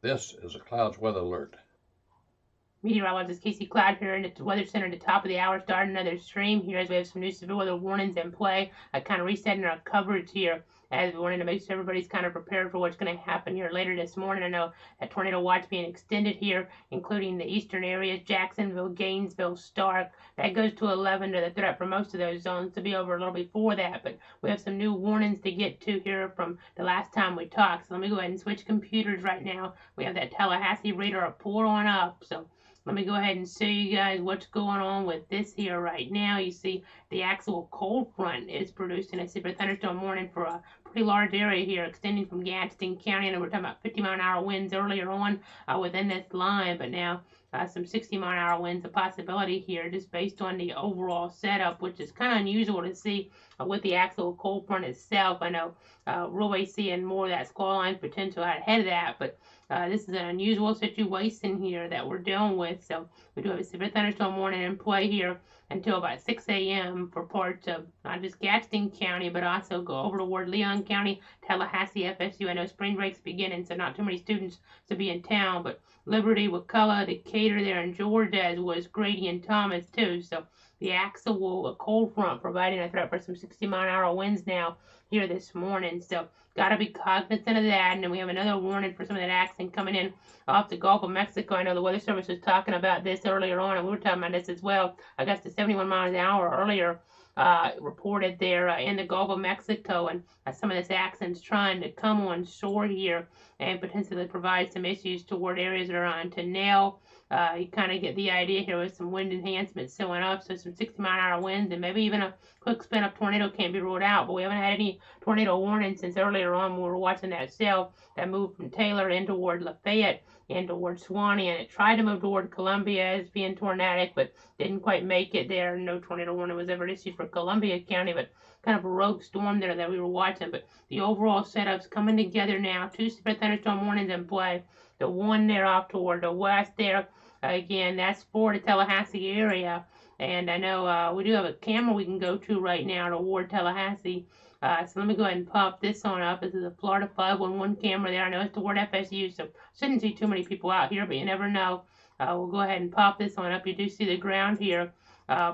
This is a Clouds weather alert. Meteorologist Casey Cloud here in the Weather Center at the top of the hour, starting another stream here as we have some new severe weather warnings in play. Kind of resetting our coverage here as we wanted to make sure everybody's kind of prepared for what's going to happen here later this morning. I know that tornado watch being extended here, including the eastern areas, Jacksonville, Gainesville, Stark. That goes to 11 to the threat for most of those zones to be over a little before that. But we have some new warnings to get to here from the last time we talked. So let me go ahead and switch computers right now. We have that Tallahassee radar pulled on up. So let me go ahead and show you guys what's going on with this here right now. You see the actual cold front is producing a severe thunderstorm warning for a pretty large area here extending from Gadsden County. And we're talking about 50-mile-an-hour winds earlier on within this line, but now some 60-mile-an-hour winds a possibility here just based on the overall setup, which is kind of unusual to see with the actual cold front itself. I know really seeing more of that squall line potential out ahead of that, but this is an unusual situation here that we're dealing with. So we do have a severe thunderstorm warning in play here until about 6 a.m. for parts of not just Gadsden County, but also go over toward Leon County, Tallahassee, FSU. I know spring break's beginning, so not too many students to be in town, but Liberty, Wakulla, Decatur there in Georgia, as was Grady and Thomas too. So the actual cold front providing a threat for some 60-mile-an-hour winds now here this morning. So got to be cognizant of that. And then we have another warning for some of that action coming in off the Gulf of Mexico. I know the Weather Service was talking about this earlier on, and we were talking about this as well. I guess the 71 miles an hour earlier reported there in the Gulf of Mexico, and some of this action's trying to come on shore here and potentially provide some issues toward areas that are on Tanel. You kind of get the idea here with some wind enhancements showing up, so some 60-mile-an-hour winds and maybe even a quick spin-up tornado can't be ruled out. But we haven't had any tornado warnings since earlier on when we were watching that cell that moved from Taylor in toward Lafayette and toward Suwanee, and it tried to move toward Columbia as being tornadic, but didn't quite make it there. No tornado warning was ever issued for Columbia County, but kind of a rogue storm there that we were watching. But the overall setup's coming together now. Two severe thunderstorm warnings in play. The one there off toward the west there. Again, that's for the Tallahassee area. And I know we do have a camera we can go to right now toward Tallahassee. So let me go ahead and pop this on up. This is a Florida 511 camera there. I know it's toward FSU, so shouldn't see too many people out here, but you never know. We'll go ahead and pop this on up. You do see the ground here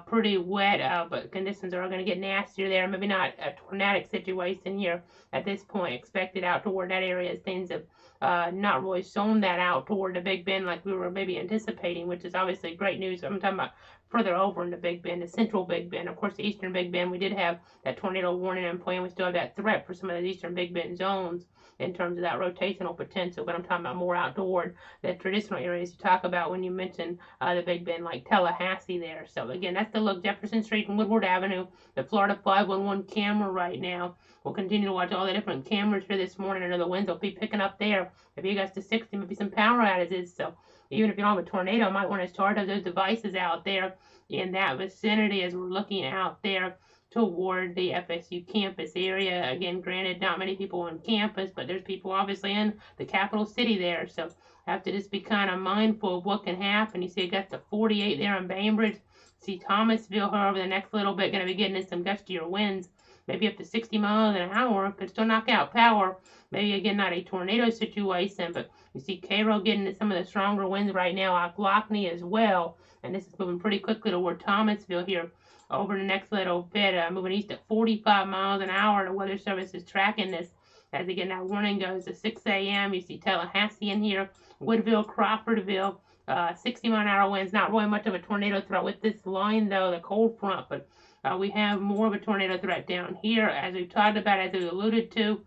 pretty wet, but conditions are going to get nastier there. Maybe not a tornadic situation here at this point expected out toward that area as things have not really shown that out toward the Big Bend like we were maybe anticipating, which is obviously great news. I'm talking about further over in the Big Bend, the central Big Bend. Of course, the eastern Big Bend, we did have that tornado warning in play, and we still have that threat for some of the eastern Big Bend zones in terms of that rotational potential, but I'm talking about more out toward the traditional areas you talk about when you mention the Big Bend, like Tallahassee there. So again, that's the look, Jefferson Street and Woodward Avenue, the Florida 511 camera right now. We'll continue to watch all the different cameras here this morning. I know the winds will be picking up there. If you guys to 60, maybe some power outages. So even if you don't have a tornado, you might want to charge those devices out there in that vicinity as we're looking out there toward the FSU campus area. Again, granted, not many people on campus, but there's people obviously in the capital city there. So have to just be kind of mindful of what can happen. You see, it got to 48 there in Bainbridge. See Thomasville, however, the next little bit going to be getting in some gustier winds, maybe up to 60 miles an hour. Could still knock out power. Maybe, again, not a tornado situation, but you see Cairo getting some of the stronger winds right now, Ocklackney as well. And this is moving pretty quickly toward Thomasville here over the next little bit, moving east at 45 miles an hour. The Weather Service is tracking this. As again, that warning goes to 6 a.m. You see Tallahassee in here, Woodville, Crawfordville, 60-mile-an-hour winds. Not really much of a tornado threat with this line, though, the cold front, but we have more of a tornado threat down here, as we've talked about, as we alluded to.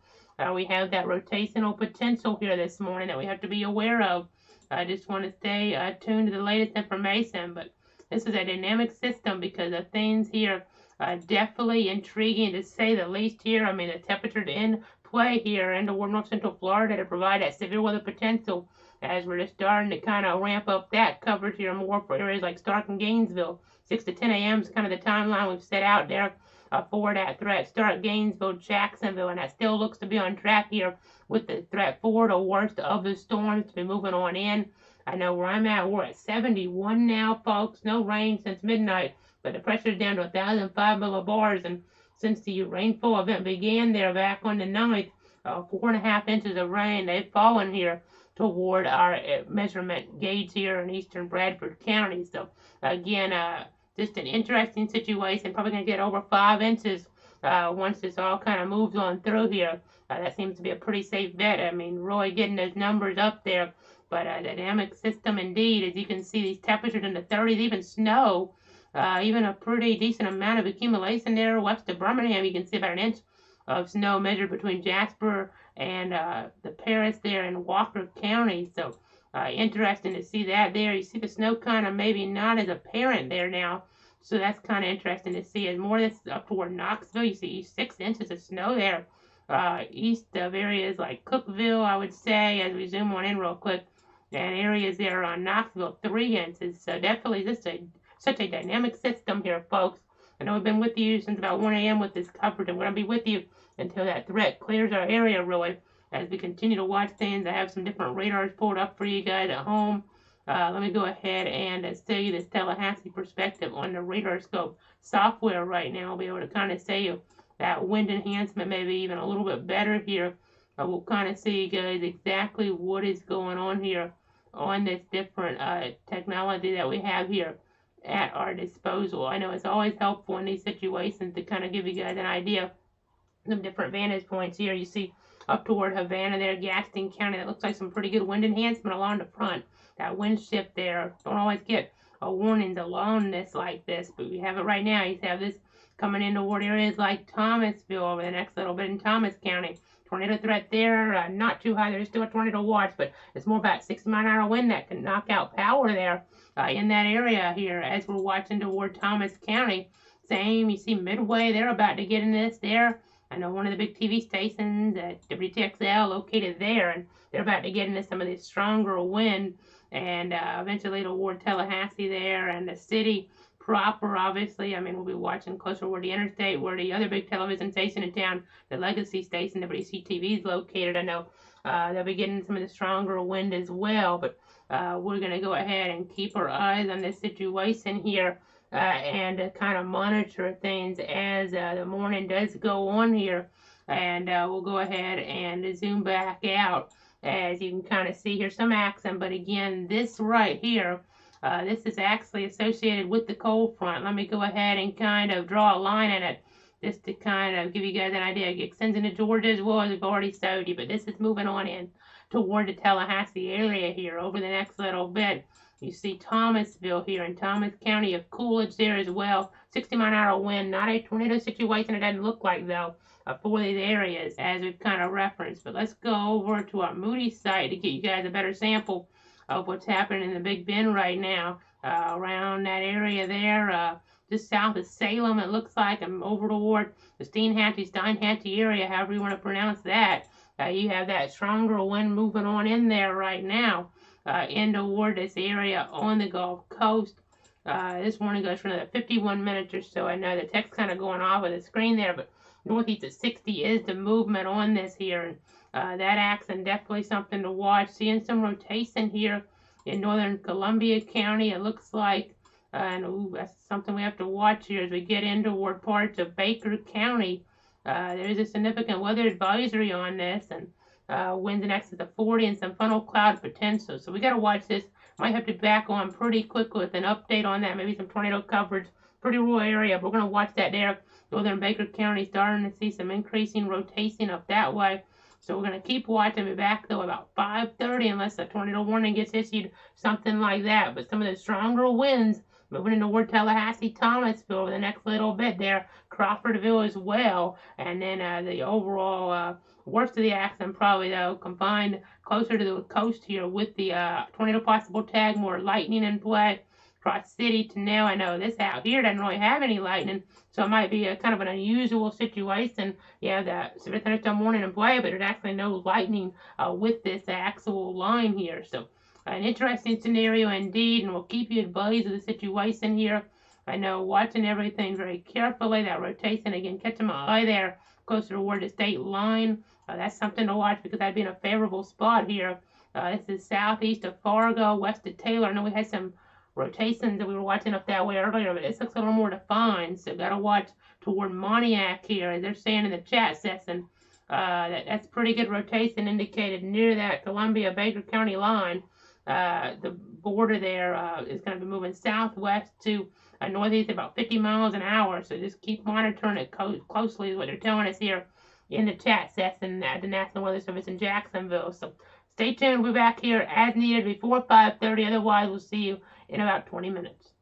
We have that rotational potential here this morning that we have to be aware of. I just want to stay tuned to the latest information, but this is a dynamic system because the things here are definitely intriguing to say the least here. I mean, the temperatures in play here in toward north central Florida to provide that severe weather potential as we're just starting to kind of ramp up that coverage here more for areas like Stark and Gainesville. 6 to 10 a.m. is kind of the timeline we've set out there for that threat. Stark, Gainesville, Jacksonville, and that still looks to be on track here with the threat for the worst of the storms to be moving on in. I know where I'm at, we're at 71 now, folks. No rain since midnight, but the pressure's down to 1,005 millibars. And since the rainfall event began there back on the 9th, 4.5 inches of rain. They've fallen here toward our measurement gauge here in eastern Bradford County. So again, just an interesting situation. Probably going to get over 5 inches once this all kind of moves on through here. That seems to be a pretty safe bet. I mean, really getting those numbers up there. But a dynamic system indeed. As you can see, these temperatures in the 30s, even snow, even a pretty decent amount of accumulation there west of Birmingham. You can see about an inch of snow measured between Jasper and the Paris there in Walker County. So interesting to see that there. You see the snow kind of maybe not as apparent there now. So that's kind of interesting to see. As more of this up toward Knoxville, you see 6 inches of snow there. East of areas like Cookville, I would say, as we zoom on in real quick, and areas there on Knoxville, 3 inches. So definitely such a dynamic system here, folks. I know we've been with you since about 1 a.m. with this coverage. I'm going to be with you until that threat clears our area, really, as we continue to watch things. I have some different radars pulled up for you guys at home. Let me go ahead and show you this Tallahassee perspective on the radar scope software right now. I'll be able to kind of show you that wind enhancement, maybe even a little bit better here. We'll kind of see, guys, exactly what is going on here on this different technology that we have here at our disposal. I know it's always helpful in these situations to kind of give you guys an idea of some different vantage points here. You see up toward Havana there, Gaston County, that looks like some pretty good wind enhancement along the front. That wind shift there, don't always get warnings along this like this, but we have it right now. You have this coming in toward areas like Thomasville over the next little bit in Thomas County. Tornado threat there, not too high. There's still a tornado watch, but it's more about 60-mile-an-hour wind that can knock out power there in that area here as we're watching toward Thomas County. Same, you see Midway, they're about to get in this there. I know one of the big TV stations at WTXL located there, and they're about to get into some of this stronger wind, and eventually toward Tallahassee there and the city proper, obviously. I mean, we'll be watching closer toward the interstate where the other big television station in town, the Legacy station, WCTV, is located. I know they'll be getting some of the stronger wind as well, but we're going to go ahead and keep our eyes on this situation here and kind of monitor things as the morning does go on here. And we'll go ahead and zoom back out. As you can kind of see here, some accent, but again, this right here, this is actually associated with the cold front. Let me go ahead and kind of draw a line in it just to kind of give you guys an idea. It extends into Georgia as well, as we've already showed you, but this is moving on in toward the Tallahassee area here over the next little bit. You see Thomasville here in Thomas County of Coolidge there as well. 60-mile-an-hour wind, not a tornado situation, it doesn't look like though, for these areas as we've kind of referenced. But let's go over to our Moody site to get you guys a better sample of what's happening in the Big Bend right now around that area there. Just south of Salem, it looks like, and over toward the Steinhatchee area, however you want to pronounce that. You have that stronger wind moving on in there right now in toward this area on the Gulf Coast. This warning goes for another 51 minutes or so. I know the text kind of going off of the screen there, but northeast of 60 is the movement on this here. And that accent definitely something to watch. Seeing some rotation here in northern Columbia County, it looks like. And that's something we have to watch here as we get in toward parts of Baker County. There is a significant weather advisory on this, and winds in excess of 40 and some funnel cloud potential. So we got to watch this. Might have to back on pretty quick with an update on that, maybe some tornado coverage. Pretty rural area, but we're going to watch that there. Northern Baker County starting to see some increasing rotation up that way. So we're going to keep watching. Be back, though, about 5:30 unless a tornado warning gets issued, something like that. But some of the stronger winds moving into toward Tallahassee, Thomasville over the next little bit there, Crawfordville as well. And then the overall worst of the accent probably, though, confined closer to the coast here with the tornado possible tag, more lightning in play. Across city to now, I know this out here doesn't really have any lightning, so it might be a kind of an unusual situation. You have that severe thunderstorm warning in play, but there's actually no lightning with this actual line here. So an interesting scenario indeed, and we'll keep you advised of the situation here. I know watching everything very carefully, that rotation, again, catching my eye there closer toward the state line. That's something to watch because I'd be in a favorable spot here. This is southeast of Fargo, west of Taylor. I know we had some rotations that we were watching up that way earlier, but this looks a little more defined, so got to watch toward Pontiac here, as they're saying in the chat session. That's pretty good rotation indicated near that Columbia-Baker County line. The border there is going to be moving southwest to northeast about 50 miles an hour. So just keep monitoring it closely, is what they're telling us here in the chat session at the National Weather Service in Jacksonville. So stay tuned. We'll be back here as needed before 5:30. Otherwise, we'll see you in about 20 minutes.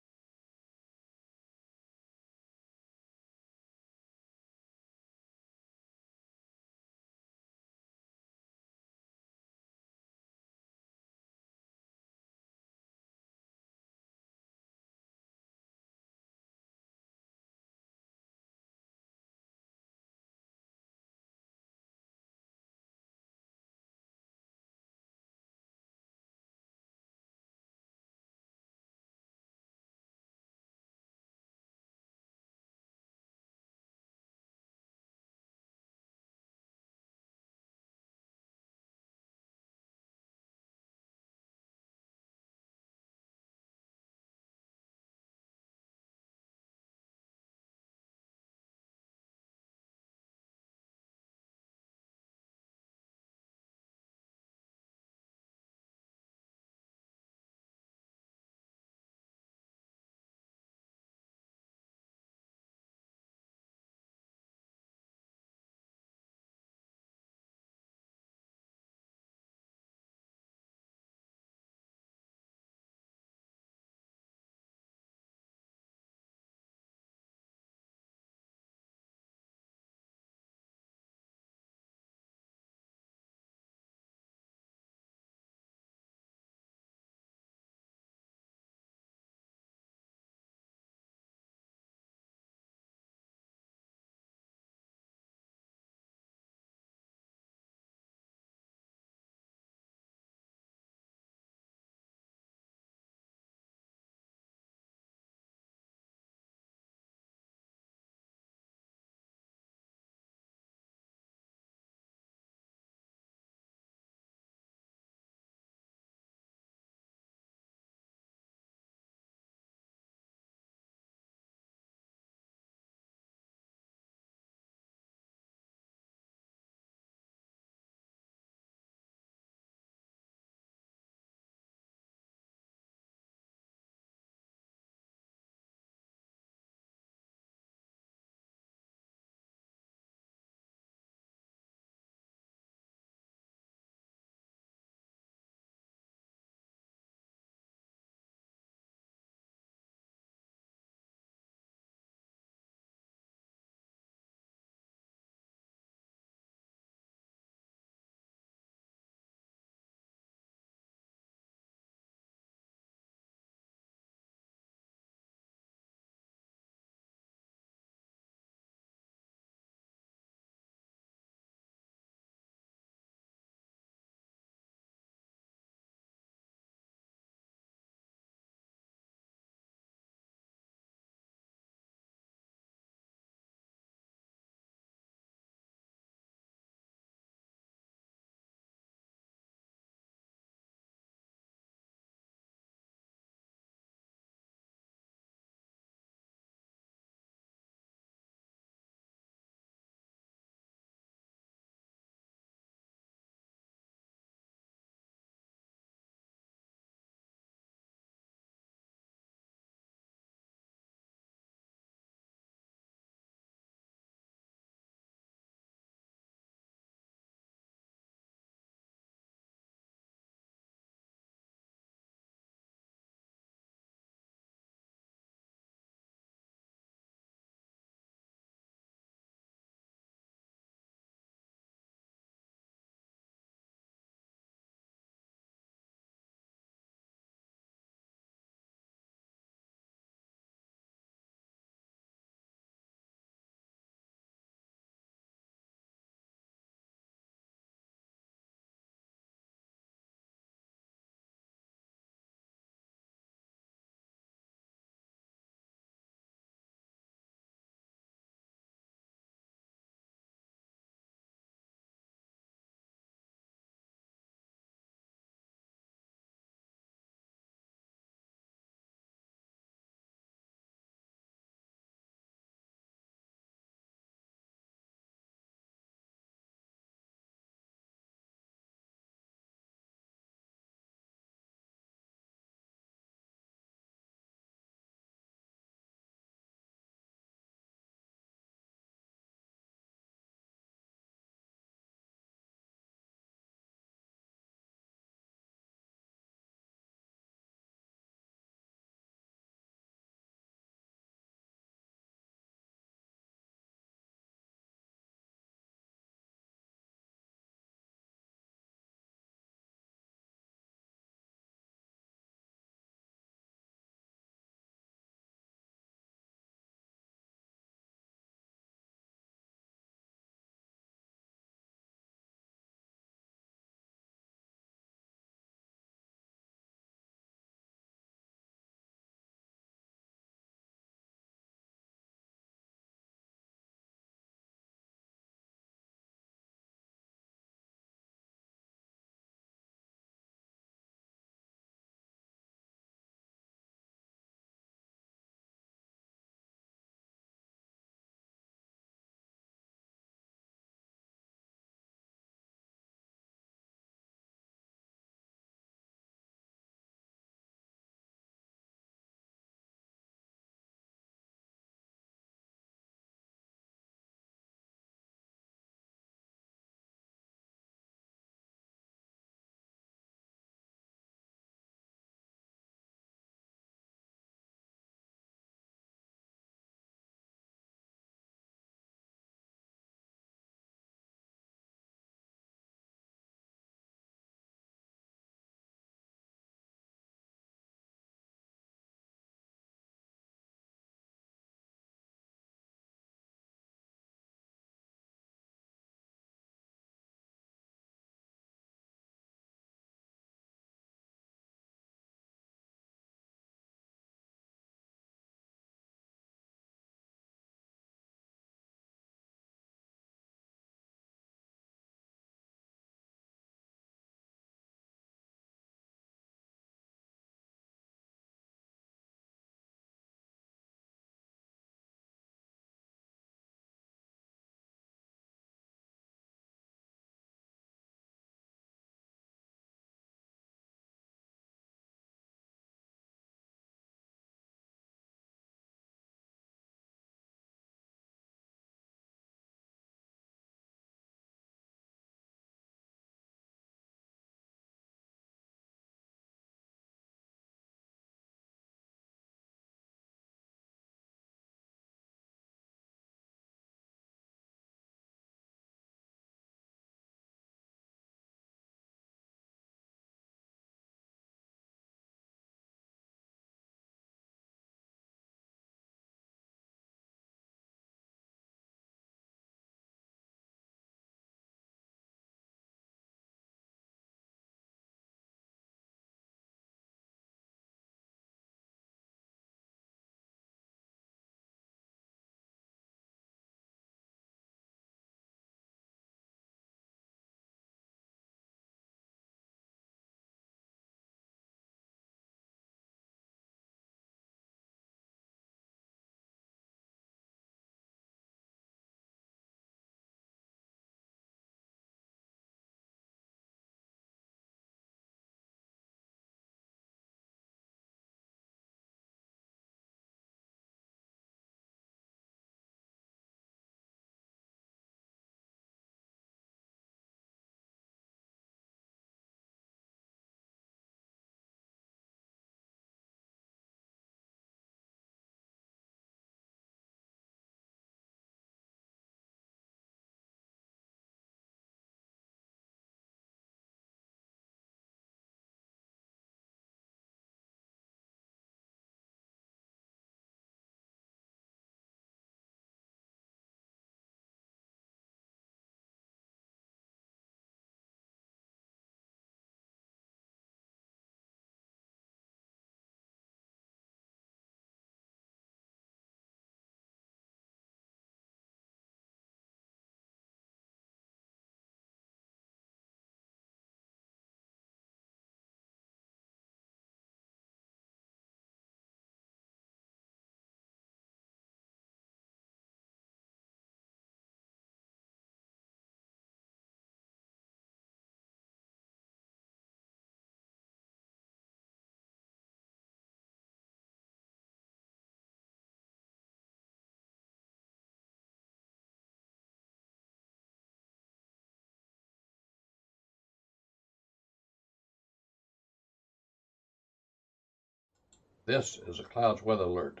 This is a clouds weather alert.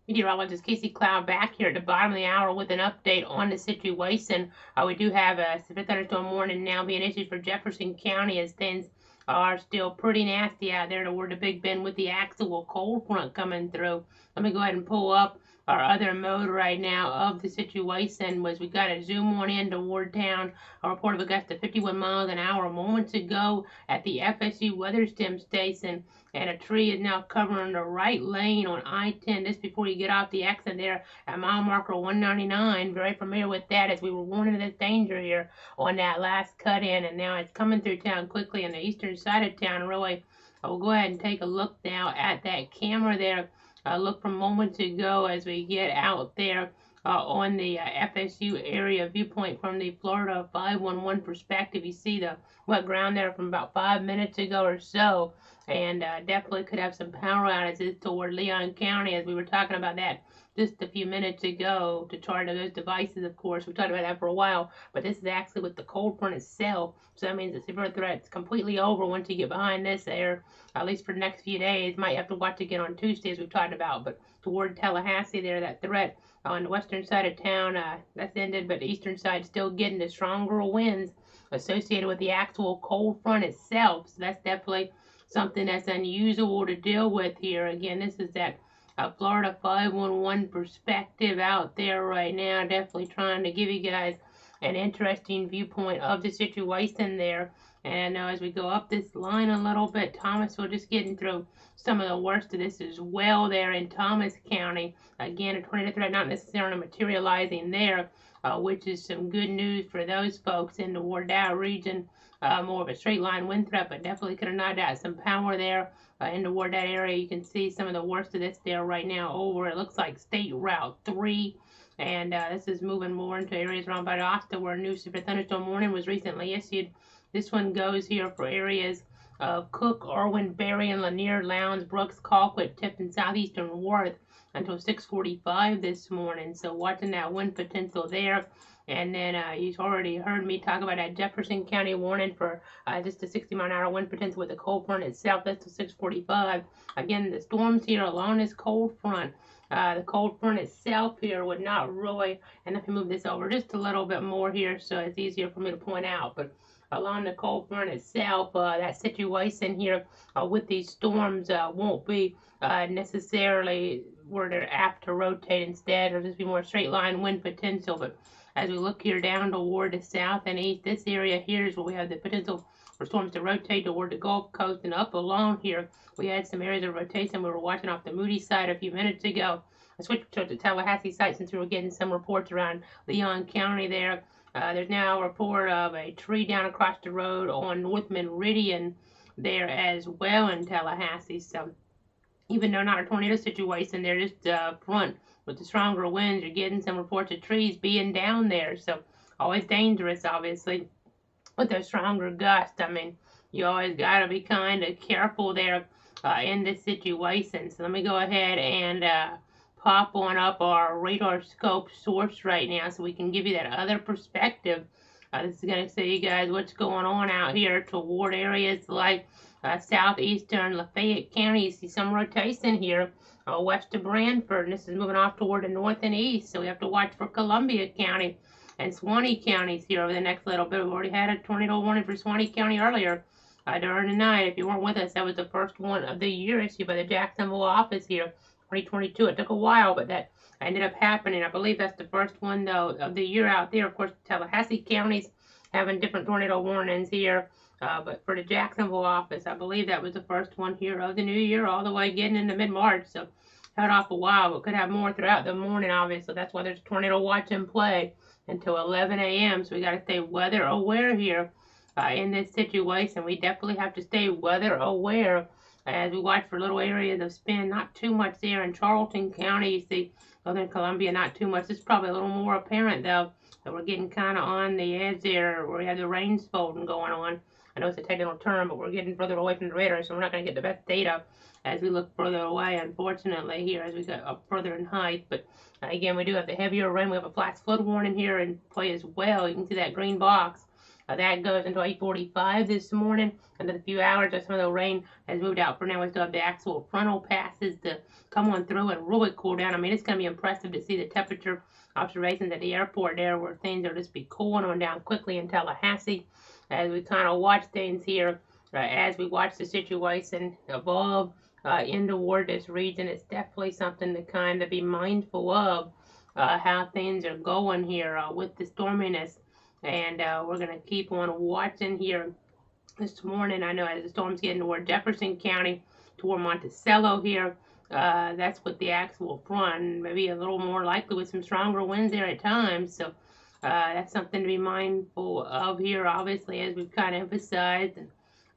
Meteorologist Casey Cloud back here at the bottom of the hour with an update on the situation. We do have a severe thunderstorm warning now being issued for Jefferson County as things are still pretty nasty out there toward the Big Bend with the actual cold front coming through. Let me go ahead and pull up our other mode right now of the situation. As we got to zoom on in toward town. A report of a gust of 51 miles an hour moments ago at the FSU Weather Stem station, and a tree is now covering the right lane on I-10. This before you get off the exit there at mile marker 199. Very familiar with that as we were warning of this danger here on that last cut in, and now it's coming through town quickly on the eastern side of town. Really, we'll go ahead and take a look now at that camera there. Look from moments ago as we get out there on the FSU area viewpoint from the Florida 511 perspective. You see the wet ground there from about 5 minutes ago or so, and definitely could have some power outages toward Leon County as we were talking about that just a few minutes ago to charge those devices. Of course, we talked about that for a while, but this is actually with the cold front itself, so that means the severe threat's completely over once you get behind this there, at least for the next few days. Might have to watch again on Tuesday as we've talked about, but toward Tallahassee there, that threat on the western side of town, that's ended, but the eastern side still getting the stronger winds associated with the actual cold front itself, so that's definitely something that's unusual to deal with here. Again, this is that Florida 511 perspective out there right now. Definitely trying to give you guys an interesting viewpoint of the situation there. And as we go up this line a little bit, Thomas, we're just getting through some of the worst of this as well there in Thomas County. Again, a tornado threat not necessarily materializing there, which is some good news for those folks in the Wardow region. More of a straight line wind threat, but definitely could have knocked out some power there in the Wardow area. You can see some of the worst of this there right now over. It looks like State Route 3. And this is moving more into areas around Valdosta where a new severe thunderstorm warning was recently issued. This one goes here for areas of Cook, Irwin, Marion, Lanier, Lowndes, Brooks, Colquitt, Tipton, Southeastern Worth until 6:45 this morning. So watching that wind potential there. And then you've already heard me talk about that Jefferson County warning for just a 60-mile-an-hour wind potential with the cold front itself. That's till 6:45. Again, the storms here along this cold front. The cold front itself here would not really, and let me move this over just a little bit more here so it's easier for me to point out, but along the cold front itself, that situation here with these storms won't be necessarily where they're apt to rotate. Instead, it'll just be more straight line wind potential. But as we look here down toward the south and east, this area here is where we have the potential for storms to rotate toward the Gulf Coast, and up along here we had some areas of rotation. We were watching off the Moody side a few minutes ago. I switched to the Tallahassee site since we were getting some reports around Leon County there. There's now a report of a tree down across the road on North Meridian there as well in Tallahassee. So even though not a tornado situation, they're just front with the stronger winds. You're getting some reports of trees being down there. So always dangerous, obviously, with those stronger gusts. I mean, you always got to be kind of careful there in this situation. So let me go ahead and pop on up our radar scope source right now so we can give you that other perspective. This is going to show you guys what's going on out here toward areas like southeastern Lafayette County. You see some rotation here west of Branford, and this is moving off toward the north and east, so we have to watch for Columbia County and Suwanee counties here over the next little bit. We've already had a tornado warning for Suwanee County earlier during the night. If you weren't with us, that was the first one of the year issued by the Jacksonville office here, 2022. It took a while, but that ended up happening. I believe that's the first one, though, of the year out there. Of course, Tallahassee counties having different tornado warnings here. But for the Jacksonville office, I believe that was the first one here of the new year, all the way getting into mid-March. So held off a while, but could have more throughout the morning, obviously. That's why there's a tornado watch in play until 11 a.m. So we got to stay weather aware here in this situation. We definitely have to stay weather aware as we watch for little areas of spin. Not too much there in Charlton County. You see Southern Columbia, not too much. It's probably a little more apparent, though, that we're getting kind of on the edge there where we have the rains folding going on. I know it's a technical term, but we're getting further away from the radar, so we're not going to get the best data as we look further away, unfortunately, here as we go up further in height. But again, we do have the heavier rain. We have a flash flood warning here in play as well. You can see that green box That goes until 8:45 this morning. Another few hours, some of the rain has moved out for now. We still have the actual frontal passes to come on through and really cool down. I mean, it's going to be impressive to see the temperature observations at the airport there, where things are just be cooling on down quickly in Tallahassee as we kind of watch things here, as we watch the situation evolve in toward this region. It's definitely something to kind of be mindful of, how things are going here with the storminess. And we're going to keep on watching here this morning. I know as the storm's getting toward Jefferson County, toward Monticello here, that's with the actual front, maybe a little more likely with some stronger winds there at times. So that's something to be mindful of here, obviously, as we've kind of emphasized. And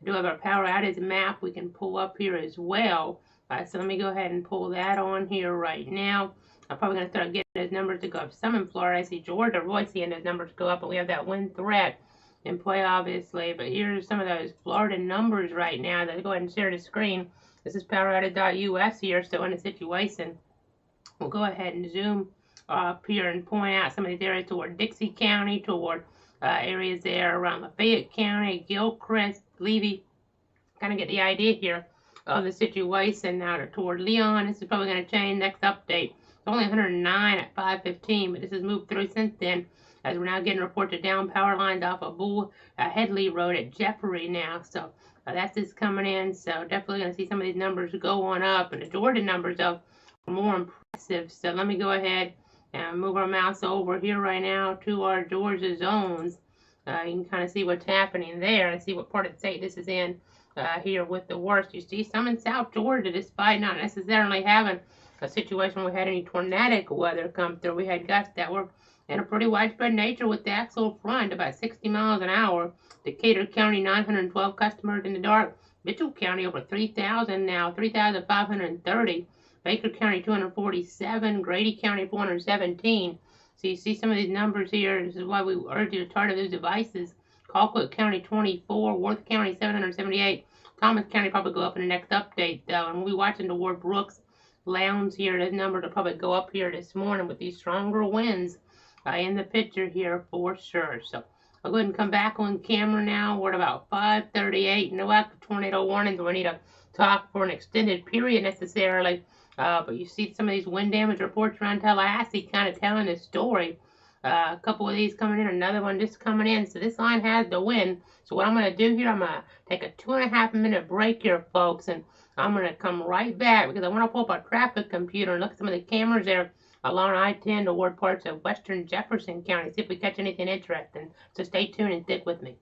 I do have our power outage map we can pull up here as well. So let me go ahead and pull that on here right now. I'm probably going to start getting those numbers to go up some in Florida. I see Georgia, Roy seeing those numbers go up, and we have that wind threat in play, obviously. But here's some of those Florida numbers right now. Let's go ahead and share the screen. This is poweroutage.us here, so in a situation, we'll go ahead and zoom up here and point out some of these areas toward Dixie County, toward areas there around Lafayette County, Gilchrist, Levy. Kind of get the idea here of the situation now toward Leon. This is probably going to change next update. It's only 109 at 5:15, but this has moved through since then, as we're now getting reports of down power lines off of Bull Headley Road at Jeffrey now. So that's just coming in. So definitely going to see some of these numbers go on up, and the Georgia numbers are more impressive. So let me go ahead and move our mouse over here right now to our Georgia zones. You can kind of see what's happening there and see what part of the state this is in. Here with the worst. You see some in South Georgia, despite not necessarily having a situation where we had any tornadic weather come through. We had gusts that were in a pretty widespread nature with the axial front, about 60 miles an hour. Decatur County, 912 customers in the dark. Mitchell County, over 3,000 now, 3,530. Baker County, 247. Grady County, 417. So you see some of these numbers here. This is why we urge you to target those devices. Colquitt County, 24. Worth County, 778. Thomas County probably go up in the next update, though. And we'll be watching toward Brooks Lowndes here. Those numbers will probably go up here this morning with these stronger winds in the picture here for sure. So I'll go ahead and come back on camera now. We're at about 5:38. No active tornado warnings. We need to talk for an extended period necessarily. But you see some of these wind damage reports around Tallahassee kind of telling this story. A couple of these coming in, another one just coming in. So this line has the wind. So what I'm going to do here, I'm going to take a 2.5-minute break here, folks, and I'm going to come right back because I want to pull up our traffic computer and look at some of the cameras there along I-10 toward parts of western Jefferson County, see if we catch anything interesting. So stay tuned and stick with me.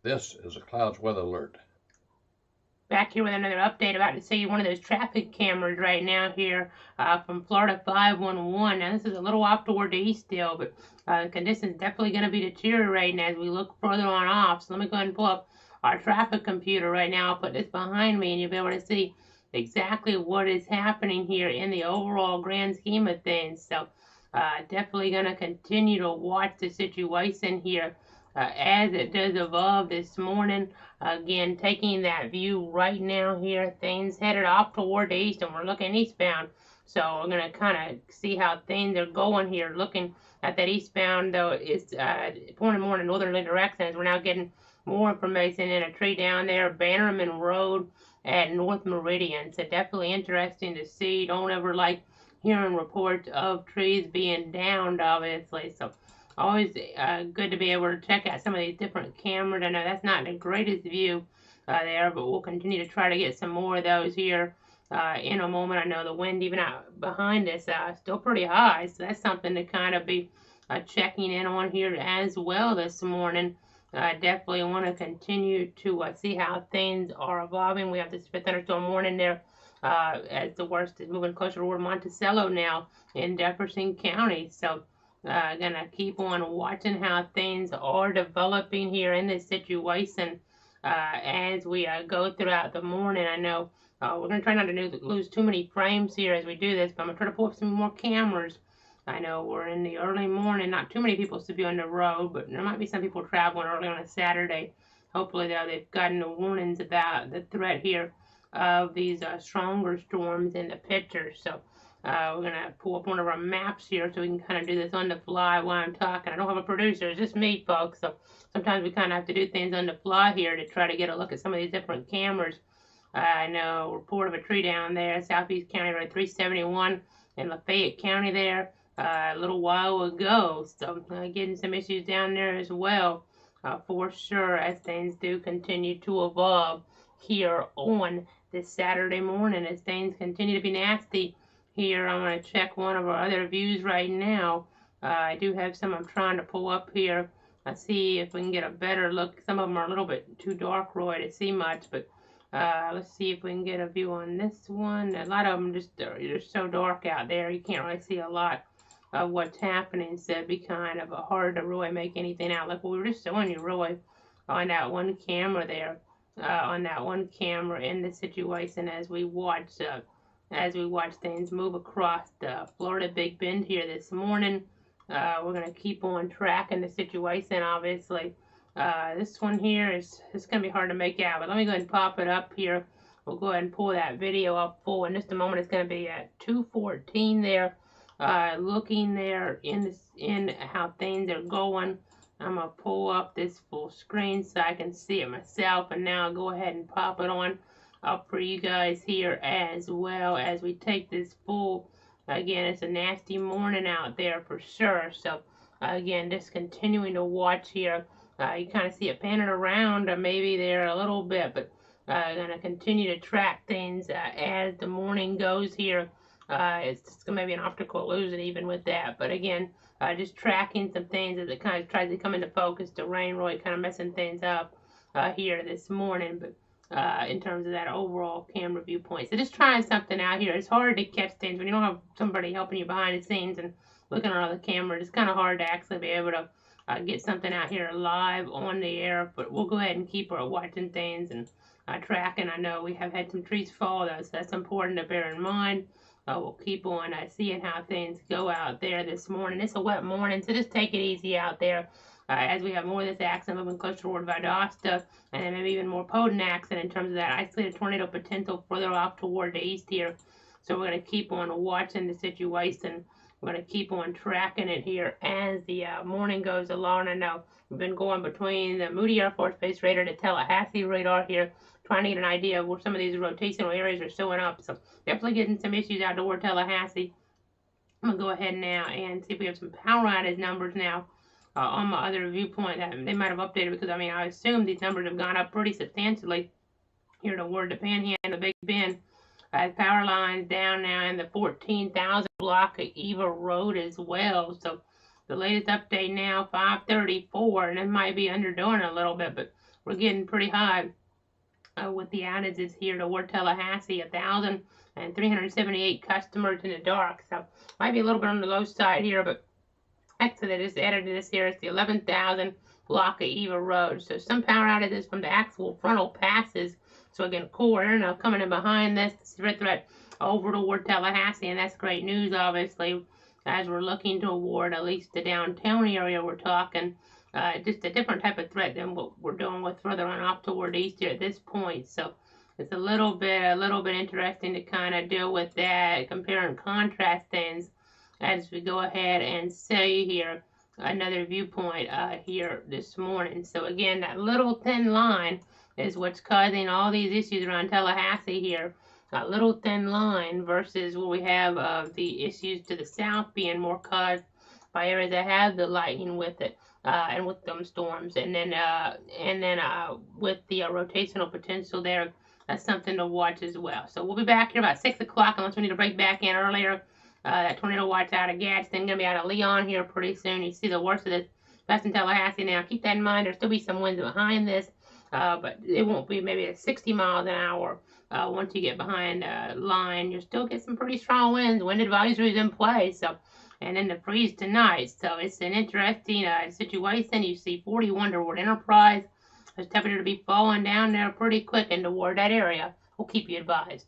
This is a clouds weather alert. Back here with another update. About to see one of those traffic cameras right now here from Florida 511. Now this is a little off toward the east still, but conditions definitely going to be deteriorating as we look further on off. So let me go ahead and pull up our traffic computer right now. I'll put this behind me and you'll be able to see exactly what is happening here in the overall grand scheme of things. So definitely going to continue to watch the situation here as it does evolve this morning. Again, taking that view right now here, things headed off toward the east, and we're looking eastbound. So we're going to kind of see how things are going here. Looking at that eastbound, though, it's pointing more in a northerly direction as we're now getting more information in a tree down there, Bannerman Road at North Meridian. So definitely interesting to see. Don't ever like hearing reports of trees being downed, obviously. So always good to be able to check out some of these different cameras. I know that's not the greatest view there, but we'll continue to try to get some more of those here in a moment. I know the wind even out behind us still pretty high, so that's something to kind of be checking in on here as well this morning. Definitely want to continue to see how things are evolving. We have this thunderstorm warning there as the worst is moving closer toward Monticello now in Jefferson County. So gonna keep on watching how things are developing here in this situation as we go throughout the morning. I know we're gonna try not to lose too many frames here as we do this, but I'm gonna try to pull up some more cameras. I know we're in the early morning, not too many people to be on the road, but there might be some people traveling early on a Saturday. Hopefully, though, they've gotten the warnings about the threat here of these stronger storms in the picture. So we're going to pull up one of our maps here so we can kind of do this on the fly while I'm talking. I don't have a producer, it's just me, folks. So sometimes we kind of have to do things on the fly here to try to get a look at some of these different cameras. I know report of a tree down there, Southeast County Road 371 in Lafayette County there a little while ago. So getting some issues down there as well for sure as things do continue to evolve here on this Saturday morning as things continue to be nasty. Here, I'm going to check one of our other views right now. I do have some I'm trying to pull up here. Let's see if we can get a better look. Some of them are a little bit too dark, Roy, to see much, but let's see if we can get a view on this one. A lot of them just are so dark out there, you can't really see a lot of what's happening, so it'd be kind of hard to really make anything out. Like we were just showing you, Roy, on that one camera there, on that one camera in the situation as we watch things move across the Florida Big Bend here this morning. We're going to keep on tracking the situation, obviously. This one here it's going to be hard to make out, but let me go ahead and pop it up here. We'll go ahead and pull that video up full. In just a moment, it's going to be at 2:14 there. Looking there in how things are going. I'm going to pull up this full screen so I can see it myself, and now I'll go ahead and pop it on up for you guys here as well as we take this full. Again, it's a nasty morning out there for sure. So again, just continuing to watch here. You kind of see it panning around maybe there a little bit, but going to continue to track things as the morning goes here. It's going to be an optical illusion even with that, but again, just tracking some things as it kind of tries to come into focus. The rain really kind of messing things up here this morning, but in terms of that overall camera viewpoint. So just trying something out here. It's hard to catch things when you don't have somebody helping you behind the scenes and looking at all the cameras. It's kind of hard to actually be able to get something out here live on the air, but we'll go ahead and keep watching things and tracking. I know we have had some trees fall, though, so that's important to bear in mind. We'll keep on seeing how things go out there this morning. It's a wet morning, so just take it easy out there. As we have more of this accident moving closer toward Valdosta, and then maybe even more potent accident in terms of that isolated tornado potential further off toward the east here. So we're going to keep on watching the situation. We're going to keep on tracking it here as the morning goes along. I know we've been going between the Moody Air Force Base radar to Tallahassee radar here, trying to get an idea of where some of these rotational areas are showing up. So definitely getting some issues out toward Tallahassee. I'm going to go ahead now and see if we have some power outage numbers now. On my other viewpoint that they might have updated, because I mean I assume these numbers have gone up pretty substantially here toward the Panhandle, Big Bend. Power lines down now in the 14,000 block of Eva Road as well. So the latest update now 534, and it might be underdoing a little bit, but we're getting pretty high with the outages here toward Tallahassee, 1,378 customers in the dark. So might be a little bit on the low side here, but exit that is added to this here is the 11,000 block of Eva Road. So some power outages from the actual frontal passes. So again, cool air now coming in behind this red threat over toward Tallahassee, and that's great news, obviously, as we're looking toward at least the downtown area. We're talking just a different type of threat than what we're doing with further on off toward east here at this point. So it's a little bit interesting to kind of deal with that, compare and contrast things as we go ahead and see here another viewpoint here this morning. So again, that little thin line is what's causing all these issues around Tallahassee here. A little thin line versus what we have the issues to the south being more caused by areas that have the lightning with it. And with them storms, and then with the rotational potential there, that's something to watch as well. So we'll be back here about 6 o'clock, unless we need to break back in earlier. That tornado watch out of Gadsden, gonna be out of Leon here pretty soon. You see the worst of this. That's in Tallahassee now. Keep that in mind. There'll still be some winds behind this, but it won't be maybe at 60 miles an hour. Once you get behind line, you'll still get some pretty strong winds. Wind advisories in place. So. And then the freeze tonight. So it's an interesting situation. You see 41 toward Enterprise. There's temperature to be falling down there pretty quick and toward that area. We'll keep you advised.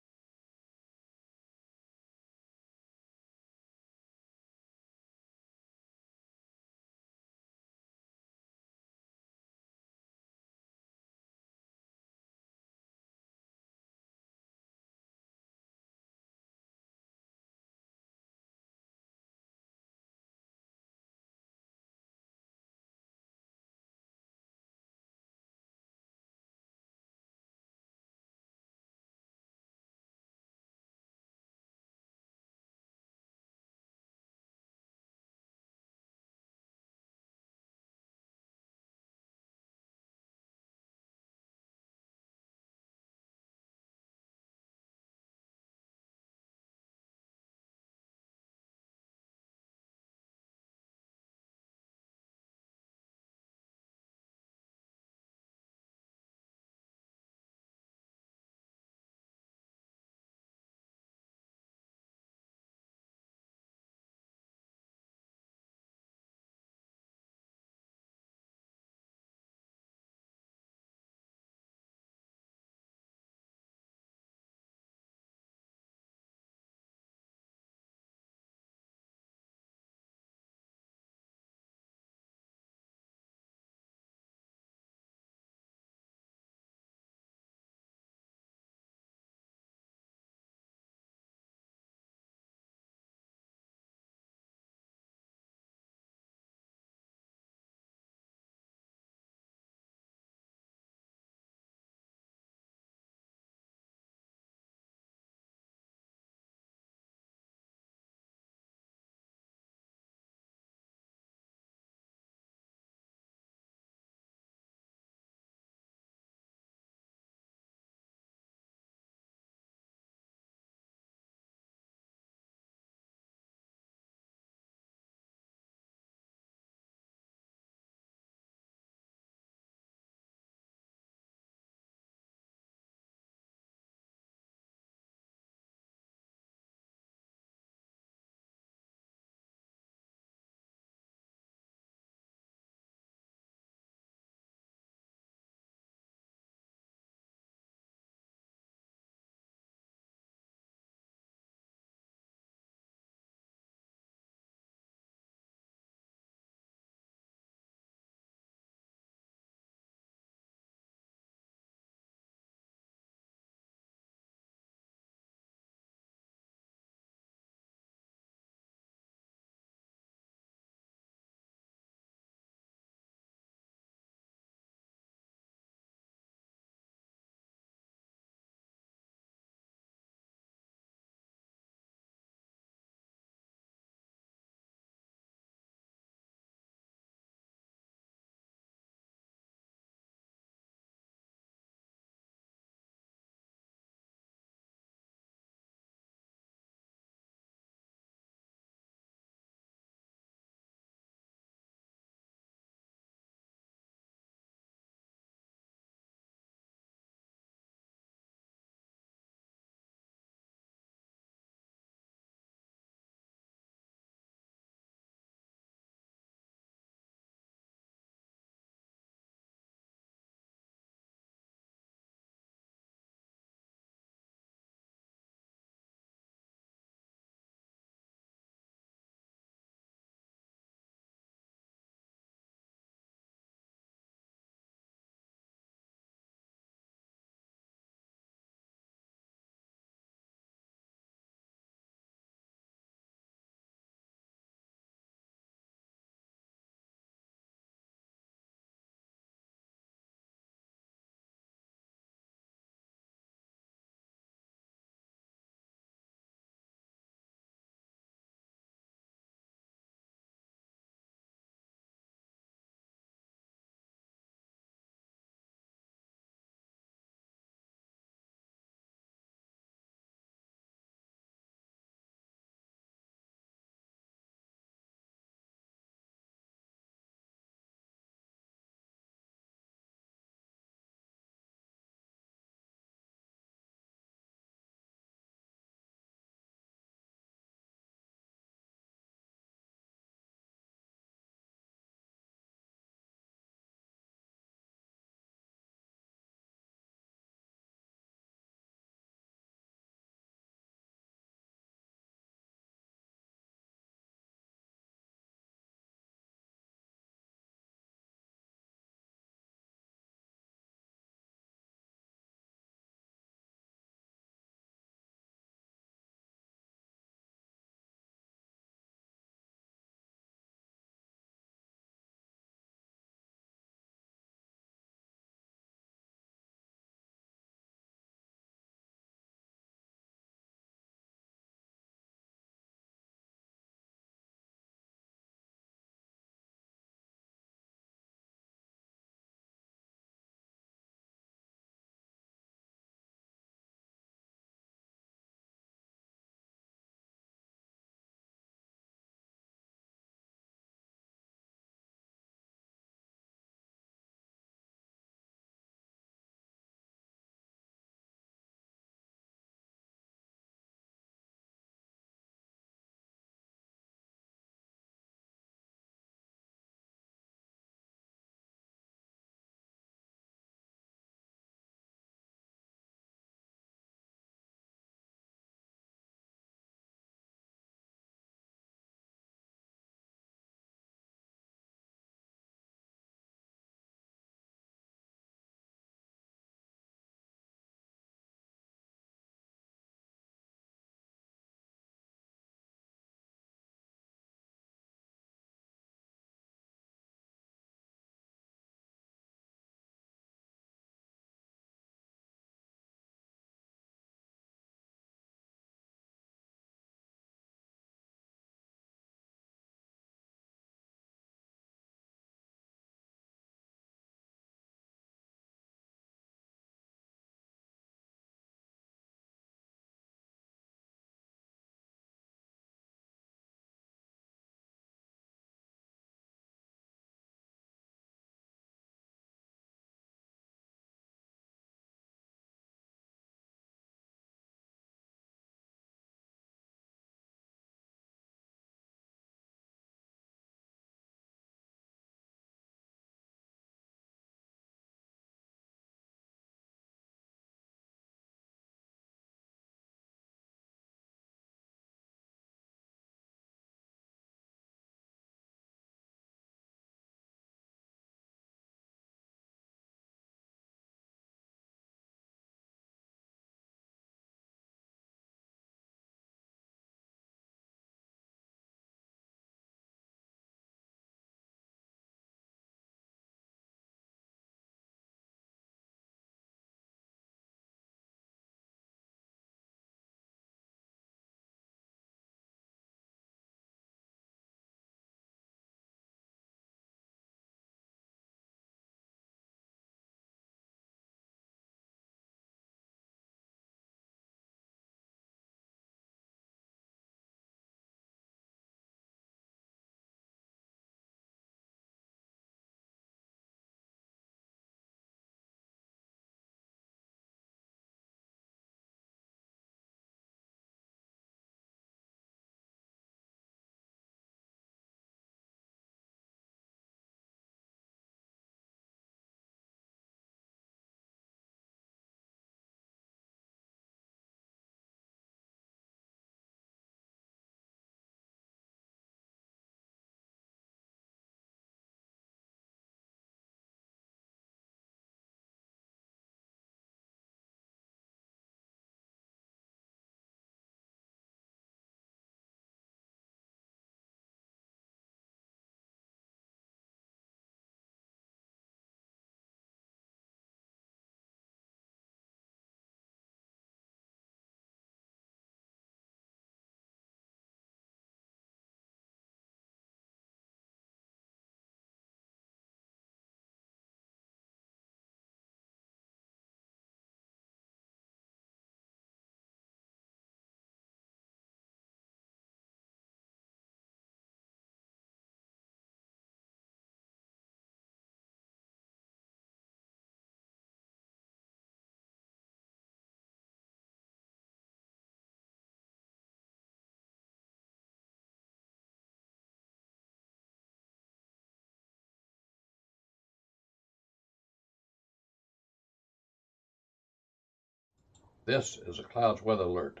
This is a clouds weather alert.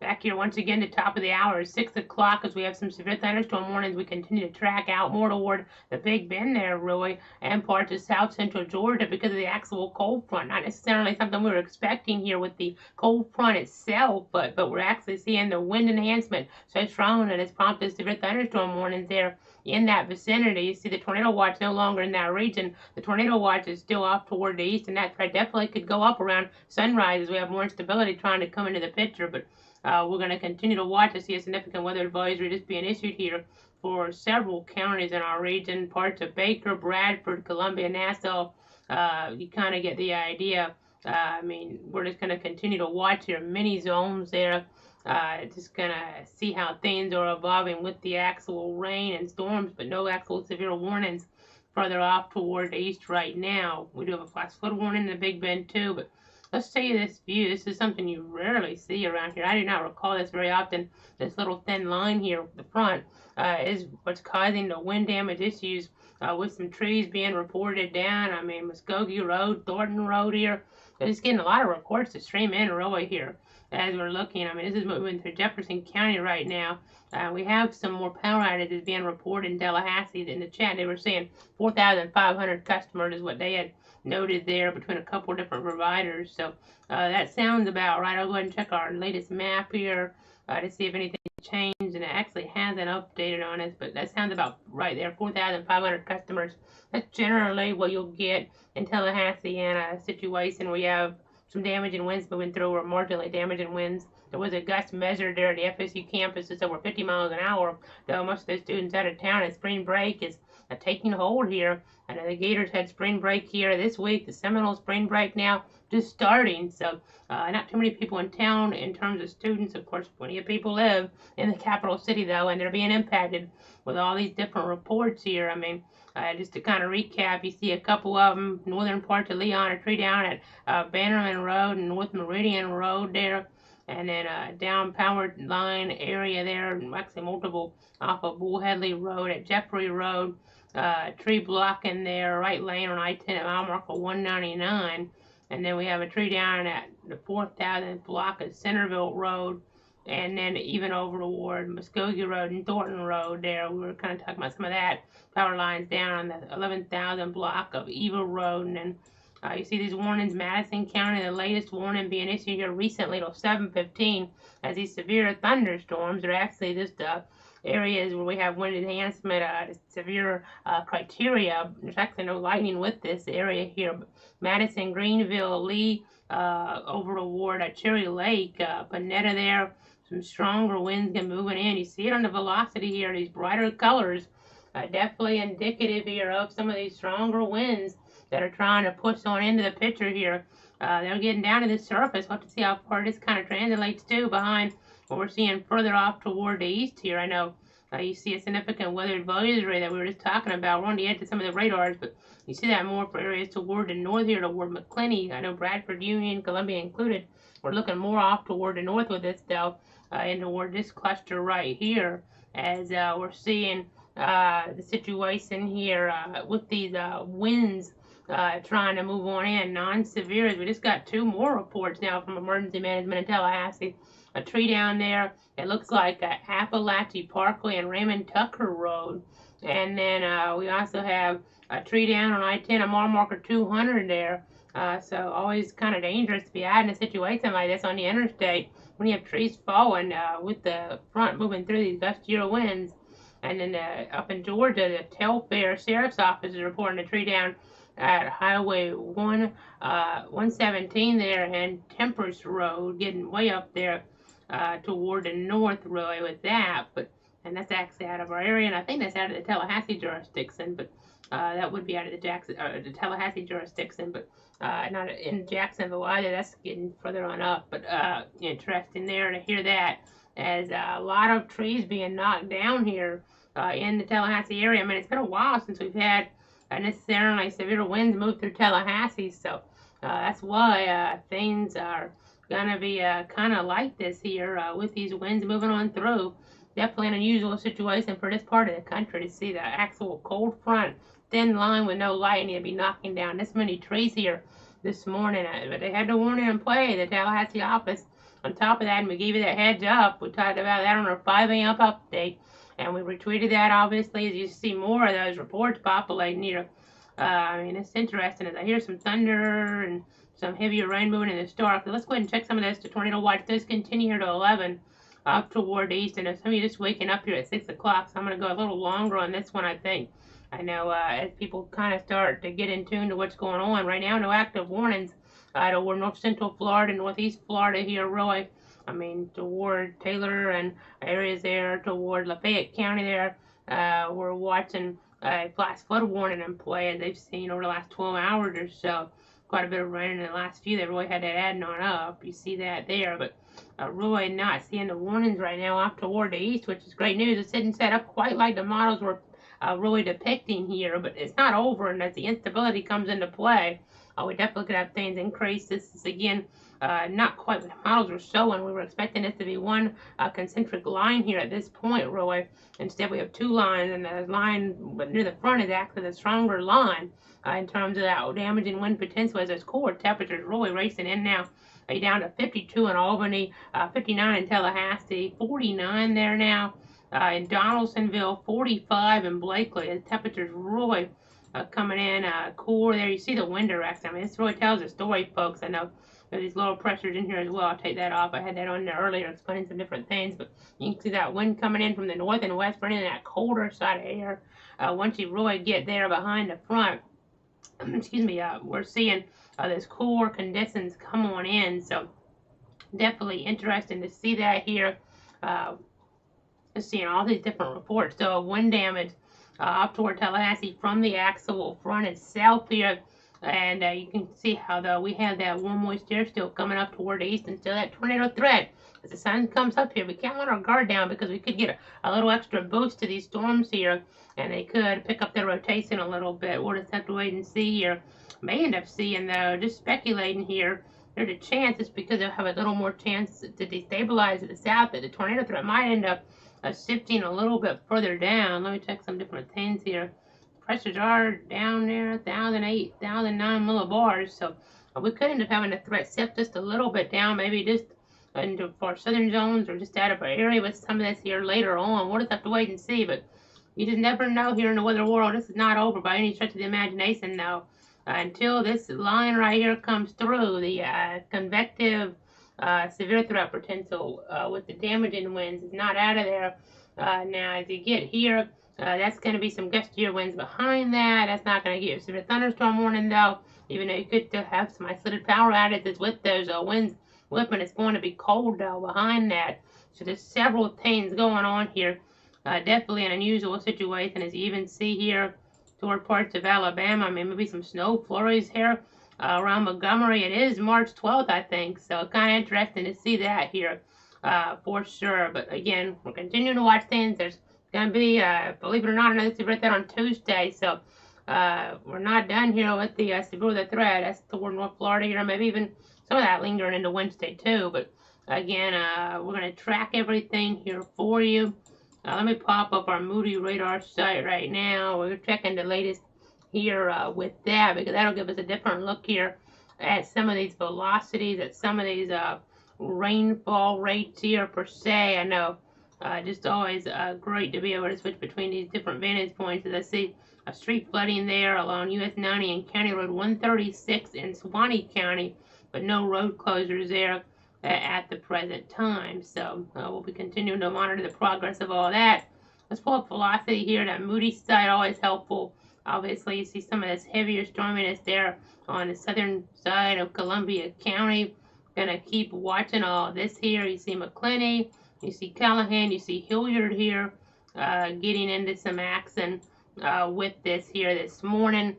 Back here once again, the top of the hour is 6 o'clock as we have some severe thunderstorm warnings. We continue to track out more toward the Big Bend there, really, and parts of south central Georgia because of the actual cold front. Not necessarily something we were expecting here with the cold front itself, but we're actually seeing the wind enhancement so strong that it's prompted severe thunderstorm warnings there in that vicinity. You see the tornado watch no longer in that region. The tornado watch is still off toward the east, and that threat definitely could go up around sunrise as we have more instability trying to come into the picture. But we're going to continue to watch to see a significant weather advisory just being issued here for several counties in our region, parts of Baker, Bradford, Columbia, Nassau. You kind of get the idea. I mean, we're just going to continue to watch here, many zones there. Just going to see how things are evolving with the actual rain and storms, but no actual severe warnings further off toward the east right now. We do have a flash flood warning in the Big Bend too, but let's see this view. This is something you rarely see around here. I do not recall this very often. This little thin line here at the front is what's causing the wind damage issues with some trees being reported down. I mean, Muskogee Road, Thornton Road here. It's getting a lot of reports to stream in really here as we're looking. I mean, this is moving through Jefferson County right now. We have some more power outages being reported in Tallahassee. In the chat, they were saying 4,500 customers is what they had noted there between a couple different providers. So that sounds about right. I'll go ahead and check our latest map here to see if anything changed, and it actually hasn't updated on us, but that sounds about right there. 4,500 customers. That's generally what you'll get in Tallahassee in a situation where you have some damaging winds moving through or marginally damaging winds. There was a gust measured there at the FSU campus. It's over 50 miles an hour, though most of the students out of town at spring break is taking hold here. I know the Gators had spring break here this week. The Seminoles spring break now just starting. So not too many people in town in terms of students. Of course, plenty of people live in the capital city, though, and they're being impacted with all these different reports here. I mean, just to kind of recap, you see a couple of them. Northern parts of Leon, a tree down at Bannerman Road and North Meridian Road there. And then down Power Line area there, actually multiple off of Bullheadley Road at Jeffrey Road. Tree block in there, right lane on I-10 at mile marker 199. And then we have a tree down at the 4,000th block at Centerville Road. And then even over toward Muskogee Road and Thornton Road there. We were kind of talking about some of that. Power lines down on the 11,000 block of Eva Road. And then you see these warnings, Madison County, the latest warning being issued here recently till 7:15 as these severe thunderstorms are actually just areas where we have wind enhancement, severe criteria. There's actually no lightning with this area here. Madison, Greenville, Lee, over toward Cherry Lake, Panetta there. Some stronger winds get moving in. You see it on the velocity here, these brighter colors. Definitely indicative here of some of these stronger winds that are trying to push on into the picture here. They're getting down to the surface. We'll have to see how far this kind of translates to behind what we're seeing further off toward the east here. I know you see a significant weather advisory that we were just talking about. We're on the edge of some of the radars, but you see that more for areas toward the north here, toward McClenny. I know Bradford, Union, Columbia included. We're looking more off toward the north with this, though, and toward this cluster right here, as we're seeing the situation here with these winds trying to move on in, non-severe. We just got two more reports now from emergency management in Tallahassee. A tree down there, it looks like Appalachia Parkway and Raymond Tucker Road. And then we also have a tree down on I-10, a mile marker 200 there. So always kind of dangerous to be out in a situation like this on the interstate when you have trees falling with the front moving through these gustier winds. And then up in Georgia, the Telfair Sheriff's Office is reporting a tree down at Highway 117 there and Temperance Road, getting way up there toward the north really with that. And that's actually out of our area, and I think that's out of the Tallahassee jurisdiction, but that would be out of the Tallahassee jurisdiction, but not in Jacksonville either. That's getting further on up, but interesting there to hear that, as a lot of trees being knocked down here in the Tallahassee area. I mean, it's been a while since we've had necessarily severe winds move through Tallahassee, so that's why things are gonna be kind of like this here with these winds moving on through. Definitely an unusual situation for this part of the country to see the actual cold front, thin line with no lightning to be knocking down this many trees here this morning. But they had the warning in play, the Tallahassee office. On top of that, and we gave you that heads up. We talked about that on our 5 a.m. update. And we retweeted that, obviously, as you see more of those reports populating here. I mean, it's interesting as I hear some thunder and some heavier rain moving in the storm. So let's go ahead and check some of this. The tornado watch does continue here to 11 up toward the east. And some of you just waking up here at 6 o'clock, so I'm going to go a little longer on this one, I think. I know as people kind of start to get in tune to what's going on. Right now, no active warnings toward north central Florida, northeast Florida here, really. I mean, toward Taylor and areas there, toward Lafayette County there. We're watching a flash flood warning in play, as they've seen over the last 12 hours or so. Quite a bit of rain in the last few. They really had that adding on up. You see that there, but really not seeing the warnings right now off toward the east, which is great news. It's sitting set up quite like the models were really depicting here, but it's not over, and as the instability comes into play, we definitely could have things increase. This is, again, not quite what the models were showing. We were expecting this to be one concentric line here at this point, really. Instead, we have two lines, and the line near the front is actually the stronger line in terms of that damaging wind potential as those cooler temperatures really racing in now. Down to 52 in Albany, 59 in Tallahassee, 49 there now. In Donaldsonville, 45 in Blakely. The temperatures really coming in cooler there. You see the wind direction. I mean, this really tells a story, folks. I know there's these lower pressures in here as well. I'll take that off. I had that on there earlier explaining some different things, but you can see that wind coming in from the north and west, bringing that colder side of air. Once you really get there behind the front, excuse me, we're seeing this cooler conditions come on in. So definitely interesting to see that here. Seeing all these different reports. So wind damage up toward Tallahassee from the actual front itself here. And you can see how we have that warm moist air still coming up toward the east and still that tornado threat. As the sun comes up here, we can't let our guard down because we could get a little extra boost to these storms here, and they could pick up their rotation a little bit. We'll just have to wait and see here. May end up seeing, though, just speculating here, there's a chance, it's because they'll have a little more chance to destabilize at the south, that the tornado threat might end up shifting a little bit further down. Let me check some different things here. Pressures are down there, 1,008, 1,009 millibars, so we could end up having the threat shift just a little bit down, maybe just into far southern zones or just out of our area with some of this here later on. We'll just have to wait and see, but you just never know here in the weather world. This is not over by any stretch of the imagination, though. Until this line right here comes through, the convective severe threat potential with the damaging winds is not out of there. Now, as you get here, that's going to be some gustier winds behind that. That's not going to give you a severe thunderstorm warning, though, even though you could have some isolated power outages with those winds whipping. It's going to be cold, though, behind that. So there's several things going on here. Definitely an unusual situation, as you even see here toward parts of Alabama. I mean, maybe some snow flurries here around Montgomery. It is March 12th, I think, so kind of interesting to see that here for sure. But again, we're continuing to watch things. There's going to be, believe it or not, another severe threat on Tuesday, so we're not done here with the severe threat. That's toward North Florida here, maybe even some of that lingering into Wednesday too. But again, we're going to track everything here for you. Let me pop up our Moody radar site right now. We're checking the latest here with that, because that'll give us a different look here at some of these velocities, at some of these rainfall rates here per se. I know just always great to be able to switch between these different vantage points. As I see a street flooding there along US 90 and County Road 136 in Suwanee County, but no road closures there at the present time. So we'll be continuing to monitor the progress of all that. Let's pull up velocity here. That Moody site, always helpful. Obviously, you see some of this heavier storminess there on the southern side of Columbia County. Gonna keep watching all this here. You see McClenny, you see Callahan, you see Hilliard here getting into some action with this here this morning.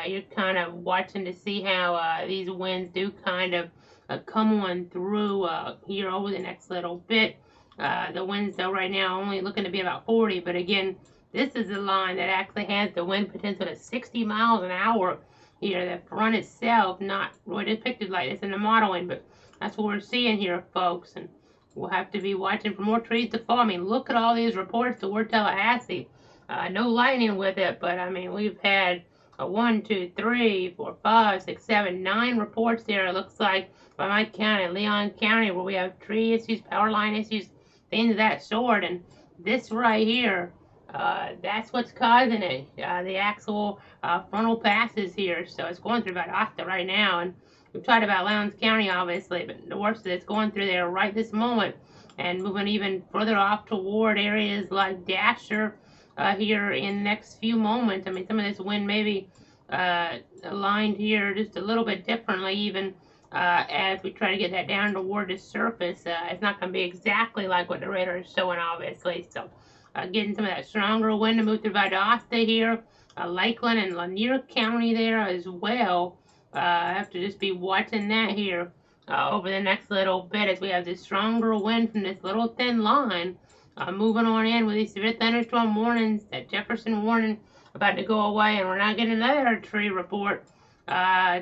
You're kind of watching to see how these winds do kind of come on through here over the next little bit. The winds, though, right now only looking to be about 40, but again, this is a line that actually has the wind potential to 60 miles an hour here. The front itself, not really depicted like this in the modeling, but that's what we're seeing here, folks, and we'll have to be watching for more trees to fall. I mean, look at all these reports toward Tallahassee. No lightning with it, but I mean, we've had 1, 2, 3, 4, 5, 6, 7, 9 reports there. It looks like by my county, Leon County, where we have tree issues, power line issues, things of that sort. And this right here, that's what's causing it. The actual frontal passes here. So it's going through Valdosta right now. And we've talked about Lowndes County, obviously, but the worst of it's going through there right this moment and moving even further off toward areas like Dasher here in the next few moments. I mean, some of this wind maybe aligned here just a little bit differently, even as we try to get that down toward the surface. It's not going to be exactly like what the radar is showing, obviously. So, getting some of that stronger wind to move through Valdosta here, Lakeland and Lanier County there as well. I have to just be watching that here over the next little bit as we have this stronger wind from this little thin line moving on in with these severe thunderstorm warnings. That Jefferson warning about to go away, and we're not getting another tree report.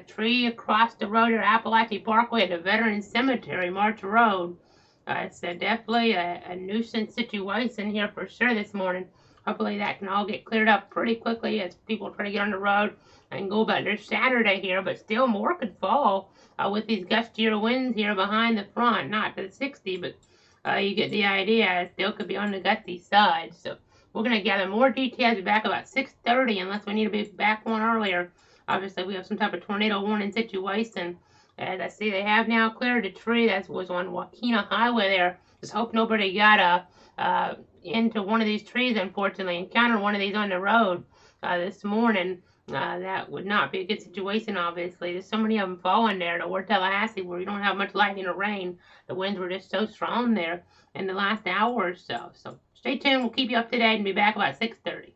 Tree across the road at Appalachian Parkway at the Veterans Cemetery, March Road. It's definitely a nuisance situation here for sure this morning. Hopefully that can all get cleared up pretty quickly as people try to get on the road and go about their Saturday here, but still more could fall with these gustier winds here behind the front. Not to the 60, but you get the idea. It still could be on the gusty side. So we're going to gather more details back about 6:30 unless we need to be back one earlier. Obviously, we have some type of tornado warning situation. As I see, they have now cleared the tree that was on Wakena Highway there. Just hope nobody got into one of these trees, unfortunately. Encountered one of these on the road this morning. That would not be a good situation, obviously. There's so many of them falling there toward Tallahassee where you don't have much lightning or rain. The winds were just so strong there in the last hour or so. So stay tuned. We'll keep you up to date and be back about 6:30.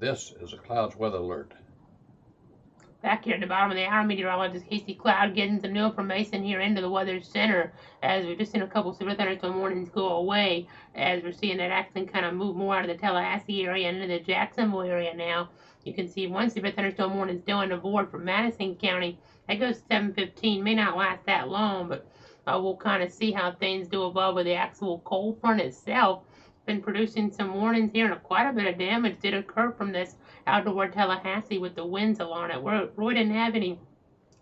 This is a clouds weather alert. Back here at the bottom of the hour, meteorologist Casey Cloud getting some new information here into the weather center as we've just seen a couple severe thunderstorm warnings go away, as we're seeing that action kind of move more out of the Tallahassee area into the Jacksonville area now. You can see one severe thunderstorm warning is still on the board for Madison County. That goes to 7:15. May not last that long, but we'll kind of see how things do evolve with the actual cold front itself. Been producing some warnings here, and quite a bit of damage did occur from this out toward Tallahassee with the winds along it. We didn't have any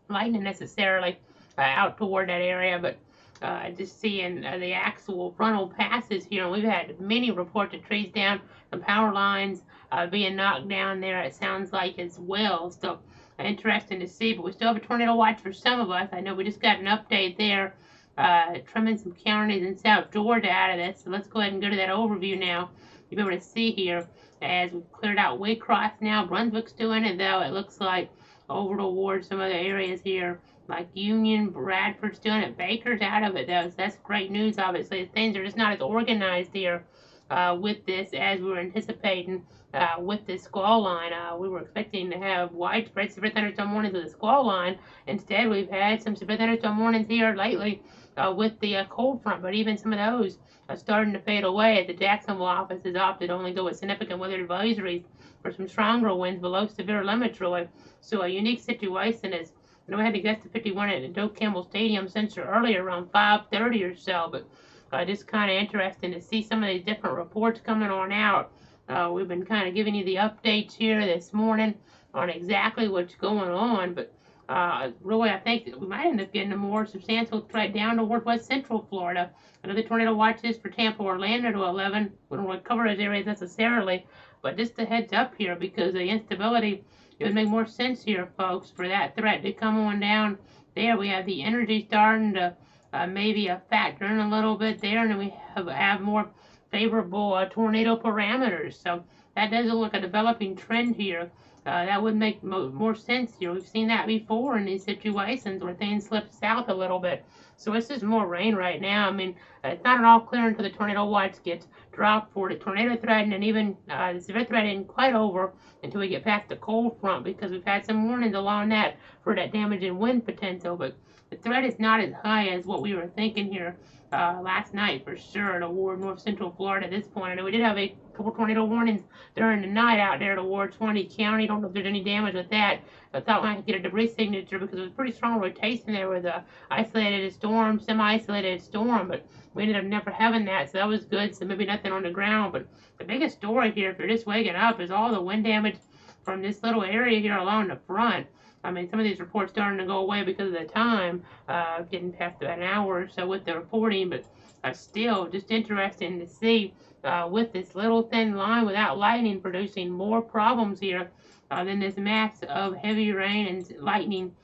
lightning necessarily out toward that area, but just seeing the actual frontal passes here, and we've had many reports of trees down, some power lines being knocked down there, it sounds like, as well. So interesting to see, but we still have a tornado watch for some of us. I know we just got an update there, trimming some counties in South Georgia out of this. So let's go ahead and go to that overview now. You'll be able to see here as we've cleared out Waycross now. Brunswick's doing it, though. It looks like over towards some other areas here, like Union, Bradford's doing it. Baker's out of it, though, so that's great news, obviously. Things are just not as organized here with this as we were anticipating with this squall line. We were expecting to have widespread severe thunderstorm warnings with the squall line. Instead, we've had some severe thunderstorm warnings here lately with the cold front, but even some of those are starting to fade away as the Jacksonville office has opted to only go with significant weather advisories for some stronger winds below severe limits, really. So a unique situation is, I know we had to gust to 51 at the Doak Campbell Stadium Center earlier around 5:30 or so, but just kind of interesting to see some of these different reports coming on out. We've been kind of giving you the updates here this morning on exactly what's going on, but really, I think that we might end up getting a more substantial threat down toward west central Florida. I know the tornado watch is for Tampa, Orlando to 11. We don't want to cover those areas necessarily, but just a heads up here because the instability, it would make more sense here, folks, for that threat to come on down there. We have the energy starting to maybe factor in a little bit there, and then we have more favorable tornado parameters. So that does look like a developing trend here. That would make more sense here. We've seen that before in these situations where things slip south a little bit. So this is more rain right now. I mean, it's not at all clear until the tornado watch gets dropped for the tornado threat, and even the severe threat isn't quite over until we get past the cold front, because we've had some warnings along that for that damage and wind potential. But the threat is not as high as what we were thinking here last night for sure toward north central Florida at this point. I know we did have a couple tornado warnings during the night out there toward Suwanee County. Don't know if there's any damage with that. I thought I could get a debris signature because it was pretty strong rotation there with a isolated storm, semi-isolated storm, but we ended up never having that, so that was good. So maybe nothing on the ground, but the biggest story here, if you're just waking up, is all the wind damage from this little area here along the front. I mean, some of these reports starting to go away because of the time, getting past about an hour or so with the reporting, but still just interesting to see with this little thin line without lightning producing more problems here than this mass of heavy rain and lightning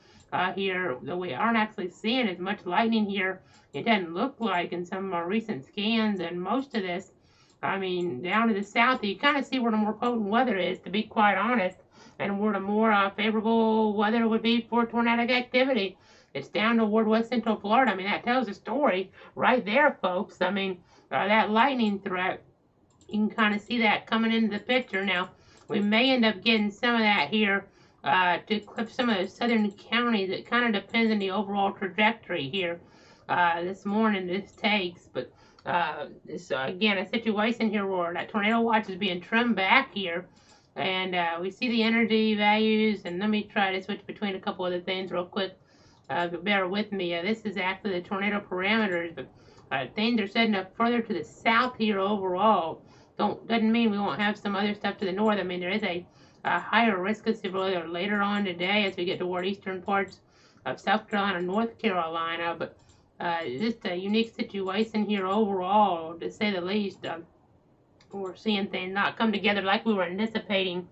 here. Though we aren't actually seeing as much lightning here, it doesn't look like in some of our recent scans, and most of this, I mean, down to the south, you kind of see where the more potent weather is, to be quite honest, and where the more favorable weather would be for tornadic activity. It's down toward west central Florida. I mean, that tells a story right there, folks. I mean, that lightning threat, you can kind of see that coming into the picture. Now, we may end up getting some of that here to clip some of those southern counties. It kind of depends on the overall trajectory here this morning this takes. But this, again, a situation here where that tornado watch is being trimmed back here. And we see the energy values, and let me try to switch between a couple other things real quick. Bear with me. This is actually the tornado parameters, but things are setting up further to the south here overall. Doesn't mean we won't have some other stuff to the north. I mean, there is a higher risk of severe weather later on today as we get toward eastern parts of South Carolina, North Carolina, but just a unique situation here overall, to say the least. We're seeing things not come together like we were anticipating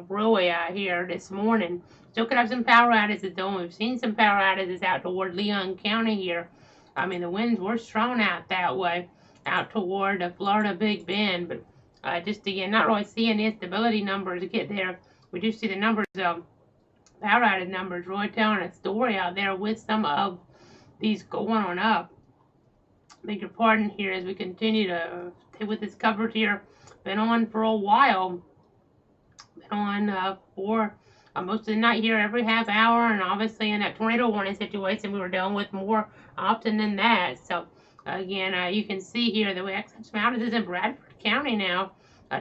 really here this morning. Still could have some power outages though. We've seen some power outages out toward Leon County here. I mean, the winds were strong out that way, out toward Florida Big Bend, but just again, not really seeing the instability numbers get there. We do see the numbers of power outage numbers really telling a story out there with some of these going on up. Beg your pardon here as we continue to with this coverage here. Been on for a while, on for most of the night here, every half hour, and obviously in that tornado warning situation we were dealing with more often than that. So again, you can see here that we actually have some outages in Bradford County now.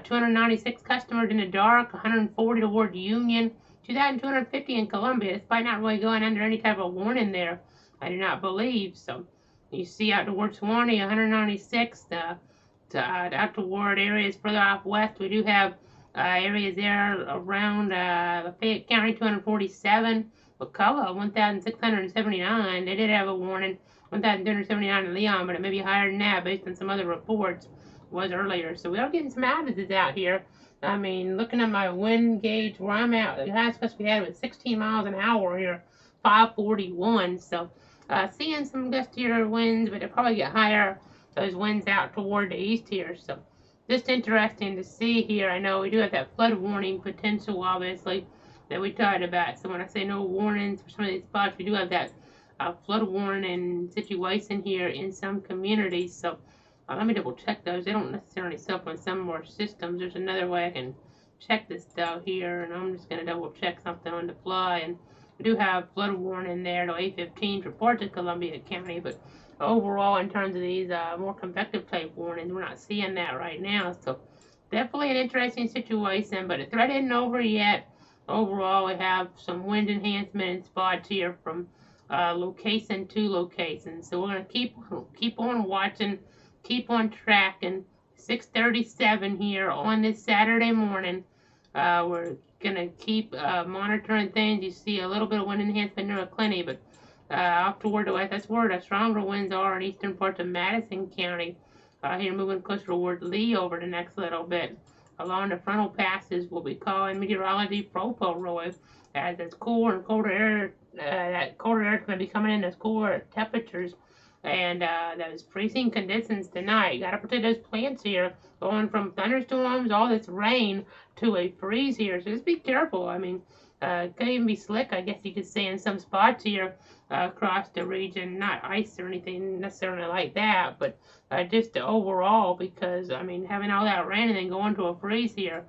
296 customers in the dark, 140 toward Union, 2,250 in Columbia, despite not really going under any type of warning there, I do not believe. So you see out toward Suwanee, 196, out toward areas further off west, we do have areas there around Fayette County, 247. McCullough, 1,679. They did have a warning, 1,279 in Leon, but it may be higher than that based on some other reports was earlier. So we are getting some outages out here. I mean, looking at my wind gauge where I'm at, the highest gust we had was 16 miles an hour here, 541. So seeing some gustier winds, but they'll probably get higher, those winds out toward the east here. So just interesting to see here. I know we do have that flood warning potential, obviously, that we talked about. So when I say no warnings for some of these spots, we do have that flood warning situation here in some communities. So let me double check those. They don't necessarily self on some more systems. There's another way I can check this stuff here, and I'm just going to double check something on the fly. And we do have flood warning there to 8:15 for parts of Columbia County, but overall, in terms of these more convective type warnings, we're not seeing that right now. So definitely an interesting situation, but the threat isn't over yet. Overall, we have some wind enhancement in spots here from location to location. So we're going to keep on watching, keep on tracking. 6:37 here on this Saturday morning. We're going to keep monitoring things. You see a little bit of wind enhancement near Clinty, but off toward the west, that's where the stronger winds are in eastern parts of Madison County. Here moving closer toward Lee over the next little bit. Along the frontal passes, what we call in meteorology proporoid, as it's cooler and colder air, that colder air is going to be coming in as cooler temperatures and those freezing conditions tonight. You got to protect those plants here, going from thunderstorms, all this rain, to a freeze here. So just be careful. I mean, it could even be slick, I guess you could say, in some spots here across the region. Not ice or anything necessarily like that, but just overall, because, I mean, having all that rain and then going to a freeze here,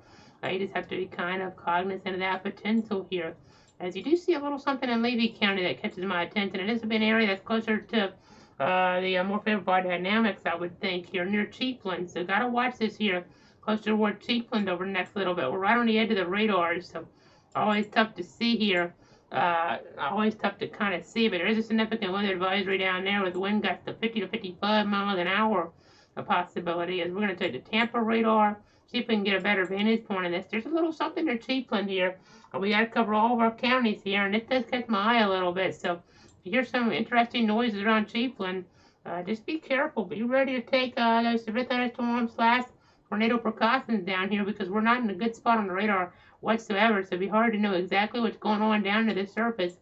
you just have to be kind of cognizant of that potential here. As you do see a little something in Levy County that catches my attention. It is an area that's closer to the more favorable dynamics, I would think, here near Chiefland. So got to watch this here, closer toward Chiefland over the next little bit. We're right on the edge of the radars, so always tough to see here. Always tough to kind of see, but there is a significant weather advisory down there with wind gusts of 50 to 55 miles an hour, a possibility. As we're going to take the Tampa radar, see if we can get a better vantage point on this. There's a little something near Chiefland here. We got to cover all of our counties here, and it does catch my eye a little bit. So if you hear some interesting noises around Chiefland, just be careful. Be ready to take those severe thunderstorms / tornado precautions down here, because we're not in a good spot on the radar whatsoever. So it'd be hard to know exactly what's going on down to the surface,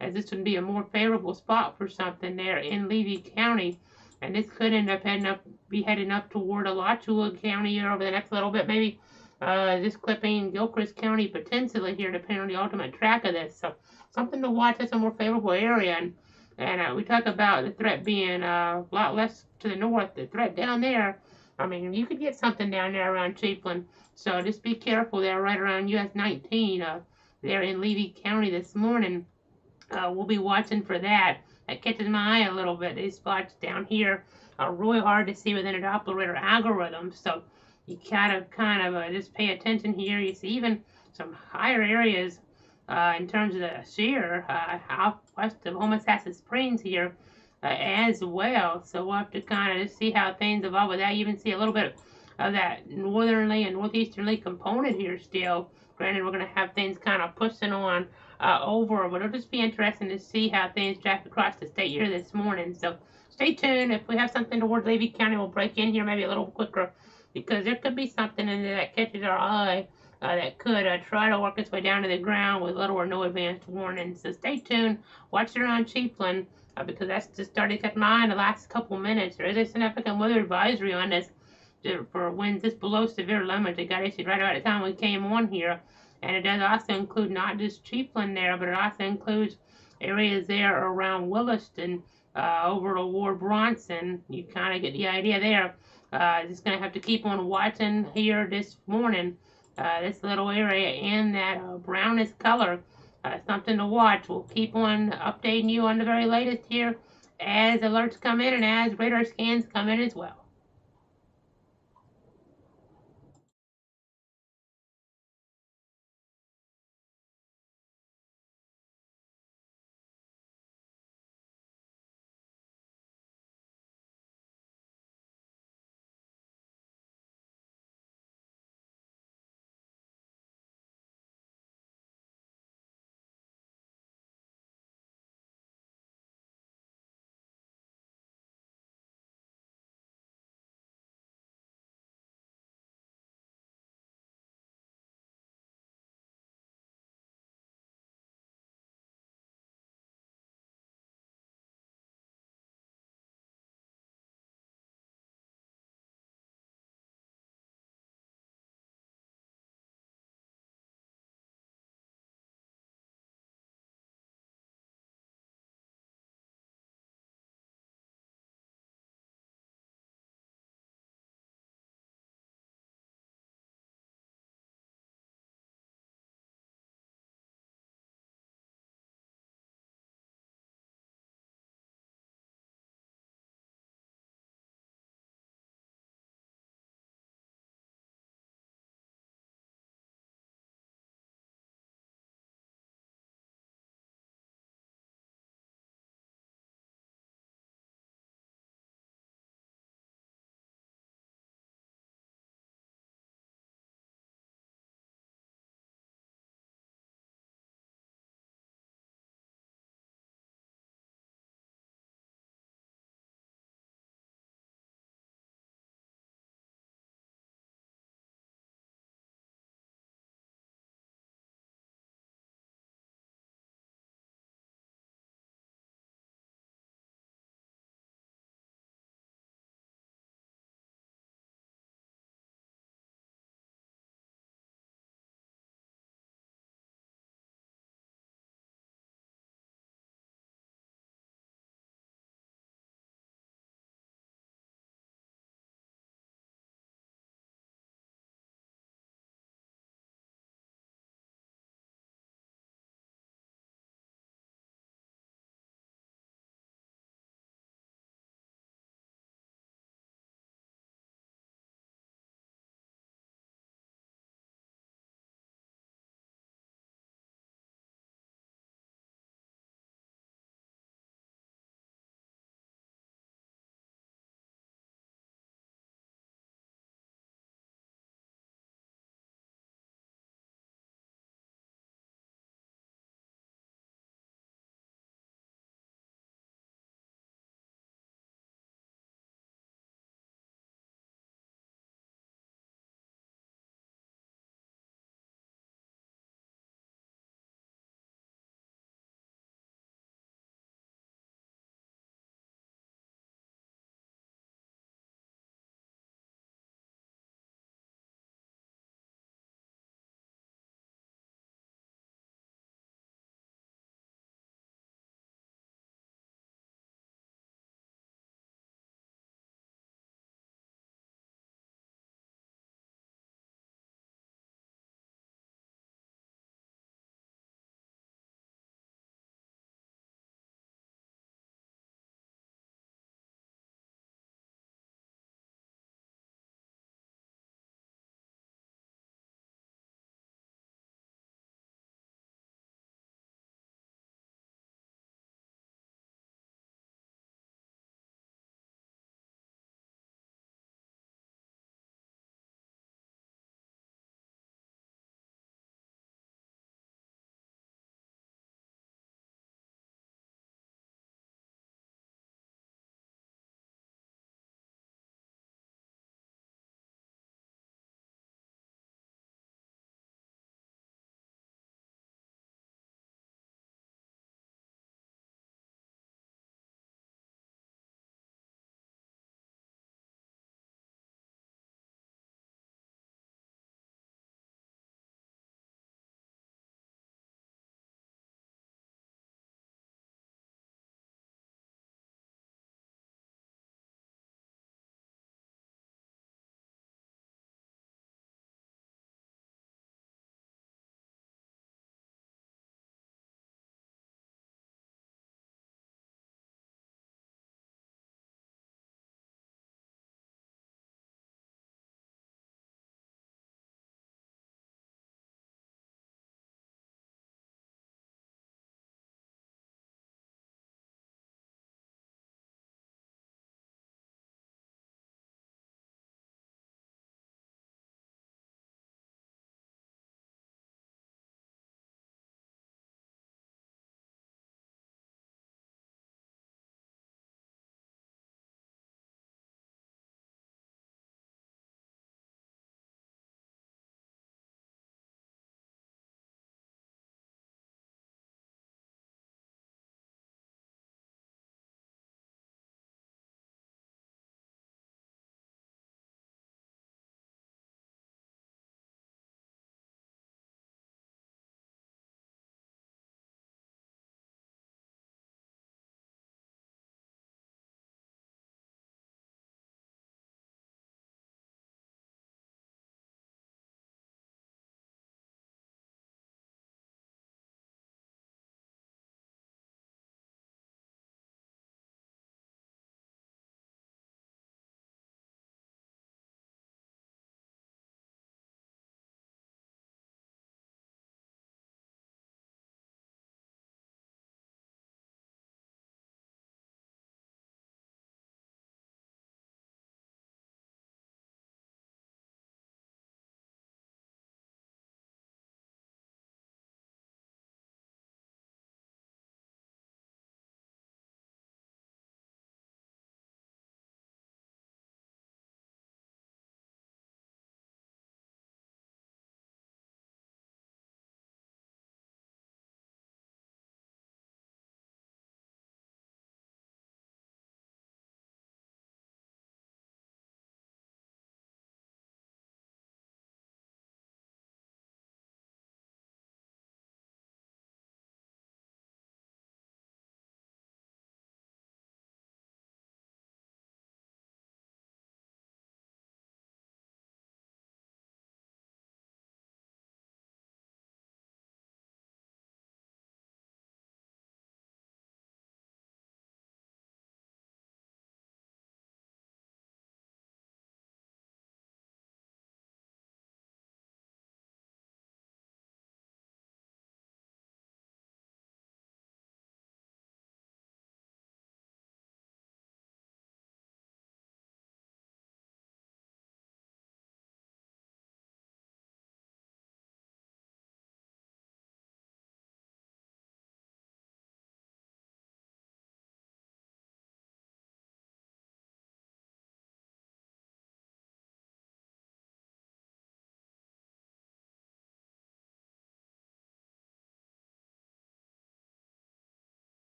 as this would be a more favorable spot for something there in Levy County. And this could end up heading up toward Alachua County here over the next little bit, maybe this clipping Gilchrist County potentially here, depending on the ultimate track of this. So something to watch. That's a more favorable area. And we talk about the threat being a lot less to the north. The threat down there, I mean, you could get something down there around Chiefland. So just be careful there, right around US 19 there in Levy County this morning. We'll be watching for that. That catches my eye a little bit. These spots down here are really hard to see within a Doppler radar algorithm. So you gotta kind of just pay attention here. You see even some higher areas in terms of the shear out west of Homosassa Springs here as well. So we'll have to kind of just see how things evolve with that. You even see a little bit of that northerly and northeasterly component here still. Granted, we're going to have things kind of pushing on over, but it'll just be interesting to see how things track across the state here this morning. So stay tuned. If we have something towards Levy County, we'll break in here maybe a little quicker, because there could be something in there that catches our eye that could try to work its way down to the ground with little or no advanced warning. So stay tuned. Watch it around Chiefland, because that's just started to catch my eye in the last couple minutes. There is a significant weather advisory on this for winds just below severe limit. It got issued right about the time we came on here. And it does also include not just Chiefland there, but it also includes areas there around Williston, over toward Bronson. You kind of get the idea there. Just going to have to keep on watching here this morning this little area in that brownish color. Something to watch. We'll keep on updating you on the very latest here as alerts come in and as radar scans come in as well.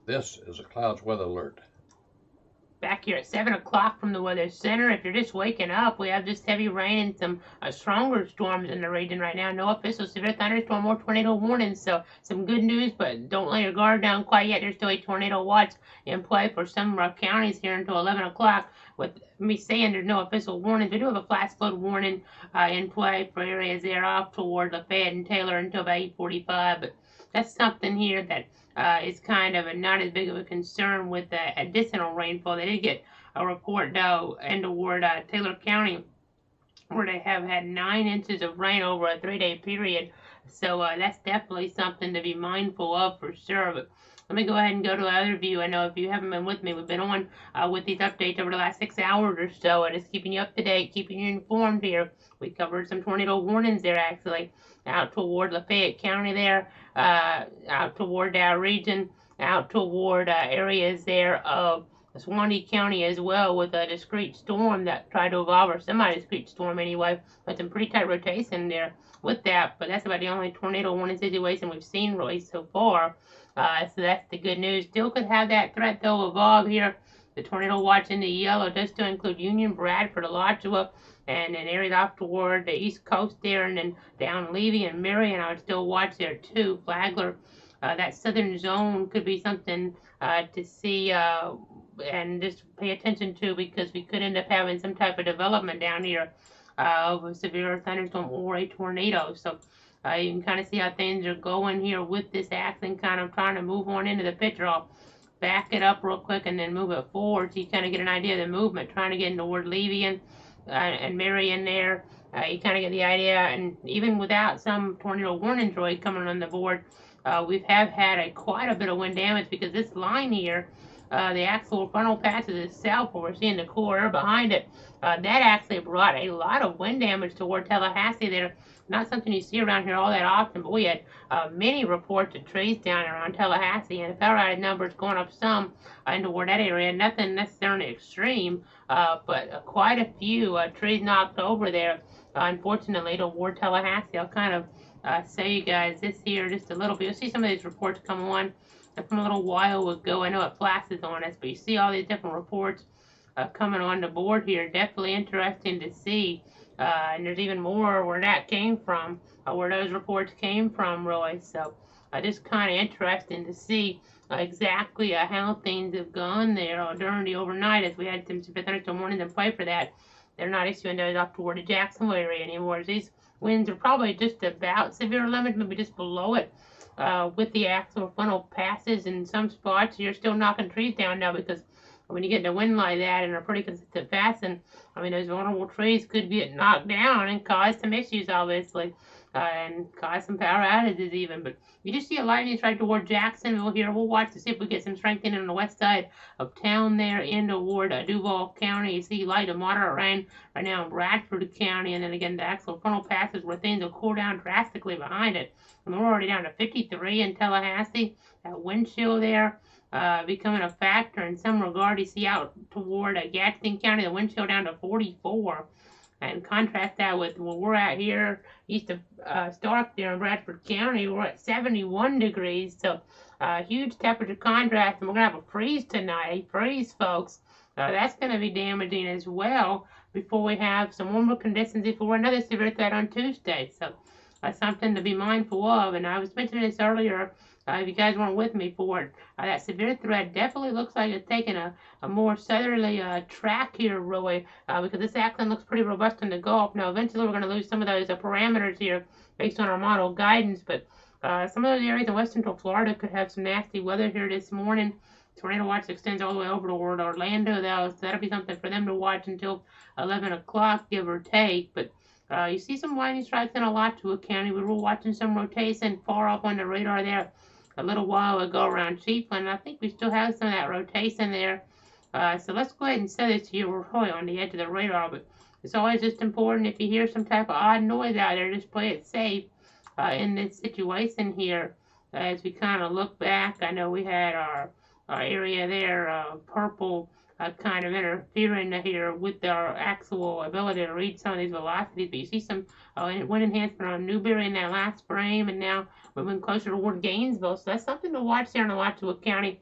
This is a clouds weather alert. Back here at 7 o'clock from the Weather Center. If you're just waking up, we have just heavy rain and some stronger storms in the region right now. No official severe thunderstorm or tornado warnings, so some good news, but don't let your guard down quite yet. There's still a tornado watch in play for some counties here until 11 o'clock. With me saying there's no official warnings, we do have a flash flood warning in play for areas there off toward Lafayette and Taylor until about 8:45, but that's something here that is kind of not as big of a concern with the additional rainfall. They did get a report, though, in toward Taylor County, where they have had 9 inches of rain over a 3-day period. So that's definitely something to be mindful of for sure. But let me go ahead and go to the other view. I know if you haven't been with me, we've been on with these updates over the last 6 hours or so, and just keeping you up to date, keeping you informed here. We covered some tornado warnings there, actually, out toward Lafayette County there, out toward our region, out toward areas there of Suwanee County as well, with a discrete storm that tried to evolve, or semi-discrete storm anyway, with some pretty tight rotation there with that. But that's about the only tornado warning situation we've seen really so far. So that's the good news. Still could have that threat though evolve here. The tornado watch in the yellow does still include Union, Bradford, Alachua, and then areas off toward the east coast there, and then down Levy and Marion. I would still watch there too. Flagler, that southern zone could be something to see and just pay attention to, because we could end up having some type of development down here of a severe thunderstorm or a tornado. So you can kind of see how things are going here with this axe and kind of trying to move on into the picture. I'll back it up real quick and then move it forward so you kind of get an idea of the movement, trying to get into toward Levy and Marion there. You kind of get the idea, and even without some tornado warning droid coming on the board, we have had quite a bit of wind damage, because this line here, the actual frontal passes itself, where we're seeing the cool air behind it, that actually brought a lot of wind damage toward Tallahassee there. Not something you see around here all that often, but we had many reports of trees down around Tallahassee, and the Fahrenheit numbers going up some toward that area. Nothing necessarily extreme, but quite a few trees knocked over there, unfortunately, toward Tallahassee. I'll kind of show you guys this here just a little bit. You'll see some of these reports come on from a little while ago. I know it flashes on us, but you see all these different reports coming on the board here. Definitely interesting to see. And there's even more where that came from, where those reports came from, really. So just kind of interesting to see exactly how things have gone there during the overnight, as we had some severe thunderstorm warnings in play for that. They're not issuing those up toward the Jacksonville area anymore. These winds are probably just about severe limit, maybe just below it, with the actual frontal passes in some spots. You're still knocking trees down now, because when you get in a wind like that in a pretty consistent fashion, I mean, those vulnerable trees could get knocked down and cause some issues, obviously, and cause some power outages even. But you just see a lightning strike toward Jacksonville here. We'll watch to see if we get some strengthening on the west side of town there in toward Duval County. You see light to moderate rain right now in Bradford County, and then again the actual frontal passes where things will cool down drastically behind it. And we're already down to 53 in Tallahassee. That wind chill there becoming a factor in some regard. You see out toward Gadsden County, the wind chill down to 44. And contrast that with where we're at here east of Stark there in Bradford County. We're at 71 degrees. So huge temperature contrast. And we're going to have a freeze tonight. A freeze, folks. That's going to be damaging as well, before we have some warmer conditions before another severe threat on Tuesday. So that's something to be mindful of. And I was mentioning this earlier, if you guys weren't with me for it, that severe threat definitely looks like it's taking a more southerly track here, really, because this actually looks pretty robust in the Gulf. Now, eventually we're going to lose some of those parameters here based on our model guidance, but some of those areas in west central Florida could have some nasty weather here this morning. Tornado watch extends all the way over toward Orlando, though, so that'll be something for them to watch until 11 o'clock, give or take. But you see some lightning strikes in Alachua County. We were watching some rotation far off on the radar there a little while ago around Chiefland. I think we still have some of that rotation there. So let's go ahead and set this here. We're probably on the edge of the radar, but it's always just important, if you hear some type of odd noise out there, just play it safe in this situation here. As we kind of look back, I know we had our area there, purple, kind of interfering here with our actual ability to read some of these velocities. But you see some wind enhancement on Newberry in that last frame, and now moving closer toward Gainesville. So that's something to watch there in Alachua County.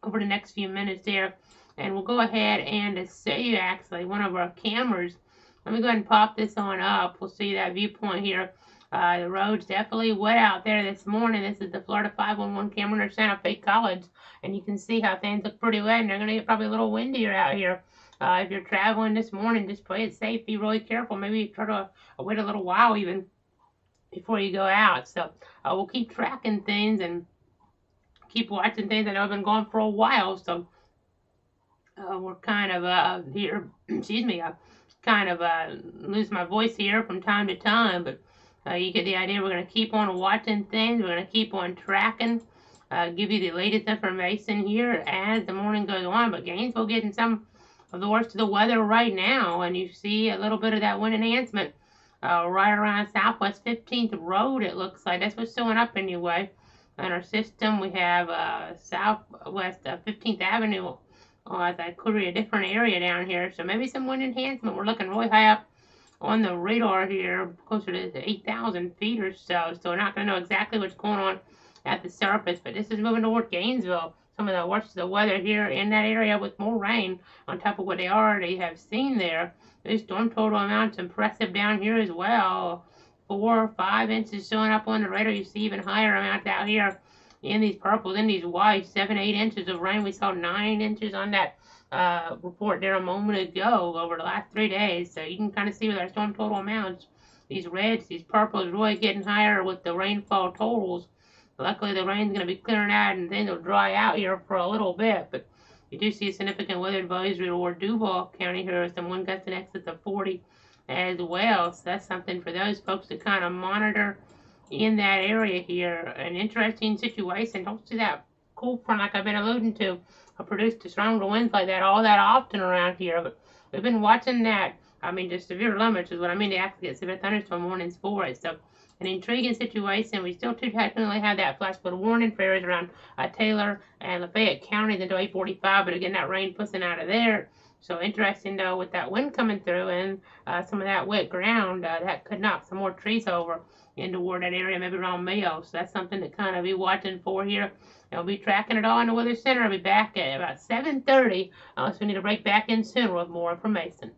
over the next few minutes there. And we'll go ahead and see actually one of our cameras. Let me go ahead and pop this on up. We'll see that viewpoint here. The road's definitely wet out there this morning. This is the Florida 511 camera near Santa Fe College. And you can see how things look pretty wet, and they're going to get probably a little windier out here. If you're traveling this morning, just play it safe. Be really careful. Maybe try to wait a little while even before you go out. So we'll keep tracking things and keep watching things. I know I've been gone for a while, so we're kind of here, excuse me, kind of lose my voice here from time to time, but you get the idea. We're going to keep on watching things. We're going to keep on tracking, give you the latest information here as the morning goes on. But Gainesville getting some of the worst of the weather right now, and you see a little bit of that wind enhancement right around Southwest 15th Road, it looks like. That's what's showing up anyway. In our system, we have Southwest 15th Avenue as I query a different area down here. So maybe some wind enhancement. We're looking really high up on the radar here, closer to 8,000 feet or so. So we're not going to know exactly what's going on at the surface. But this is moving toward Gainesville. Some of the worst of the weather here in that area with more rain on top of what they already have seen there. The storm total amount's impressive down here as well. 4 or 5 inches showing up on the radar. You see even higher amounts out here in these purples, in these whites. 7, 8 inches of rain. We saw 9 inches on that report there a moment ago over the last 3 days. So you can kind of see with our storm total amounts, these reds, these purples really getting higher with the rainfall totals. Luckily, the rain's going to be clearing out and things will dry out here for a little bit. But you do see a significant weather advisory toward Duval County here, some wind gusts in excess of 40 as well. So that's something for those folks to kind of monitor in that area here. An interesting situation. Don't see that cold front like I've been alluding to produced a stronger winds like that all that often around here. But we've been watching that. I mean, just severe limits is what I mean. They actually get severe thunderstorm warnings for it. So an intriguing situation. We still technically have that flash flood warning for areas around Taylor and Lafayette counties until 8:45. But again, that rain pushing out of there. So interesting though, with that wind coming through and some of that wet ground, that could knock some more trees over in toward that area, maybe around Mayo. So that's something to kind of be watching for here. And we'll be tracking it all in the Weather Center. I'll be back at about 7:30. So we need to break back in soon with more information.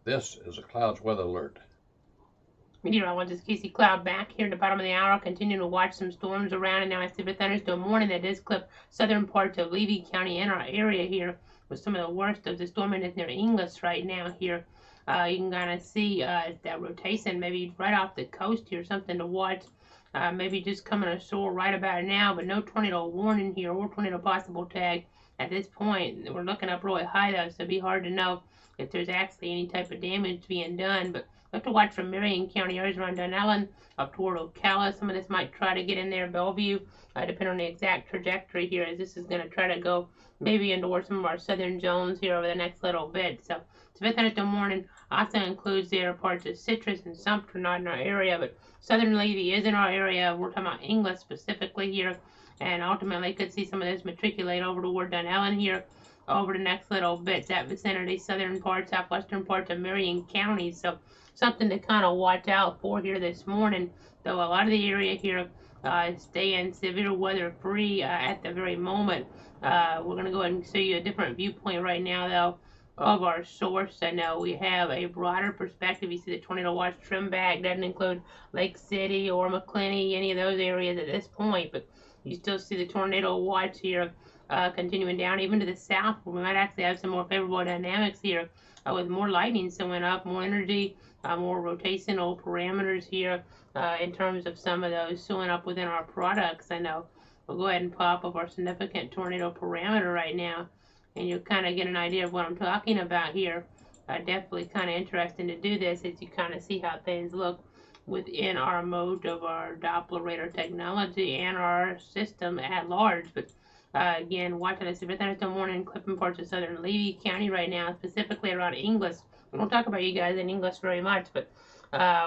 This is a clouds weather alert. Meteorologist Casey Cloud back here at the bottom of the hour, continuing to watch some storms around, and now I see the thunderstorm warning that does clip southern parts of Levy County in our area here, with some of the worst of the storm is near Inglis right now here. You can kind of see that rotation maybe right off the coast here, something to watch. Maybe just coming ashore right about now, but no tornado warning here or tornado possible tag at this point. We're looking up really high though, so it'd be hard to know if there's actually any type of damage being done. But we have to watch from Marion County areas around Dunellen up toward Ocala. Some of this might try to get in there, Bellevue, depending on the exact trajectory here, as this is going to try to go maybe into some of our southern zones here over the next little bit. So severe thunderstorm warning also includes the other parts of Citrus and Sumter, not in our area, but southern Levy is in our area. We're talking about Inglis specifically here, and ultimately could see some of this matriculate over toward Dunellen here over the next little bit, that vicinity, southern parts, southwestern parts of Marion County. So something to kind of watch out for here this morning, though a lot of the area here is staying severe weather free at the very moment. We're going to go ahead and show you a different viewpoint right now, though, of our source. I know we have a broader perspective. You see the tornado watch trim back doesn't include Lake City or McClenny, any of those areas at this point, but you still see the tornado watch here continuing down even to the south, where we might actually have some more favorable dynamics here with more lightning showing up, more energy, more rotational parameters here in terms of some of those showing up within our products. I know we'll go ahead and pop up our significant tornado parameter right now, and you'll kind of get an idea of what I'm talking about here. Definitely kind of interesting to do this as you kind of see how things look within our mode of our Doppler radar technology and our system at large. But again, watching the severe thunderstorm warning clipping parts of southern Levy County right now, specifically around Inglis. We don't talk about you guys in Inglis very much, but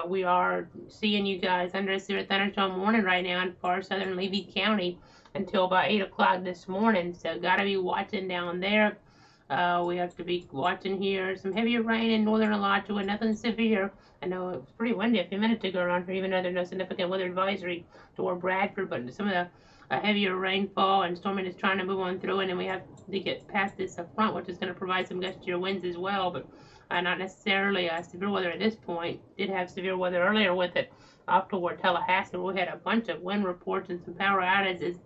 we are seeing you guys under a severe thunderstorm warning right now in far southern Levy County until about 8 o'clock this morning. So gotta be watching down there. We have to be watching here. Some heavier rain in northern Alachua, nothing severe. I know it was pretty windy a few minutes ago around here, even though there's no significant weather advisory toward Bradford, but some of the heavier rainfall and storming is trying to move on through, and then we have to get past this front, which is going to provide some gustier winds as well, but not necessarily severe weather at this point. Did have severe weather earlier with it off toward Tallahassee, where we had a bunch of wind reports and some power outages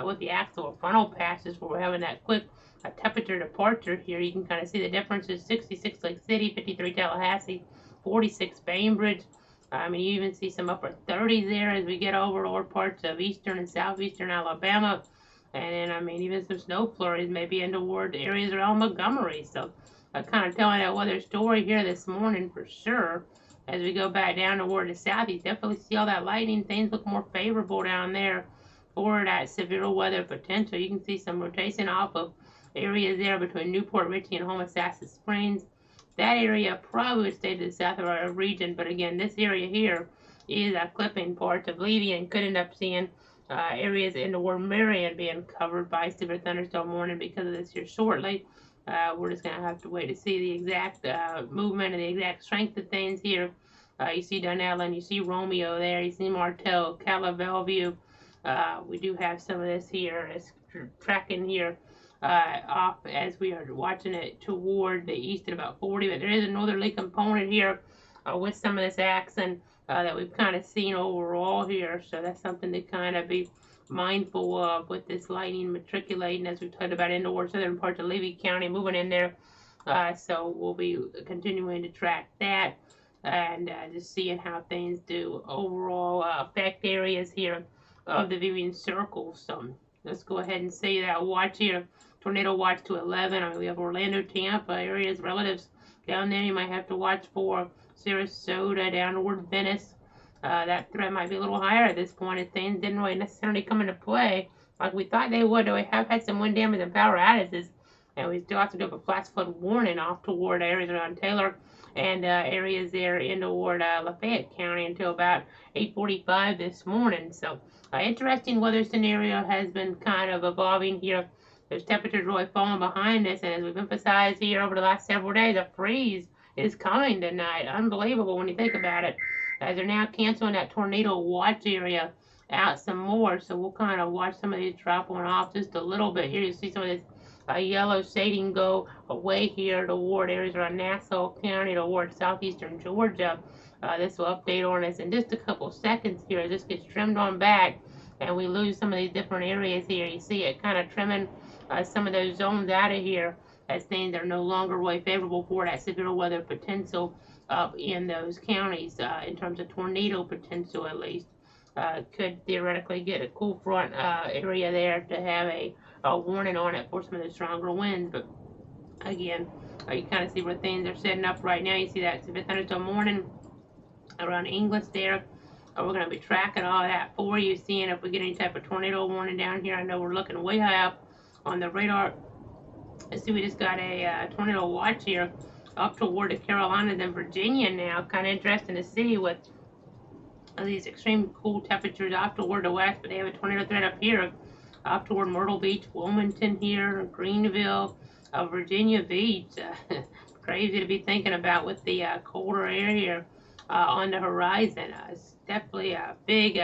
with the actual frontal passes, where we're having that quick temperature departure here. You can kind of see the differences: 66 Lake City, 53 Tallahassee, 46 Bainbridge. I mean, you even see some upper 30s there as we get over all parts of eastern and southeastern Alabama. And then, I mean, even some snow flurries maybe in toward areas around Montgomery. So, kind of telling that weather story here this morning for sure. As we go back down toward the south, you definitely see all that lightning. Things look more favorable down there for that severe weather potential. You can see some rotation off of areas there between Newport Richey and Homosassa Springs. That area probably would stay to the south of our region, but again, this area here is clipping parts of Levy and could end up seeing areas in toward Marion being covered by severe thunderstorm warning because of this here shortly. We're just going to have to wait to see the exact movement and the exact strength of things here. You see Dunellen, you see Romeo there, you see Martel, Ocala, Bellevue. We do have some of this here as tracking here off as we are watching it toward the east at about 40, but there is a northerly component here with some of this accent that we've kind of seen overall here, so that's something to kind of be mindful of with this lightning matriculating as we've talked about in toward southern parts of Levy County, moving in there. So we'll be continuing to track that and just seeing how things do overall affect areas here of the viewing circle. So let's go ahead and see that watch here. Tornado watch to 11. I mean, we have Orlando, Tampa areas, relatives down there. You might have to watch for Sarasota, down toward Venice. That threat might be a little higher at this point if things didn't really necessarily come into play like we thought they would. We have had some wind damage and power outages, and we still have to do a flash flood warning off toward areas around Taylor and areas there in toward Lafayette County until about 8:45 this morning. So, interesting weather scenario has been kind of evolving here. There's temperatures really falling behind us, and as we've emphasized here over the last several days, a freeze is coming tonight. Unbelievable when you think about it. As they're now canceling that tornado watch area out some more, so we'll kind of watch some of these dropping off just a little bit. Here you see some of this yellow shading go away here toward areas around Nassau County, toward southeastern Georgia. This will update on us in just a couple seconds here. This gets trimmed on back, and we lose some of these different areas here. You see it kind of trimming some of those zones out of here as things are no longer really favorable for that severe weather potential up in those counties in terms of tornado potential at least. Could theoretically get a cool front area there to have a warning on it for some of the stronger winds. But again, you kind of see where things are setting up right now. You see that severe thunderstorm warning around English there. We're going to be tracking all that for you, seeing if we get any type of tornado warning down here. I know we're looking way high up on the radar. Let's see, we just got a tornado watch here up toward the Carolinas and Virginia now. Kind of interesting to see with these extreme cool temperatures off toward the west, but they have a tornado threat up here off toward Myrtle Beach, Wilmington here, Greenville, Virginia Beach. Crazy to be thinking about with the colder air here on the horizon. It's definitely a big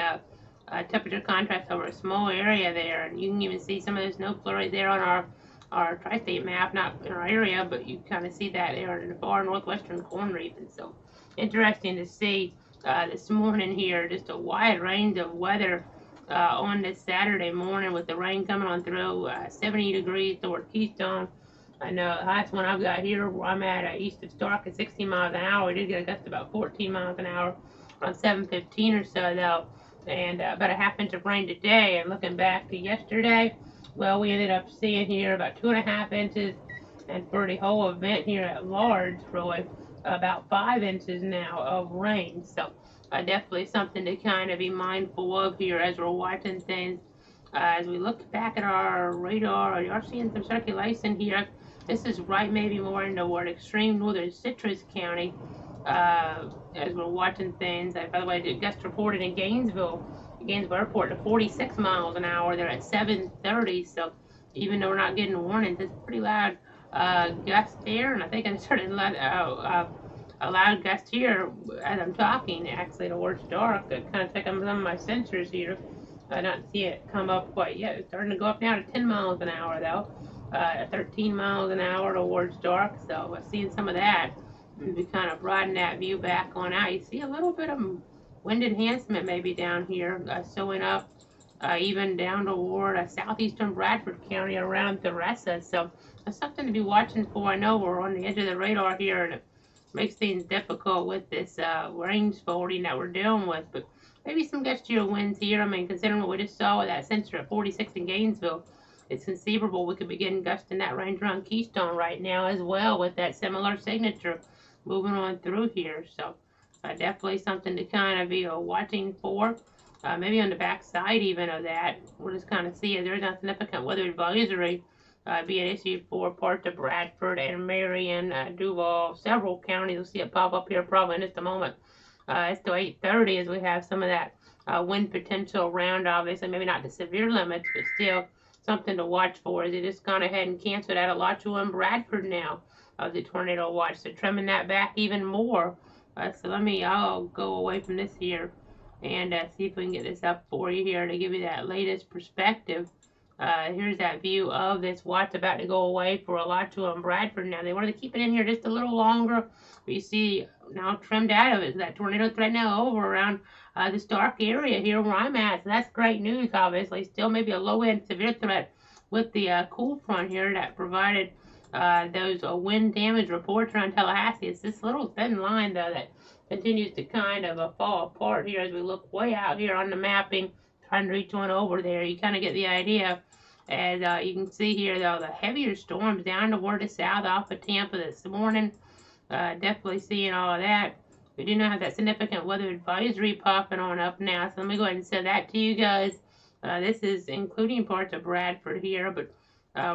temperature contrast over a small area there, and you can even see some of those snow flurries there on our tri-state map, not in our area, but you kind of see that there in the far northwestern corner even. So interesting to see this morning here, just a wide range of weather on this Saturday morning with the rain coming on through, 70 degrees toward Keystone. I know the highest one I've got here where I'm at east of Stark is 16 miles an hour. We did get a gust of about 14 miles an hour on 7:15 or so though, and about a half inch of rain today. And looking back to yesterday, well, we ended up seeing here about 2.5 inches, and for the whole event here at large, really, about 5 inches now of rain. So definitely something to kind of be mindful of here as we're watching things. As we look back at our radar, you are seeing some circulation here. This is right maybe more into toward extreme northern Citrus County as we're watching things. By the way, the gust reported in Gainesville Airport to 46 miles an hour. They're at 7:30, so even though we're not getting warnings, it's pretty loud gust there, and I think I started a loud gust here as I'm talking, actually towards dark. Kind of checking some of my sensors here. I don't see it come up quite yet. It's starting to go up now to 10 miles an hour though. 13 miles an hour towards dark, so I'm seeing some of that. And we kind of broaden that view back on out. You see a little bit of wind enhancement maybe down here, showing up even down toward southeastern Bradford County around Theresa. So that's something to be watching for. I know we're on the edge of the radar here, and it makes things difficult with this range folding that we're dealing with, but maybe some gustier winds here. I mean, considering what we just saw with that sensor at 46 in Gainesville, it's conceivable we could be getting gusts in that range around Keystone right now as well with that similar signature moving on through here. So definitely something to kind of be watching for. Maybe on the back side even of that, we'll just kind of see if there's a significant weather advisory being issued for parts of Bradford and Marion, Duval, several counties. You'll see it pop up here probably in just a moment. It's till 8:30 as we have some of that wind potential around, obviously, maybe not the severe limits, but still something to watch for as they just gone ahead and canceled out Alachua and Bradford now of the tornado watch. So trimming that back even more. So I'll go away from this here and see if we can get this up for you here to give you that latest perspective. Here's that view of this watch about to go away for Alachua and Bradford. Now, they wanted to keep it in here just a little longer. But you see now trimmed out of it. That tornado threat now over around this dark area here where I'm at. So that's great news, obviously. Still maybe a low-end severe threat with the cool front here that provided those wind damage reports around Tallahassee. It's this little thin line, though, that continues to kind of fall apart here as we look way out here on the mapping, trying to reach one over there. You kind of get the idea. As you can see here, though, the heavier storms down toward the south off of Tampa this morning. Definitely seeing all of that. We do not have that significant weather advisory popping on up now, so let me go ahead and send that to you guys. This is including parts of Bradford here, but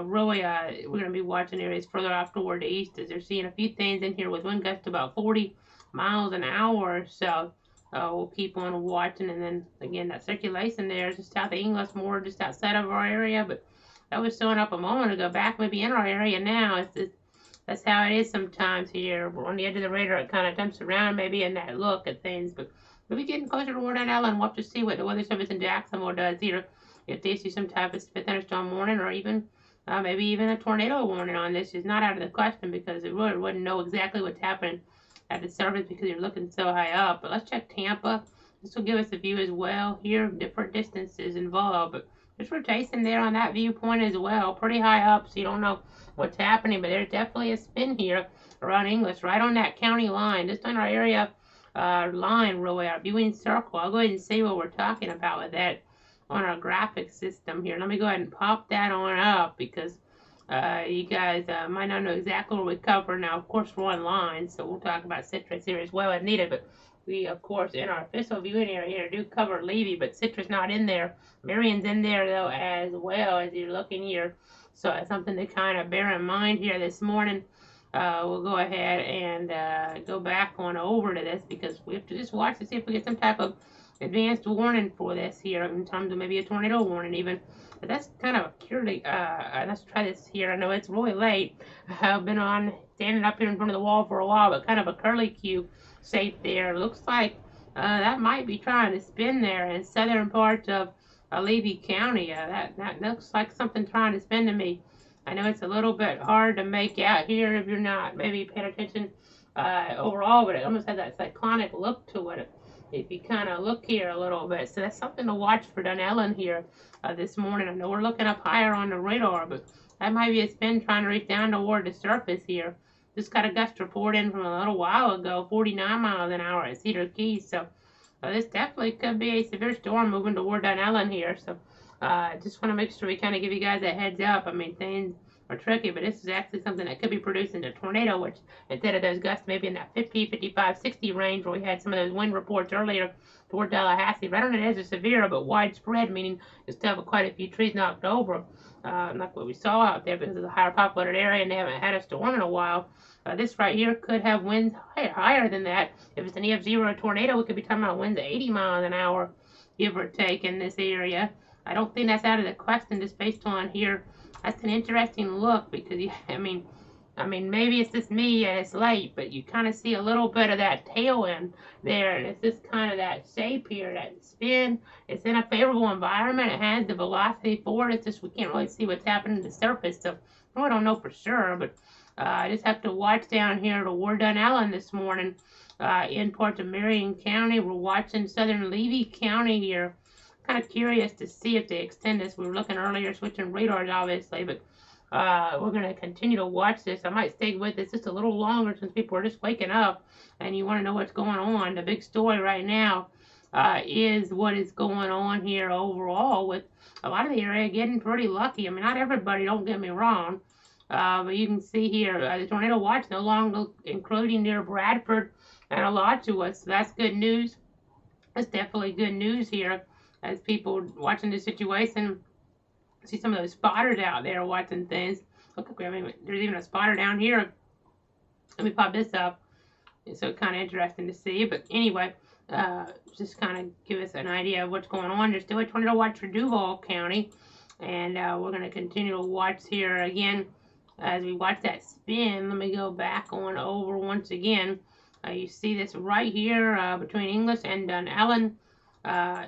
really we're going to be watching areas further off toward the east as they're seeing a few things in here with wind gusts about 40 miles an hour. So we'll keep on watching, and then again that circulation there is just south of English, more just outside of our area, but that was showing up a moment ago back maybe in our area now. That's how it is sometimes here. We're on the edge of the radar. It kind of jumps around maybe in that look at things, but we'll be getting closer to Rhode Island. We'll have to see what the Weather Service in Jacksonville does here. If they issue some type of thunderstorm warning or even maybe even a tornado warning on this is not out of the question, because it really wouldn't know exactly what's happening at the surface because you're looking so high up. But let's check Tampa. This will give us a view as well here, different distances involved. But there's rotation there on that viewpoint as well, pretty high up, so you don't know what's happening. But there's definitely a spin here around English, right on that county line, just on our area line, really, our viewing circle. I'll go ahead and see what we're talking about with that on our graphic system here. Let me go ahead and pop that on up, because you guys might not know exactly what we cover. Now, of course, we're online, so we'll talk about citrus here as well as needed, but we, of course, in our official viewing area here, do cover Levy, but citrus not in there. Marion's in there, though, as well, as you're looking here. So it's something to kind of bear in mind here this morning. We'll go ahead and go back on over to this, because we have to just watch to see if we get some type of advanced warning for this here, in terms of maybe a tornado warning even. But that's kind of purely, let's try this here. I know it's really late. I've been standing up here in front of the wall for a while, but kind of a curly Q shape there. Looks like that might be trying to spin there in southern parts of Levy County. That looks like something trying to spin to me. I know it's a little bit hard to make out here if you're not maybe paying attention overall, but it almost has that cyclonic look to it if you kind of look here a little bit. So that's something to watch for Dunellen here this morning. I know we're looking up higher on the radar, but that might be a spin trying to reach down toward the surface here. Just got a gust report in from a little while ago, 49 miles an hour at Cedar Keys. So this definitely could be a severe storm moving toward Dunellen here. So just want to make sure we kind of give you guys a heads up. I mean, things are tricky, but this is actually something that could be producing a tornado, which instead of those gusts maybe in that 50, 55, 60 range where we had some of those wind reports earlier toward Tallahassee, right on the edge of severe but widespread, meaning you still have quite a few trees knocked over, like what we saw out there, because it's a higher populated area and they haven't had a storm in a while. This right here could have winds higher than that. If it's an EF0 tornado, we could be talking about winds of 80 miles an hour, give or take, in this area. I don't think that's out of the question just based on here. That's an interesting look, because I mean, maybe it's just me and it's late, but you kind of see a little bit of that tail end there, and it's just kind of that shape here, that spin. It's in a favorable environment. It has the velocity for it. It's just we can't really see what's happening to the surface, so I don't know for sure, but I just have to watch down here toward Dunellen this morning in parts of Marion County. We're watching southern Levy County here. Kind of curious to see if they extend this. We were looking earlier, switching radars, obviously, but we're going to continue to watch this. I might stay with this just a little longer since people are just waking up and you want to know what's going on. The big story right now is what is going on here overall, with a lot of the area getting pretty lucky. I mean, not everybody, don't get me wrong, but you can see here the tornado watch no longer including near Bradford and Outages. So that's good news. That's definitely good news here, as people watching the situation. See some of those spotters out there watching things. Look, there's even a spotter down here. Let me pop this up. So it's kind of interesting to see. But anyway, just kind of give us an idea of what's going on. There's still a tornado watch for Duval County. And we're going to continue to watch here again as we watch that spin. Let me go back on over once again. You see this right here between English and Dunellen.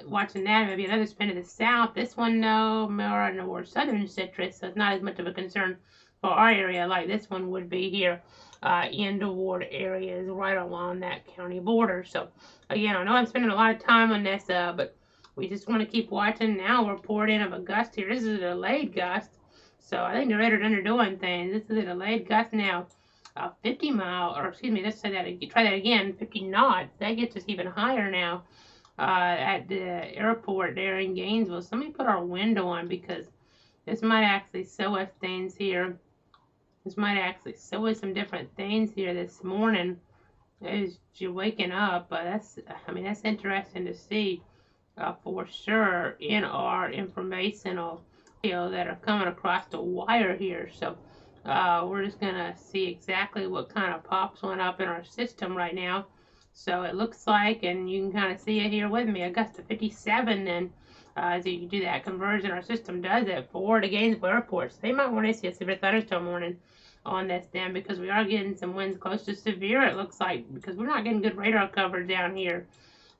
Watching that, maybe another spin to the south. This one, no, more toward southern citrus, so it's not as much of a concern for our area like this one would be here in toward areas right along that county border. So, again, I know I'm spending a lot of time on this, but we just want to keep watching. Now, report in of a gust here. This is a delayed gust, so I think the radar's underdoing things. This is a delayed gust now. 50 mile, or excuse me, let's say that, try that again, 50 knots. That gets us even higher now. At the airport there in Gainesville. So let me put our window on, because this might actually show us things here. This might actually show us some different things here this morning as you're waking up. That's interesting to see for sure in our informational field that are coming across the wire here. So we're just gonna see exactly what kind of pops one up in our system right now. So it looks like, and you can kind of see it here with me, Augusta 57 then, as you do that conversion, our system does it for the Gainesville Airport. So they might want to see a severe thunderstorm warning on this then, because we are getting some winds close to severe, it looks like, because we're not getting good radar coverage down here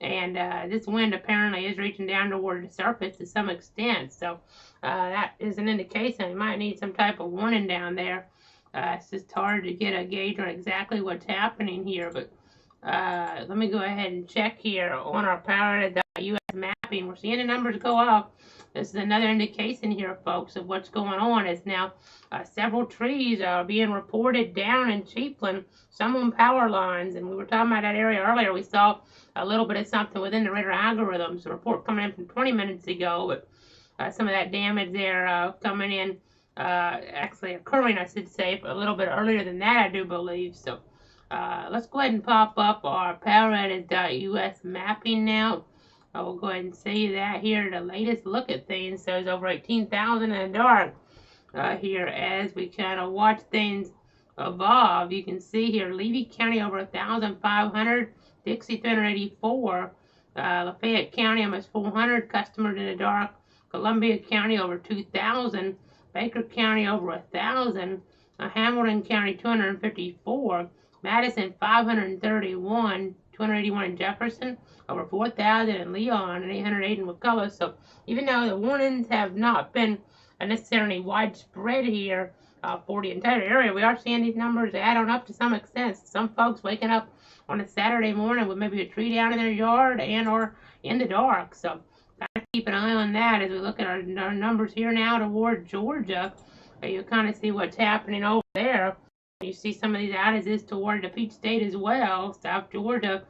And this wind apparently is reaching down toward the surface to some extent. So that is an indication we might need some type of warning down there. It's just hard to get a gauge on exactly what's happening here. But let me go ahead and check here on our power.us mapping. We're seeing the numbers go up. This is another indication here, folks, of what's going on. Is now several trees are being reported down in Chiefland, some on power lines. And we were talking about that area earlier. We saw a little bit of something within the radar algorithms. A report coming in from 20 minutes ago, but some of that damage there coming in, actually occurring, I should say, a little bit earlier than that, I do believe. So let's go ahead and pop up our power.us mapping now. We'll go ahead and see that here. The latest look at things shows over 18,000 in the dark here as we kind of watch things evolve. You can see here Levy County over 1,500, Dixie 384, Lafayette County almost 400 customers in the dark, Columbia County over 2,000, Baker County over 1,000, Hamilton County 254, Madison 531, 281 in Jefferson, over 4,000 in Leon, and 808 in McCullough. So even though the warnings have not been necessarily widespread here for the entire area, we are seeing these numbers add on up to some extent. Some folks waking up on a Saturday morning with maybe a tree down in their yard and or in the dark. So gotta keep an eye on that as we look at our numbers here now toward Georgia. You kind of see what's happening over there. You see some of these outages toward the Peach State as well. South Georgia,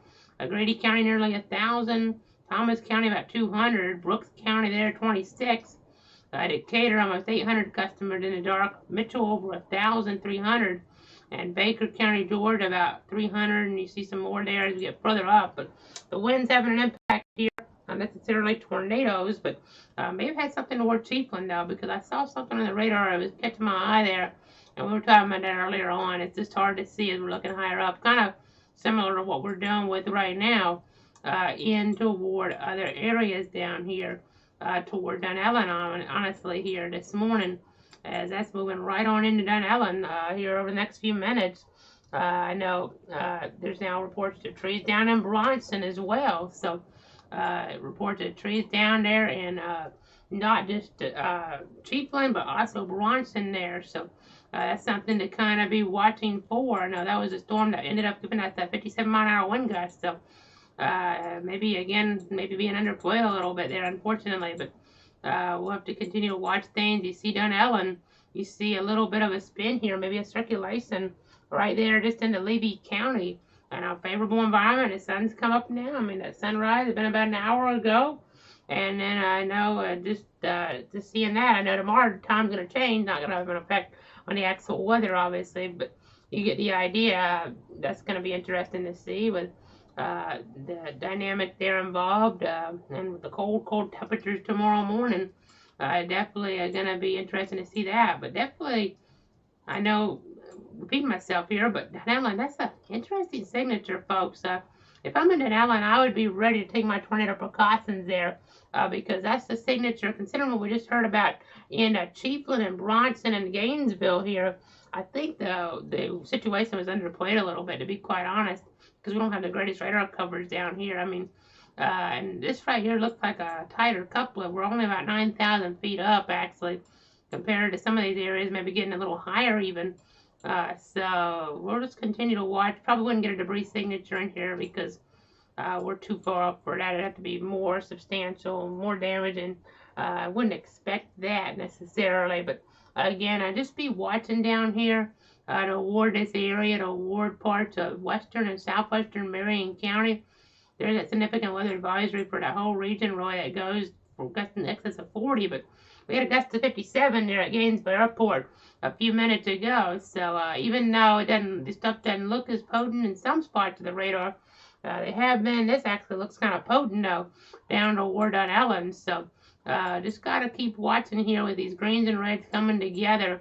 Grady County nearly 1,000, Thomas County about 200, Brooks County there 26, Decatur almost 800 customers in the dark, Mitchell over 1,300, and Baker County, Georgia about 300, and you see some more there as we get further up. But the wind's having an impact here, not necessarily tornadoes, but may have had something toward Chiefland though, because I saw something on the radar. It was catching my eye there, and we were talking about that earlier on. It's just hard to see as we're looking higher up, kind of similar to what we're dealing with right now in toward other areas down here toward Dunellen, honestly, here this morning, as that's moving right on into Dunellen here over the next few minutes. I know there's now reports of trees down in Bronson as well, so reports of trees down there in not just Chiefland, but also Bronson there, so that's something to kind of be watching for. I know that was a storm that ended up giving us that 57-mile-an-hour wind gust, so maybe being underplayed a little bit there, unfortunately, but we'll have to continue to watch things. You see Dunellen, you see a little bit of a spin here, maybe a circulation right there just into Levy County, and a favorable environment. The sun's come up now. I mean, that sunrise has been about an hour ago, and then I know just seeing that, I know tomorrow the time's going to change, not going to have an effect on the actual weather, obviously, but you get the idea. That's going to be interesting to see with the dynamic there involved, and with the cold temperatures tomorrow morning. Definitely going to be interesting to see that, but definitely, I know, repeating myself here, but Dunellen, that's an interesting signature, folks. If I'm in Dunellen, I would be ready to take my tornado precautions there, because that's the signature, considering what we just heard about in Chiefland and Bronson and Gainesville here. I think the situation was underplayed a little bit, to be quite honest, because we don't have the greatest radar coverage down here. I mean, and this right here looks like a tighter couplet. We're only about 9,000 feet up, actually, compared to some of these areas, maybe getting a little higher even. So we'll just continue to watch. Probably wouldn't get a debris signature in here because we're too far up for that. It'd have to be more substantial, more damage, and I wouldn't expect that necessarily. But again, I just be watching down here toward this area, toward parts of western and southwestern Marion County. There's a significant weather advisory for the whole region, really, that goes for gusts in excess of 40, but we had a gust of 57 there at Gainesville Airport a few minutes ago. So even though this stuff doesn't look as potent in some spots of the radar, they have been. This actually looks kind of potent though, down toward Dunellen. So just gotta keep watching here with these greens and reds coming together.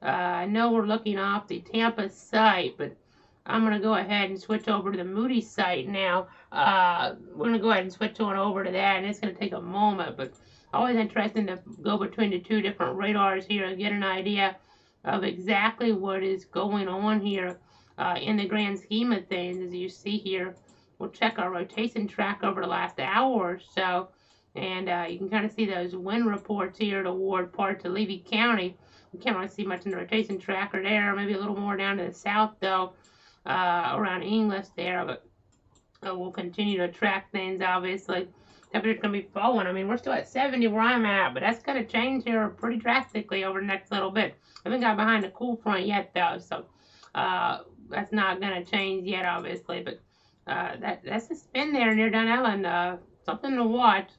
I know we're looking off the Tampa site, but I'm going to go ahead and switch over to the Moody site now. We're going to go ahead and switch on over to that, and it's going to take a moment, but always interesting to go between the two different radars here and get an idea of exactly what is going on here in the grand scheme of things. As you see here, we'll check our rotation track over the last hour or so. And you can kind of see those wind reports here toward parts of Levy County. You can't really see much in the rotation tracker there, maybe a little more down to the south though, around English there, but we'll continue to track things obviously. Temperature's going to be falling. I mean, we're still at 70 where I'm at, but that's going to change here pretty drastically over the next little bit. I haven't got behind the cool front yet though, so that's not going to change yet obviously, but that's a spin there near Dunellen, something to watch.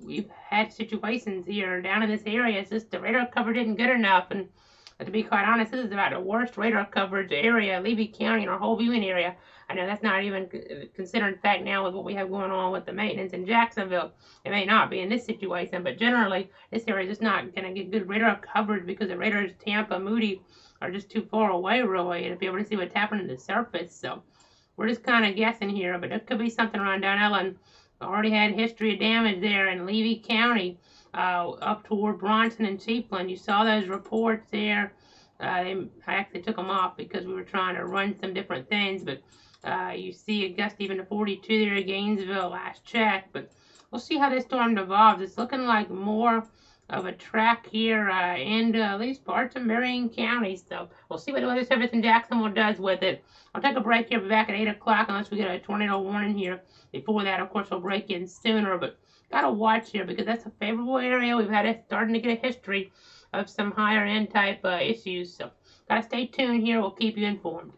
We've had situations here down in this area. It's just the radar coverage isn't good enough, and to be quite honest, this is about the worst radar coverage area, Levy County, in our whole viewing area. I know that's not even considered fact now with what we have going on with the maintenance in Jacksonville. It may not be in this situation, but generally this area is just not going to get good radar coverage because the radars Tampa, Moody are just too far away really to be able to see what's happening to the surface. So we're just kind of guessing here, but it could be something around Dunellen. Already had history of damage there in Levy County, up toward Bronson and Chiefland. You saw those reports there. I actually took them off because we were trying to run some different things, but you see a gust even to 42 there at Gainesville last check. But we'll see how this storm evolves. It's looking like more of a track here into at least parts of Marion County. So we'll see what the weather service in Jacksonville does with it. I'll take a break here. I'll be back at 8 o'clock unless we get a tornado warning here. Before that, of course, we'll break in sooner. But got to watch here because that's a favorable area. We've had it starting to get a history of some higher end type issues. So got to stay tuned here. We'll keep you informed.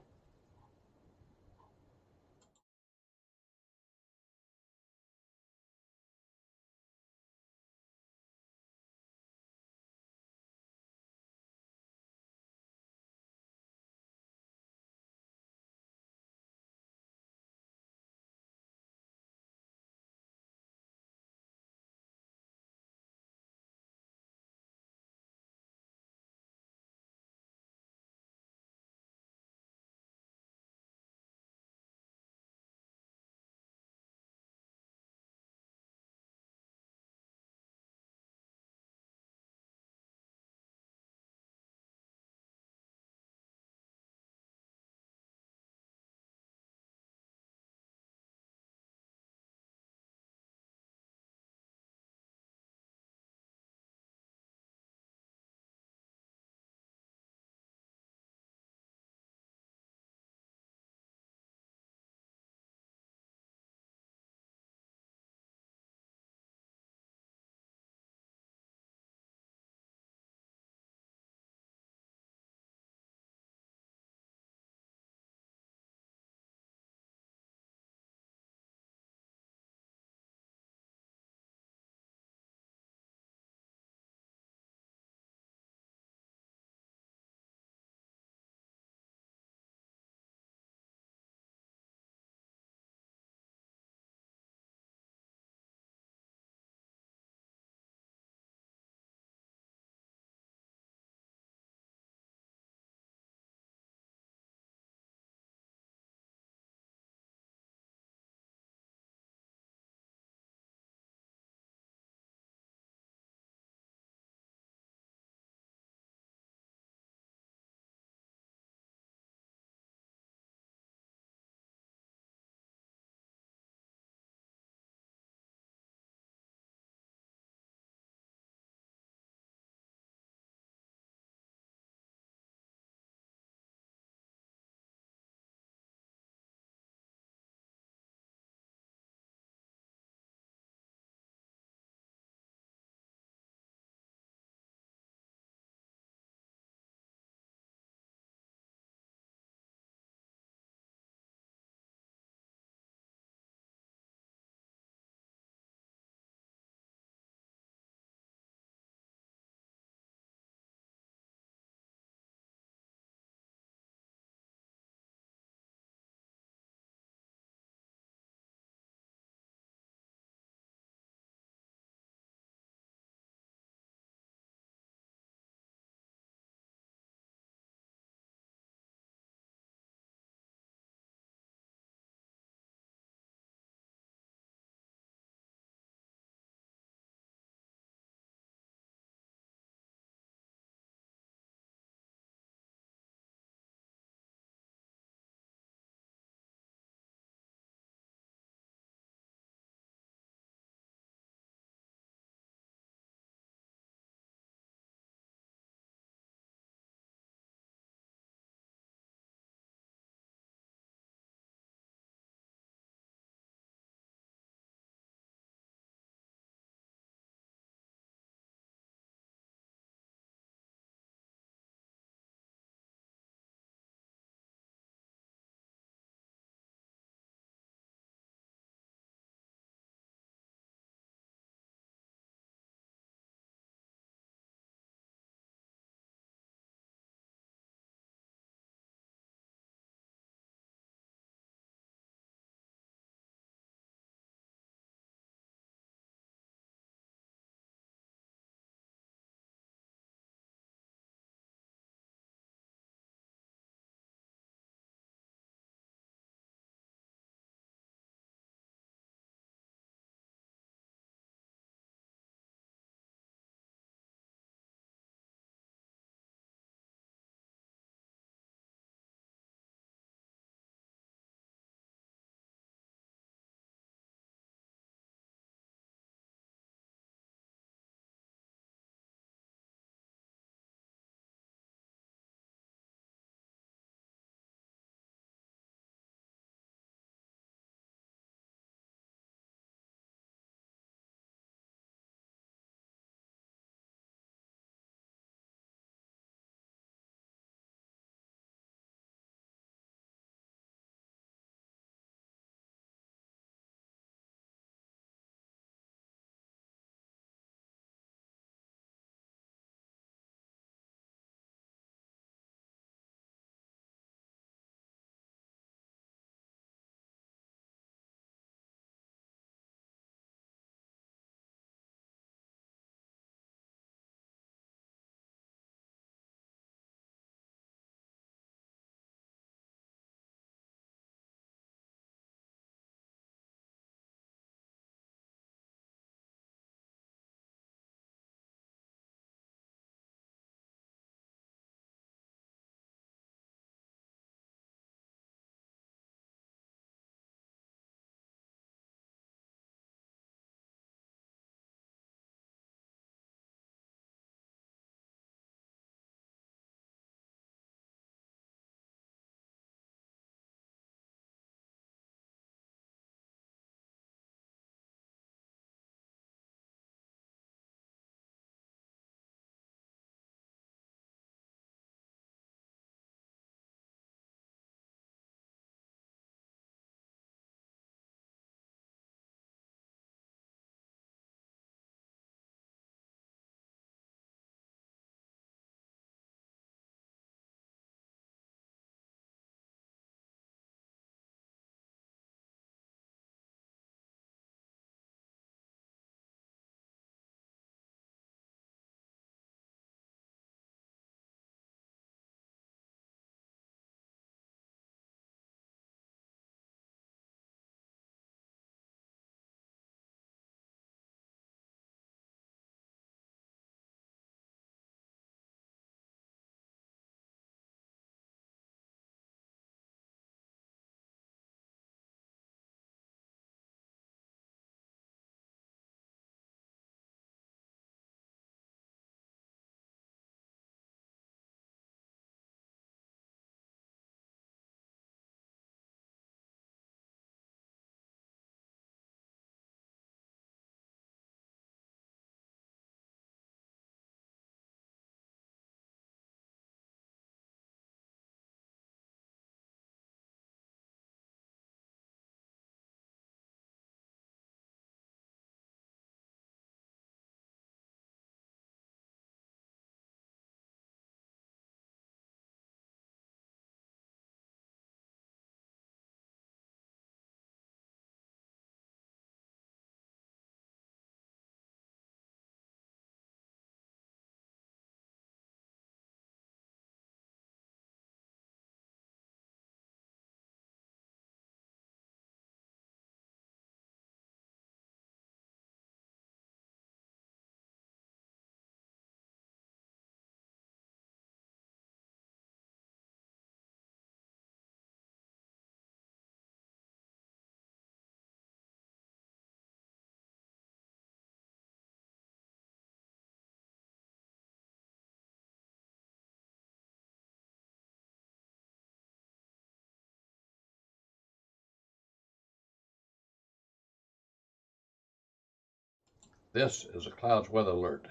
This is a clouds weather alert.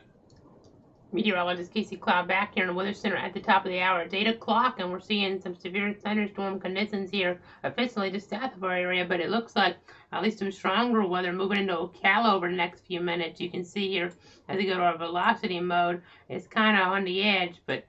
Meteorologist Casey Cloud back here in the Weather Center at the top of the hour. It's 8 o'clock, and we're seeing some severe thunderstorm conditions here, officially just south of our area, but it looks like at least some stronger weather moving into Ocala over the next few minutes. You can see here as we go to our velocity mode, it's kind of on the edge, but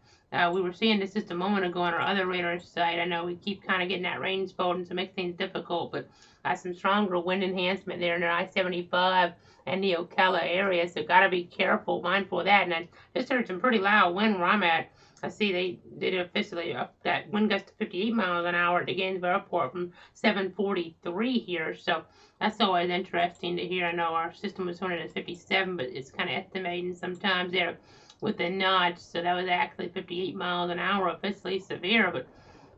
we were seeing this just a moment ago on our other radar site. I know we keep kind of getting that range folding, so it makes things difficult, but some stronger wind enhancement there in the I-75 and the Ocala area, so got to be careful, mindful of that. And I just heard some pretty loud wind where I'm at. I see they did officially up that wind gust to 58 miles an hour at the Gainesville Airport from 7:43 here, so that's always interesting to hear. I know our system was running at 57, but it's kind of estimating sometimes there with the notch, so that was actually 58 miles an hour, officially severe, but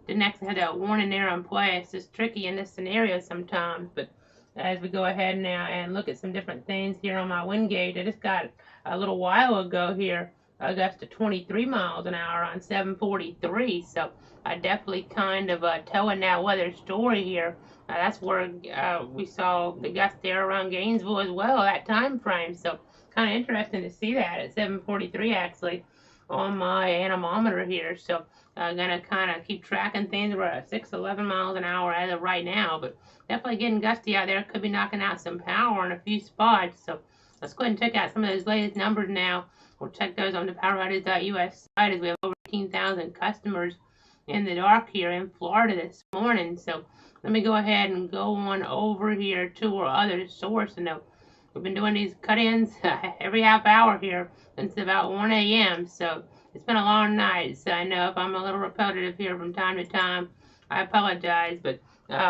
didn't actually have that warning there in play. It's just tricky in this scenario sometimes, but as we go ahead now and look at some different things here on my wind gauge, I just got a little while ago here a gust to 23 miles an hour on 7:43, so I definitely kind of telling that weather story here. That's where we saw the gust there around Gainesville as well, that time frame, so kind of interesting to see that at 7:43 actually on my anemometer here, so I'm gonna kind of keep tracking things. We're at 6:11 miles an hour as of right now, but definitely getting gusty out there. Could be knocking out some power in a few spots. So let's go ahead and check out some of those latest numbers now. We'll check those on the poweroutages.us site as we have over 18,000 customers in the dark here in Florida this morning. So let me go ahead and go on over here to our other source. And we've been doing these cut-ins every half hour here since about 1 a.m. So it's been a long night, so I know if I'm a little repetitive here from time to time, I apologize, but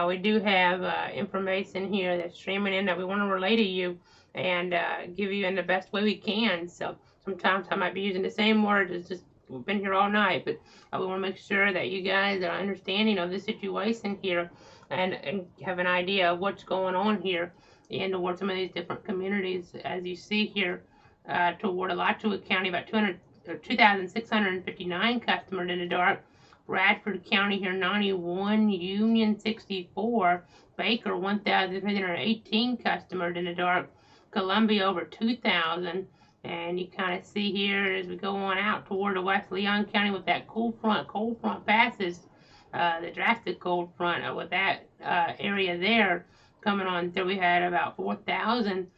we do have information here that's streaming in that we want to relay to you and give you in the best way we can. So sometimes I might be using the same words. It's just we've been here all night, but we want to make sure that you guys are understanding of the situation here and have an idea of what's going on here in towards some of these different communities. As you see here, toward Alachua County, about 2,659 customers in the dark. Bradford County here, 91, Union 64, Baker 1,318 customers in the dark, Columbia over 2,000, and you kind of see here as we go on out toward the West Leon County with that cold front passes, the drastic cold front with that area there coming on through. We had about 4,000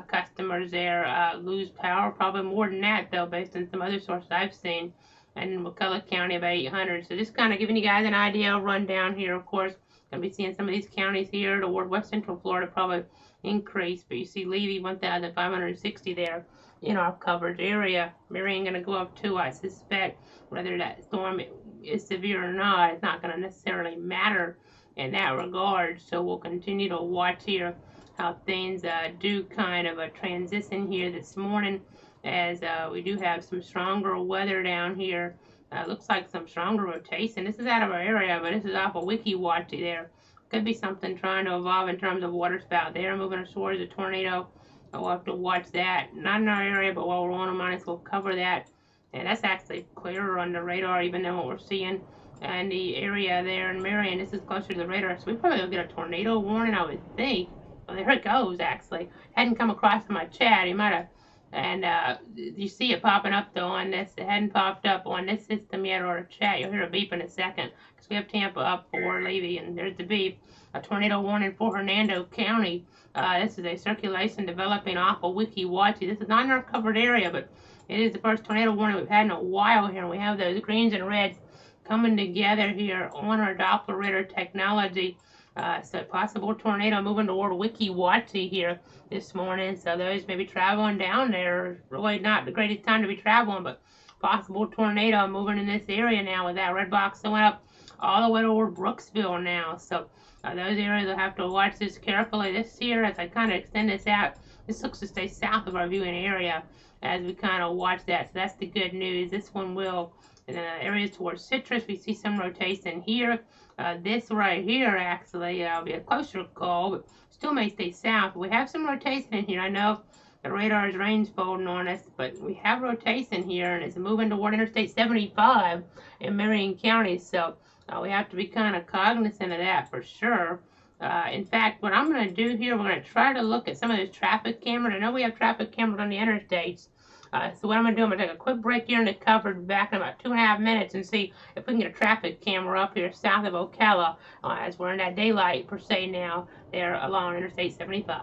customers there lose power, probably more than that though, based on some other sources I've seen, and in McCulloch County about 800. So just kind of giving you guys an idea, rundown here. Of course, gonna be seeing some of these counties here toward West Central Florida probably increase, but you see Levy 1,560 there in our coverage area. Marion gonna go up too, I suspect. Whether that storm is severe or not, it's not gonna necessarily matter in that regard. So we'll continue to watch here how things do kind of a transition here this morning, as we do have some stronger weather down here. Looks like some stronger rotation. This is out of our area, but this is off of Wiki Watchy there. Could be something trying to evolve in terms of water spout there, moving towards a tornado. We'll have to watch that. Not in our area, but while we're on a minus, we'll cover that. And that's actually clearer on the radar even than what we're seeing in the area there in Marion. This is closer to the radar, so we probably will get a tornado warning, I would think. Well, there it goes, actually. Hadn't come across in my chat. He might have. And you see it popping up, though, on this. It hadn't popped up on this system yet or a chat. You'll hear a beep in a second, because we have Tampa up for Levy, and there's the beep. A tornado warning for Hernando County. This is a circulation developing off of Wiki Watchy. This is not in our covered area, but it is the first tornado warning we've had in a while here. And we have those greens and reds coming together here on our Doppler radar technology. So possible tornado moving toward Wiki Watchy here this morning. So those maybe traveling down there, really not the greatest time to be traveling, but possible tornado moving in this area now with that red box going up all the way toward Brooksville now. So those areas will have to watch this carefully this year as I kind of extend this out. This looks to stay south of our viewing area as we kind of watch that. So that's the good news. This one will. In the areas towards Citrus, we see some rotation here. This right here actually will be a closer call, but still may stay south. We have some rotation in here. I know the radar is range folding on us, but we have rotation here, and it's moving toward Interstate 75 in Marion County. So we have to be kind of cognizant of that for sure. In fact, what I'm going to do here, we're going to try to look at some of those traffic cameras. I know we have traffic cameras on the interstates. So what I'm going to do, I'm going to take a quick break here in the cover, back in about 2.5 minutes, and see if we can get a traffic camera up here south of Ocala, as we're in that daylight per se now, there along Interstate 75.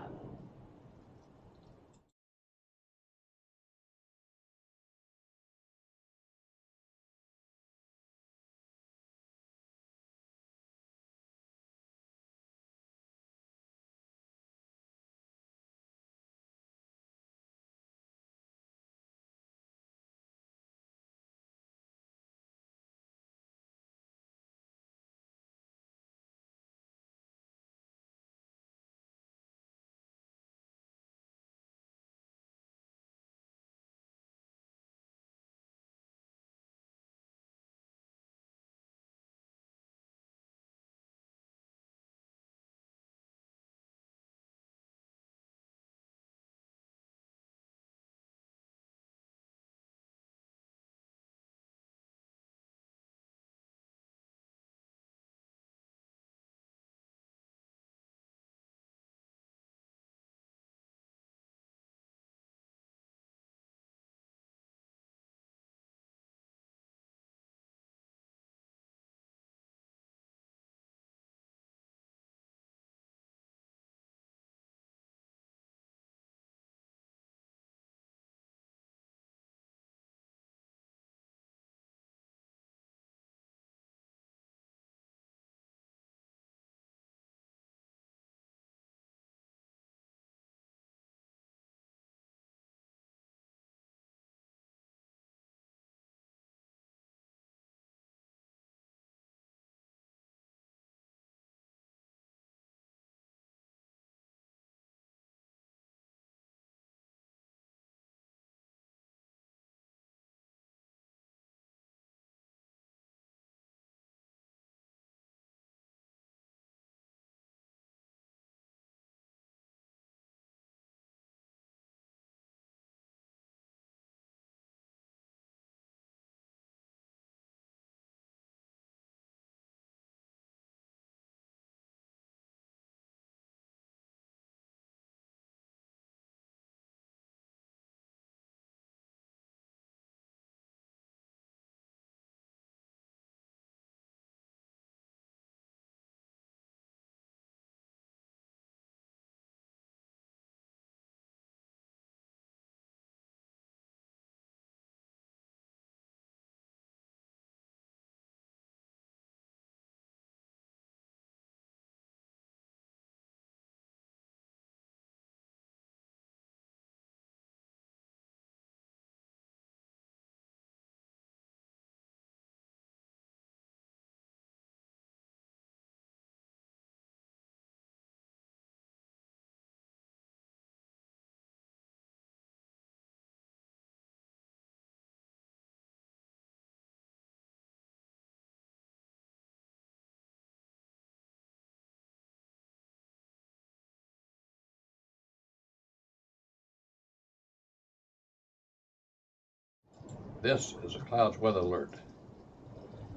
This is a clouds weather alert.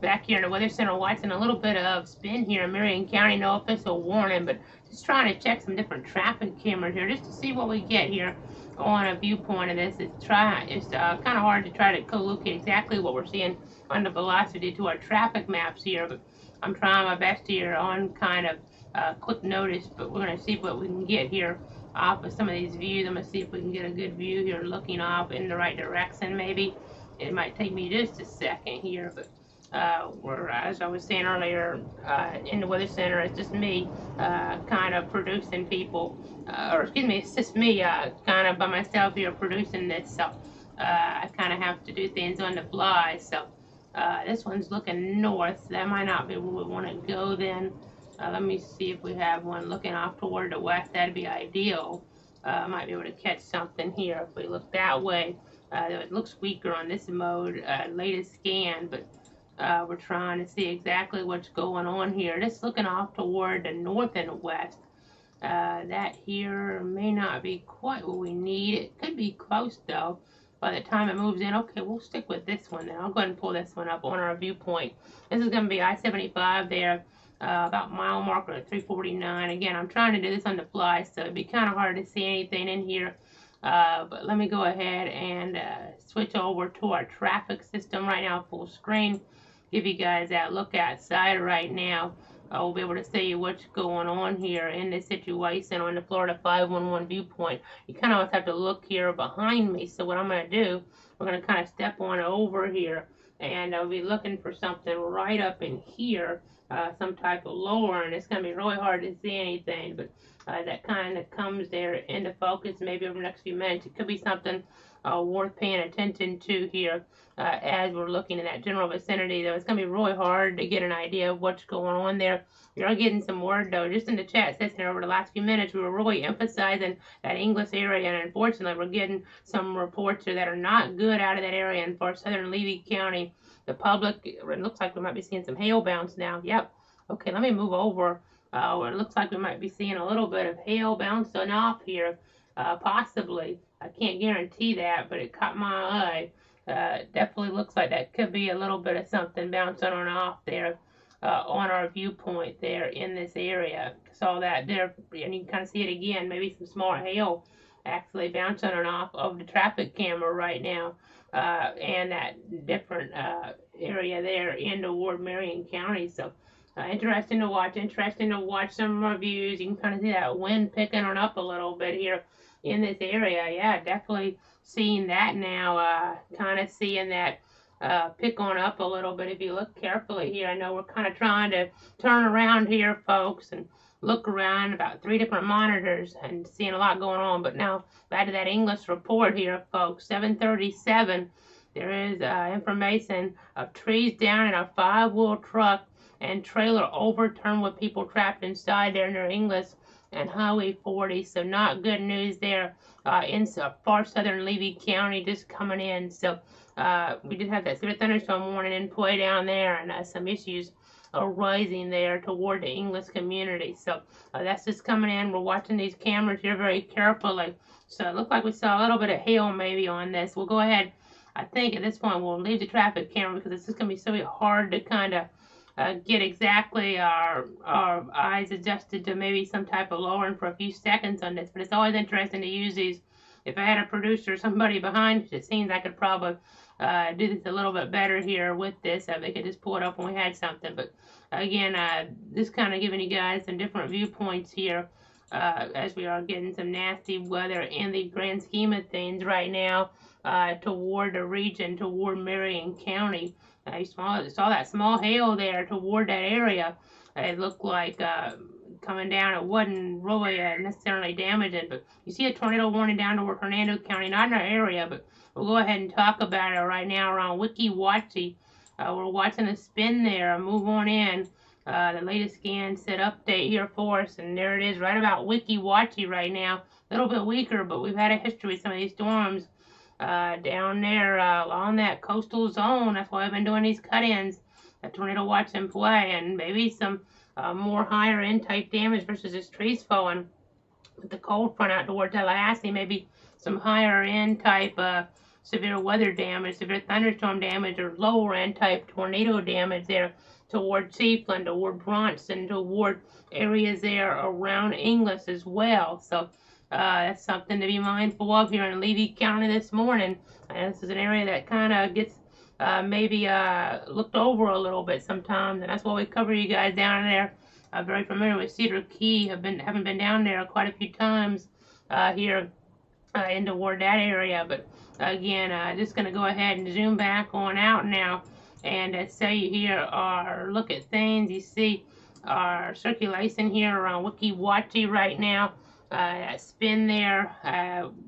Back here in the Weather Center watching a little bit of spin here in Marion County. No official warning, but just trying to check some different traffic cameras here just to see what we get here on a viewpoint of this. It's kind of hard to try to co-locate exactly what we're seeing on the velocity to our traffic maps here, but I'm trying my best here on kind of quick notice, but we're going to see what we can get here off of some of these views. I'm going to see if we can get a good view here looking off in the right direction maybe. It might take me just a second here, but we're, as I was saying earlier, in the Weather Center, it's just me kind of producing people, or excuse me, it's just me kind of by myself here producing this, so I kind of have to do things on the fly. So this one's looking north, so that might not be where we want to go then. Let me see if we have one looking off toward the west. That'd be ideal. Might be able to catch something here if we look that way. It looks weaker on this mode, latest scan, but we're trying to see exactly what's going on here. Just looking off toward the north and the west. That here may not be quite what we need. It could be close though by the time it moves in. Okay, we'll stick with this one then. I'll go ahead and pull this one up on our viewpoint. This is going to be I-75 there. about mile marker at 349. Again, I'm trying to do this on the fly, so it'd be kind of hard to see anything in here. But let me go ahead and switch over to our traffic system right now, full screen. Give you guys that look outside right now. We'll be able to see what's going on here in this situation on the Florida 511 viewpoint. You kind of have to look here behind me. So what I'm going to do, we're going to kind of step on over here, and I'll be looking for something right up in here, some type of lower, and it's going to be really hard to see anything, but that kind of comes there into focus maybe over the next few minutes. It could be something worth paying attention to here as we're looking in that general vicinity, though. It's going to be really hard to get an idea of what's going on there. We are getting some word, though, just in the chat session over the last few minutes. We were really emphasizing that English area, and unfortunately, we're getting some reports that are not good out of that area. And for southern Levy County, the public, it looks like we might be seeing some hail bounce now. Yep. Okay, let me move over. It looks like we might be seeing a little bit of hail bouncing off here, possibly. I can't guarantee that, but it caught my eye. Definitely looks like that could be a little bit of something bouncing on off there on our viewpoint there in this area. Saw that there, and you can kind of see it again, maybe some small hail actually bouncing on off of the traffic camera right now, and that different area there in toward Marion County. So interesting to watch some reviews. You can kind of see that wind picking on up a little bit here in this area. Yeah, definitely seeing that now, kind of seeing that pick on up a little bit if you look carefully here. I know we're kind of trying to turn around here, folks, and look around about 3 different monitors and seeing a lot going on. But now back to that English report here, folks. 737, there is information of trees down in a 5-wheel truck and trailer overturned with people trapped inside there near English and Highway 40. So not good news there in far southern Levy County just coming in. So we did have that severe thunderstorm warning in play down there, and some issues arising there toward the English community. So that's just coming in. We're watching these cameras here very carefully. So it looked like we saw a little bit of hail maybe on this. We'll go ahead. I think at this point we'll leave the traffic camera because it's just going to be so hard to kind of get exactly our eyes adjusted to maybe some type of lowering for a few seconds on this. But it's always interesting to use these. If I had a producer or somebody behind the scenes, I could probably do this a little bit better here with this. They could just pull it up when we had something. But again, just kind of giving you guys some different viewpoints here as we are getting some nasty weather in the grand scheme of things right now toward the region, toward Marion County. You saw that small hail there toward that area. It looked like coming down. It wasn't really necessarily damaging, but you see a tornado warning down toward Hernando County, not in our area, but we'll go ahead and talk about it right now around Wiki Watchy. We're watching a spin there. Move on in. The latest scan said update here for us, and there it is right about Wiki Watchy right now. A little bit weaker, but we've had a history with some of these storms down there along that coastal zone. That's why I've been doing these cut-ins, that tornado watch in play, and maybe some more higher end type damage versus this trees falling with the cold front out toward Tallahassee. Maybe some higher end type severe weather damage, severe thunderstorm damage, or lower end type tornado damage there toward Chiefland, toward Bronson, toward areas there around English as well. So that's something to be mindful of here in Levy County this morning. And this is an area that kind of gets maybe looked over a little bit sometimes, and that's why we cover you guys down there. I'm very familiar with Cedar Key. Haven't been down there quite a few times here in toward that area. But again, just going to go ahead and zoom back on out now and say here look at things. You see our circulation here around Wiki Watchy right now. That spin there,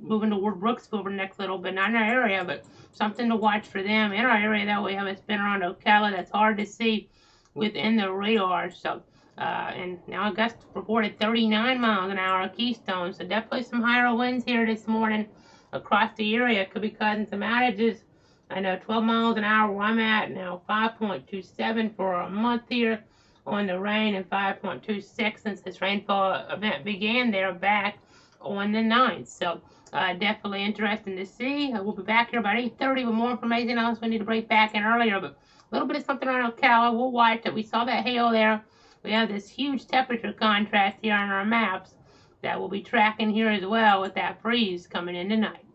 moving toward Brooksville over the next little bit. Not in our area, but something to watch for them. In our area, though, we have a spin around Ocala that's hard to see within the radar. So, and now Augusta reported 39 miles an hour at Keystone. So definitely some higher winds here this morning across the area. Could be causing some outages. I know 12 miles an hour where I'm at now, 5.27 for a month here on the rain, and 5.26 since this rainfall event began there back on the 9th. So definitely interesting to see. We'll be back here about 8:30 with more information else. We need to break back in earlier, but a little bit of something on Ocala. We'll watch it. We saw that hail there we have this huge temperature contrast here on our maps that we'll be tracking here as well with that freeze coming in tonight.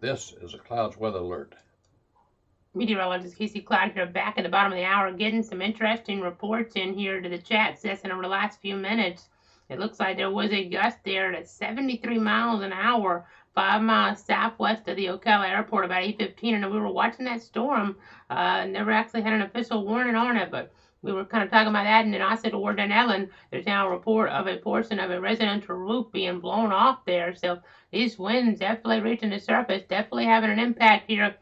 This is a clouds weather alert. Meteorologist Casey Cloud here, back at the bottom of the hour, getting some interesting reports in here to the chat session over the last few minutes. It looks like there was a gust there at 73 miles an hour, 5 miles southwest of the Ocala airport, about 8:15, and we were watching that storm. Never actually had an official warning on it, but we were kind of talking about that, and then also toward Dunellen, there's now a report of a portion of a residential roof being blown off there. So these winds definitely reaching the surface, definitely having an impact here.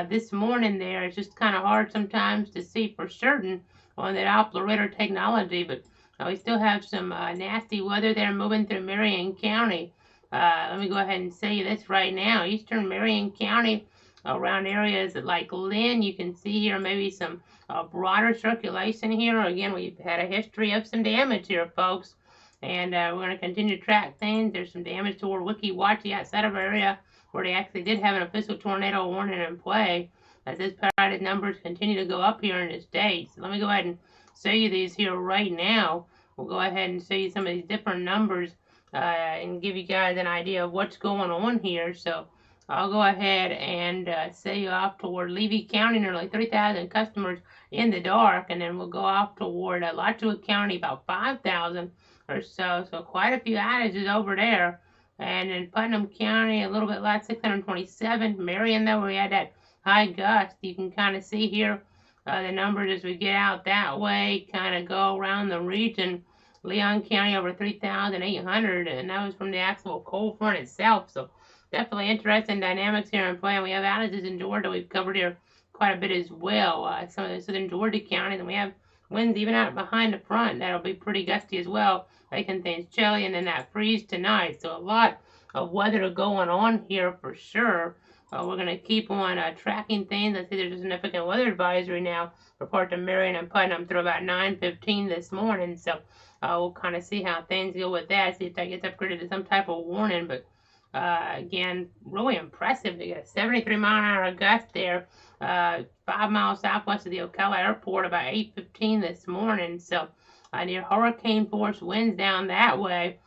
This morning there, it's just kind of hard sometimes to see for certain on that Doppler radar technology, but we still have some nasty weather there moving through Marion County. Let me go ahead and say this right now. Eastern Marion County, around areas like Lynn, you can see here maybe some broader circulation here. Again, we've had a history of some damage here, folks, and we're going to continue to track things. There's some damage toward Wiki Watchy outside of our area, where they actually did have an official tornado warning in play, as those paraded numbers continue to go up here in the state. So let me go ahead and show you these here right now. We'll go ahead and show you some of these different numbers and give you guys an idea of what's going on here. So I'll go ahead and say you off toward Levy County, nearly 3,000 customers in the dark, and then we'll go off toward Alachua County, about 5,000 or so. So quite a few outages over there. And in Putnam County, a little bit less, 627. Marion, though, where we had that high gust, you can kind of see here the numbers as we get out that way, kind of go around the region. Leon County over 3,800, and that was from the actual cold front itself. So definitely interesting dynamics here in play. And we have outages in Georgia we've covered here quite a bit as well. Some of the southern Georgia counties, and we have winds even out behind the front. That'll be pretty gusty as well, making things chilly, and then that freeze tonight. So a lot of weather going on here for sure. We're going to keep on tracking things. I see there's a significant weather advisory now for parts of Marion and Putnam through about 9:15 this morning. So we'll kind of see how things go with that, see if that gets upgraded to some type of warning. But again, really impressive to get a 73 mile an hour gust there, 5 miles southwest of the Ocala airport, about 8:15 this morning. So near hurricane force winds down that way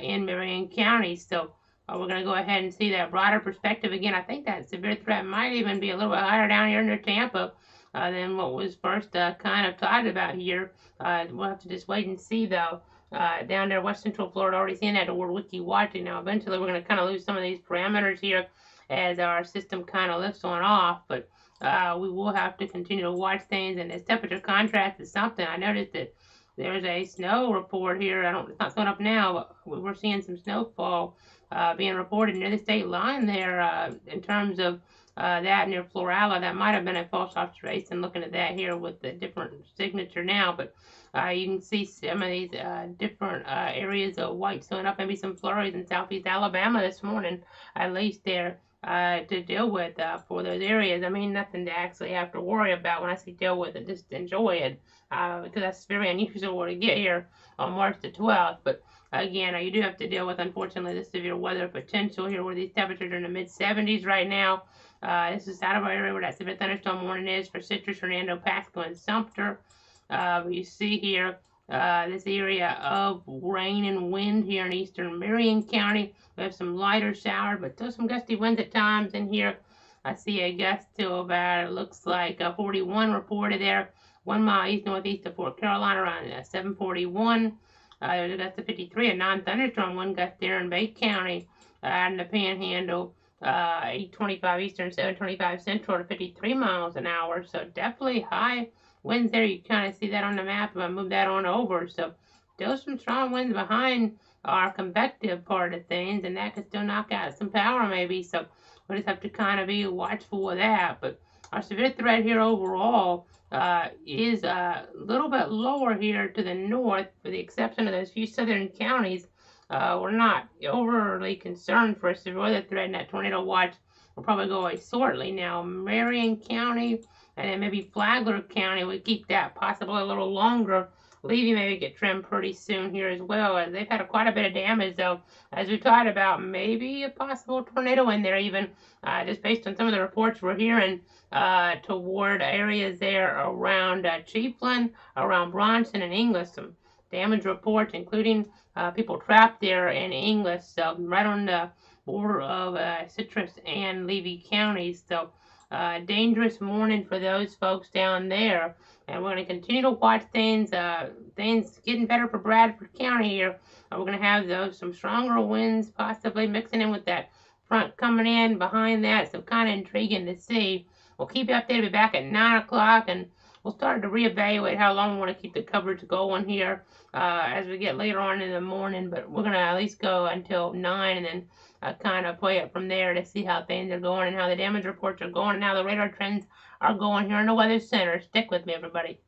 in Marion County. So we're going to go ahead and see that broader perspective again. I think that severe threat might even be a little bit higher down here near Tampa than what was first kind of talked about here. We'll have to just wait and see, though. Down there, West Central Florida, already seeing that toward Wiki Watchy. Now, eventually, we're going to kind of lose some of these parameters here as our system kind of lifts on off. But we will have to continue to watch things. And this temperature contrast is something. I noticed that there's a snow report here. It's not showing up now, but we're seeing some snowfall being reported near the state line there in terms of that near Florala. That might have been a false observation looking at that here with the different signature now, but you can see some of these different areas of white showing up, maybe some flurries in southeast Alabama this morning, at least there to deal with for those areas. I mean, nothing to actually have to worry about when I say deal with it, just enjoy it because that's very unusual to get here on March the 12th. But again, you do have to deal with, unfortunately, the severe weather potential here where these temperatures are in the mid-70s right now. This is out of our area where that severe thunderstorm warning is for Citrus, Hernando, Pasco, and Sumter. You see here this area of rain and wind here in eastern Marion County. We have some lighter showers, but still some gusty winds at times in here. I see a gust to about, it looks like 41 reported there. 1 mile east-northeast of Fort Carolina around 741. There's a gust of 53, a non-thunderstorm wind gust there in Bay County out in the Panhandle. 825 eastern, 725 central to 53 miles an hour. So definitely high winds there. You kind of see that on the map if I move that on over. So still some strong winds behind our convective part of things, and that could still knock out some power maybe. So we'll just have to kind of be watchful of that. But our severe threat here overall is a little bit lower here to the north, for the exception of those few southern counties. We're not overly concerned for a severe weather threat, and that tornado watch will probably go away shortly. Now, Marion County and then maybe Flagler County, we keep that possibly a little longer. Levy maybe get trimmed pretty soon here as well, as they've had quite a bit of damage, though, as we talked about, maybe a possible tornado in there even, just based on some of the reports we're hearing toward areas there around Chiefland, around Bronson and Inglis. Some damage reports, including people trapped there in Inglis, so right on the border of Citrus and Levy counties. So, dangerous morning for those folks down there. And we're going to continue to watch things. Things getting better for Bradford County here. We're going to have some stronger winds, possibly mixing in with that front coming in behind that. So kind of intriguing to see. We'll keep you updated. We'll be back at 9 o'clock, and we'll start to reevaluate how long we want to keep the coverage going here as we get later on in the morning. But we're going to at least go until 9, and then kind of play it from there to see how things are going and how the damage reports are going and how the radar trends are going here in the Weather Center. Stick with me, everybody.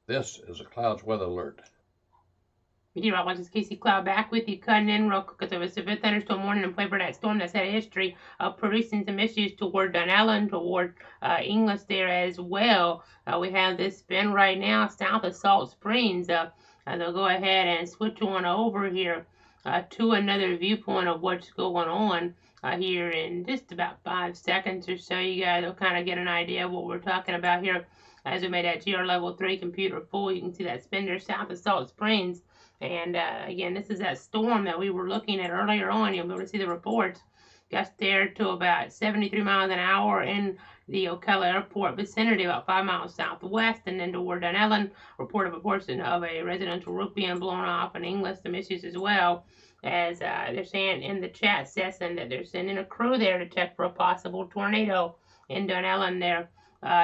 This is a clouds weather alert. Meteorologist Casey Cloud back with you, cutting in real quick because it was a severe thunderstorm warning and play for that storm that's had a history of producing some issues toward Dunellen, toward Inglis there as well. We have this spin right now south of Salt Springs. They'll go ahead and switch on over here to another viewpoint of what's going on here in just about 5 seconds or so. You guys will kind of get an idea of what we're talking about here. As we made that GR level 3 computer full, you can see that spin there south of Salt Springs. And again, this is that storm that we were looking at earlier on. You'll be able to see the reports. Gusts there to about 73 miles an hour in the Ocala Airport vicinity, about 5 miles southwest, and then toward Dunellen. Report of a portion of a residential roof being blown off in Inglis, some issues as well. As they're saying in the chat session that they're sending a crew there to check for a possible tornado in Dunellen there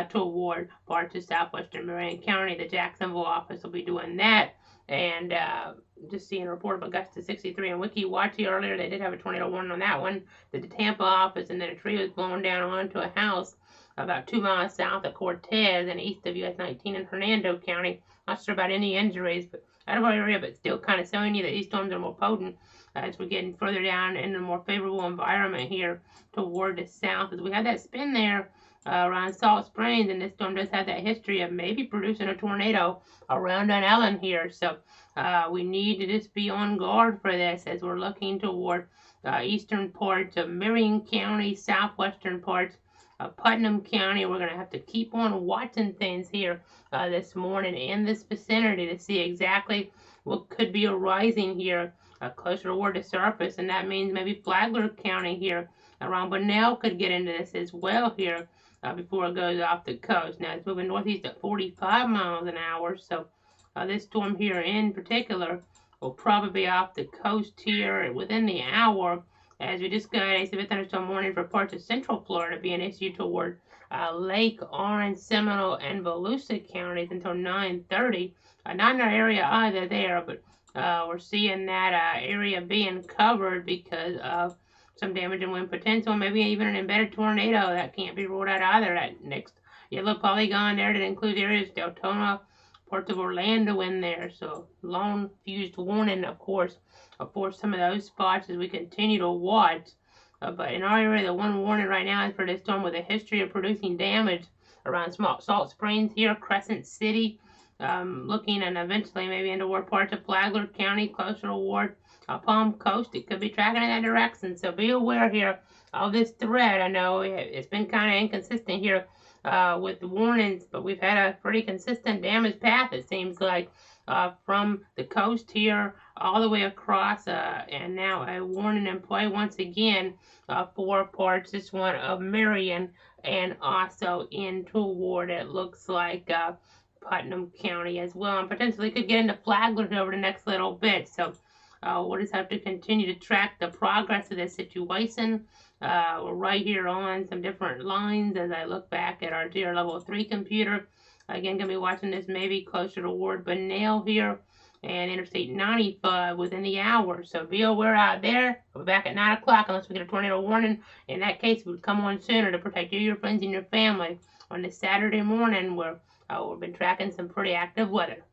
toward parts of southwestern Marion County. The Jacksonville office will be doing that. And just seeing a report of Augusta 63 and Wiki Watch earlier, they did have a tornado warning on that one. The Tampa office, and then a tree was blown down onto a house about 2 miles south of Cortez and east of US 19 in Hernando County. Not sure about any injuries, but out of our area, but still kind of showing you that these storms are more potent as we're getting further down in a more favorable environment here toward the south. As we had that spin there around Salt Springs, and this storm does have that history of maybe producing a tornado around Dunellen here. So we need to just be on guard for this as we're looking toward eastern parts of Marion County, southwestern parts of Putnam County. We're going to have to keep on watching things here this morning in this vicinity to see exactly what could be arising here closer toward the surface, and that means maybe Flagler County here around Bunnell could get into this as well here before it goes off the coast. Now it's moving northeast at 45 miles an hour, so this storm here in particular will probably be off the coast here within the hour, as we just got a severe thunderstorm warning for parts of central Florida being issued toward Lake, Orange, Seminole, and Volusia counties until 9:30. Not in our area either there, but we're seeing that area being covered because of some damage and wind potential, maybe even an embedded tornado. That can't be ruled out either. That next yellow polygon there that includes areas Deltona, parts of Orlando in there. So long fused warning, of course, for some of those spots as we continue to watch. But in our area, the one warning right now is for this storm with a history of producing damage around Salt Springs here, Crescent City, looking and eventually maybe into more parts of Flagler County, closer toward Palm Coast. It could be tracking in that direction. So be aware here of this thread. I know it's been kind of inconsistent here with the warnings, but we've had a pretty consistent damage path, it seems like, from the coast here all the way across, and now a warning in play once again for parts, this one of Marion, and also in toward, it looks like, Putnam County as well, and potentially could get into Flagler over the next little bit. So we'll just have to continue to track the progress of this situation. We're right here on some different lines as I look back at our GR level 3 computer. Again, going to be watching this maybe closer toward Bunnell here and Interstate 95 within the hour. So be aware out there. We'll be back at 9 o'clock unless we get a tornado warning. In that case, we would come on sooner to protect you, your friends, and your family on this Saturday morning where we've been tracking some pretty active weather.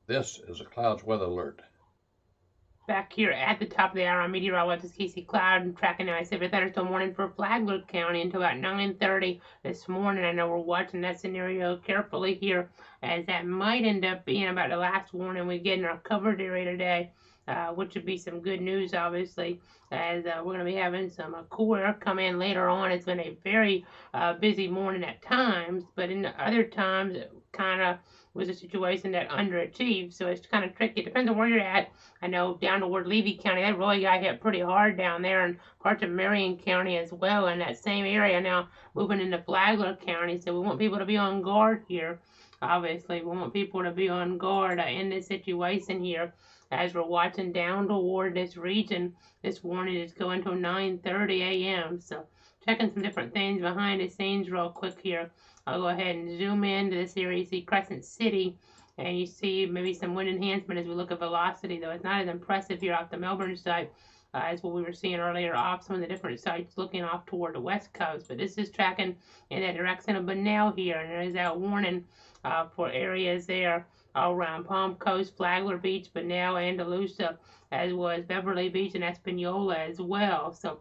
This is a clouds weather alert. Back here at the top of the hour on meteorologist Casey Cloud and tracking now. I said thunderstorm warning for Flagler County until about 9:30 this morning. I know we're watching that scenario carefully here, as that might end up being about the last warning we get in our covered area today, which would be some good news, obviously, as we're going to be having some cool air come in later on. It's been a very busy morning at times, but in other times, it kind of was a situation that underachieved, so it's kind of tricky. It depends on where you're at. I know down toward Levy County, that really got hit pretty hard down there, and parts of Marion County as well in that same area. Now moving into Flagler County, so we want people to be on guard here. Obviously, we want people to be on guard in this situation here as we're watching down toward this region. This warning is going to 9:30 a.m. So checking some different things behind the scenes real quick here. I'll go ahead and zoom into this area. You see Crescent City, and you see maybe some wind enhancement as we look at velocity, though it's not as impressive here off the Melbourne side as what we were seeing earlier off some of the different sites looking off toward the west coast. But this is tracking in that direction of Bunnell here, and there is that warning for areas there all around Palm Coast, Flagler Beach, Bunnell, Andalusia, as was Beverly Beach and Espanola as well. So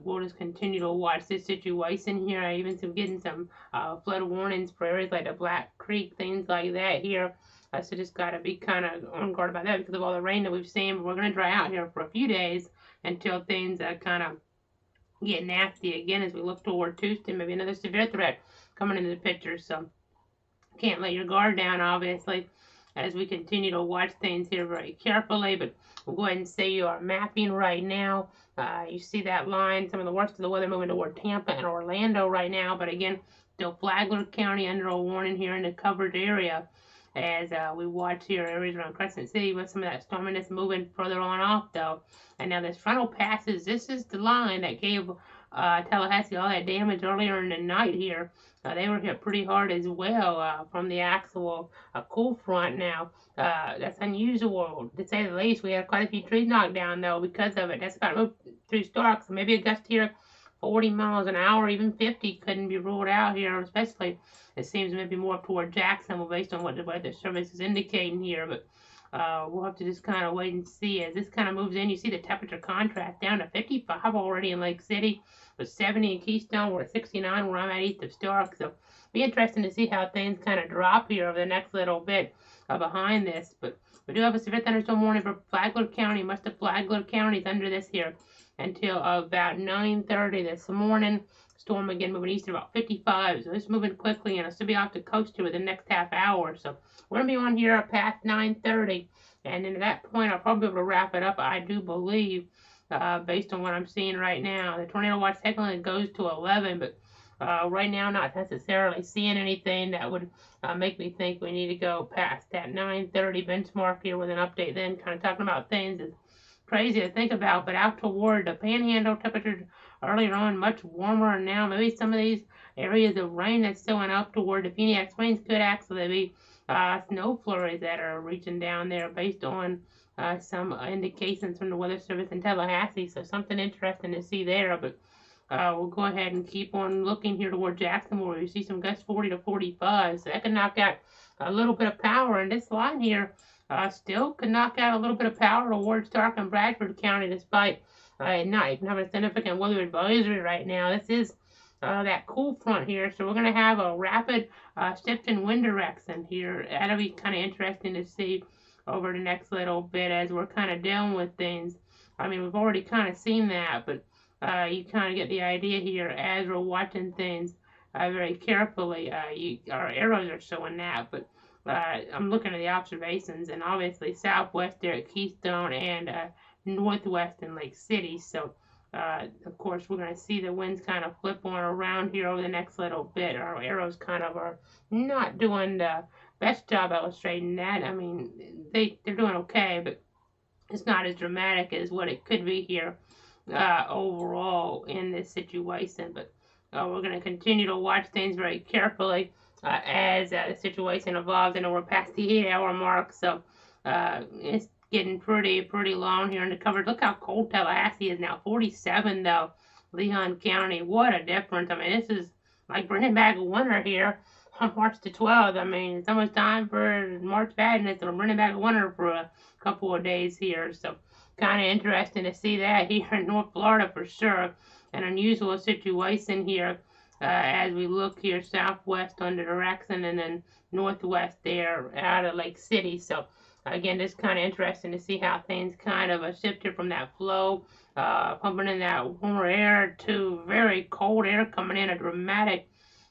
we'll just continue to watch this situation here. I even getting some flood warnings for areas like the Black Creek, things like that here. So just got to be kind of on guard about that because of all the rain that we've seen. But we're going to dry out here for a few days until things kind of get nasty again as we look toward Tuesday. Maybe another severe threat coming into the picture. So can't let your guard down, obviously, as we continue to watch things here very carefully. But we'll go ahead and say you are mapping right now. You see that line, some of the worst of the weather moving toward Tampa and Orlando right now. But again, still Flagler County under a warning here in the covered area as we watch here areas around Crescent City with some of that storminess moving further on off, though. And now this frontal passes. This is the line that gave Tallahassee all that damage earlier in the night here. They were hit pretty hard as well from the actual cool front now. That's unusual, to say the least. We had quite a few trees knocked down, though, because of it. That's about moved through Stark, so maybe a gust here 40 miles an hour, even 50 couldn't be ruled out here, especially it seems maybe more up toward Jacksonville based on what the weather service is indicating here. But we'll have to just kind of wait and see as this kind of moves in. You see the temperature contrast down to 55 already in Lake City, with 70 in Keystone. We're at 69 where I'm at east of Stark. So be interesting to see how things kind of drop here over the next little bit behind this. But we do have a severe thunderstorm warning for Flagler County. Most of Flagler County is under this here until about 9:30 this morning. Storm again moving east at about 55, so it's moving quickly, and it'll still be off the coast here within the next half hour. So we're going to be on here past 9:30, and then at that point I'll probably be able to wrap it up, I do believe, based on what I'm seeing right now. The tornado watch technically goes to 11, but right now not necessarily seeing anything that would make me think we need to go past that 9:30 benchmark here with an update then, kind of talking about things that's crazy to think about. But out toward the Panhandle, temperatures earlier on much warmer now. Maybe some of these areas of rain that's showing up toward the Phoenix Plains could actually be snow flurries that are reaching down there based on some indications from the Weather Service in Tallahassee. So something interesting to see there. But we'll go ahead and keep on looking here toward Jacksonville where you see some gusts 40 to 45. So that can knock out a little bit of power. And this line here still could knock out a little bit of power towards Stark and Bradford County despite not even having a significant weather advisory right now. This is that cool front here, so we're going to have a rapid shift in wind direction here. That'll be kind of interesting to see over the next little bit as we're kind of dealing with things. I mean, we've already kind of seen that, but you kind of get the idea here as we're watching things very carefully. Our arrows are showing that, but I'm looking at the observations, and obviously southwest there at Keystone and northwest in Lake City. So, of course, we're going to see the winds kind of flip on around here over the next little bit. Our arrows kind of are not doing the best job illustrating that. I mean, they're doing okay, but it's not as dramatic as what it could be here overall in this situation. But we're going to continue to watch things very carefully as the situation evolves. I know we're past the 8-hour mark, so it's getting pretty long here in the coverage. Look how cold Tallahassee is now. 47 though. Leon County. What a difference. I mean, this is like bringing back winter here on March the 12th. I mean, it's almost time for March Madness. We're running back winter for a couple of days here. So kind of interesting to see that here in North Florida for sure. An unusual situation here as we look here southwest on the direction and then northwest there out of Lake City. So again, just kind of interesting to see how things kind of shifted from that flow, pumping in that warmer air to very cold air coming in, a dramatic,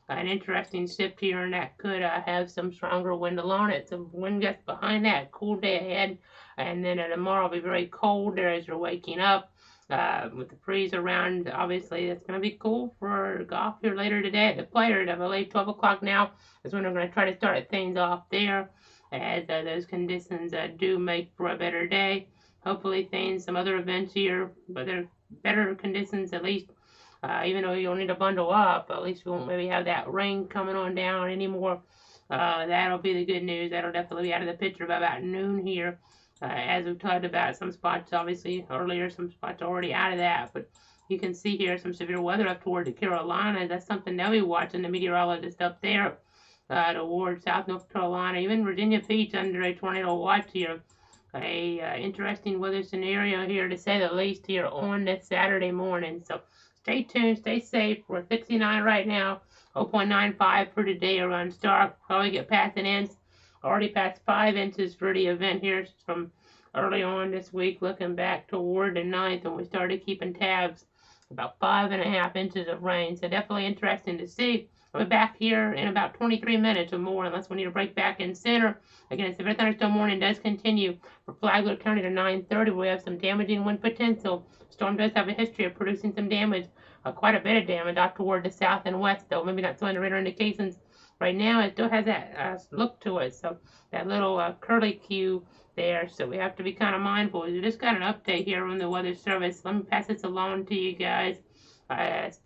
an interesting shift here, and that could have some stronger wind along it. Some wind gusts behind that, cool day ahead, and then tomorrow will be very cold there as you're waking up. With the breeze around, obviously that's going to be cool for golf here later today at the Players. I believe 12 o'clock now is when we're going to try to start things off there, as those conditions do make for a better day. Hopefully things, some other events here, but they're better conditions at least. Even though you'll need to bundle up, at least we won't maybe have that rain coming on down anymore. That'll be the good news. That'll definitely be out of the picture by about noon here. As we've talked about, some spots obviously earlier, some spots already out of that, but you can see here some severe weather up toward the Carolinas. That's something they'll be watching, the meteorologist up there toward South North Carolina, even Virginia Beach under a tornado watch here. A interesting weather scenario here to say the least here on this Saturday morning. So stay tuned, stay safe. We're 69 right now, 0.95 for today around Stark. Probably get past an inch. Already past 5 inches for the event here from early on this week, looking back toward the 9th when we started keeping tabs. About 5.5 inches of rain, so definitely interesting to see. I'll be back here in about 23 minutes or more, unless we need to break back in center. Again, severe thunderstorm warning does continue for Flagler County to 9:30. We have some damaging wind potential. Storm does have a history of producing some damage, quite a bit of damage out toward the south and west, though maybe not so on the radar indications. Right now, it still has that look to it, so that little curly Q there, so we have to be kind of mindful. We just got an update here from the Weather Service. Let me pass this along to you guys.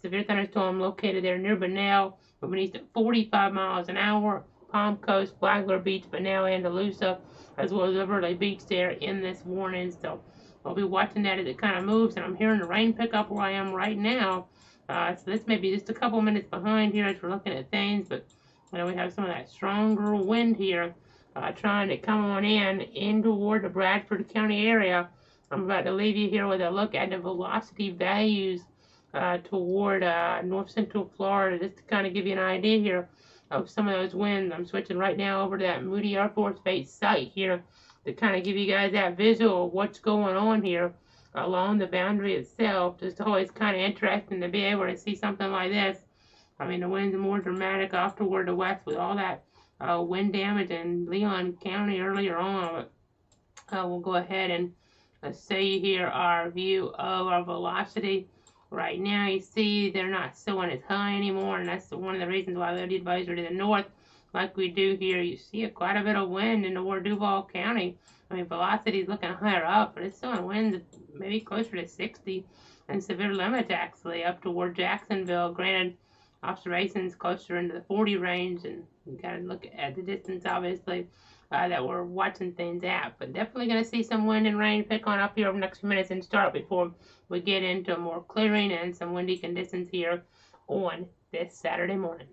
Severe thunderstorm located there near Bunnell, moving east at 45 miles an hour. Palm Coast, Flagler Beach, Bunnell, Andalusia, as well as Overlay Beach there in this warning. So I'll be watching that as it kind of moves, and I'm hearing the rain pick up where I am right now. So this may be just a couple minutes behind here as we're looking at things, but we have some of that stronger wind here trying to come on in toward the Bradford County area. I'm about to leave you here with a look at the velocity values toward north central Florida, just to kind of give you an idea here of some of those winds. I'm switching right now over to that Moody Air Force Base site here to kind of give you guys that visual of what's going on here along the boundary itself. Just always kind of interesting to be able to see something like this. I mean, the winds are more dramatic off toward the west with all that wind damage in Leon County earlier on. We'll go ahead and see here our view of our velocity. Right now, you see they're not showing as high anymore, and that's one of the reasons why we have the advisory to the north, like we do here. You see quite a bit of wind in toward Duval County. I mean, velocity is looking higher up, but it's showing winds maybe closer to 60 and severe limits actually up toward Jacksonville. Granted, observations closer into the 40 range, and you kind of look at the distance obviously that we're watching things at, but definitely going to see some wind and rain pick on up here over the next few minutes and start before we get into more clearing and some windy conditions here on this Saturday morning.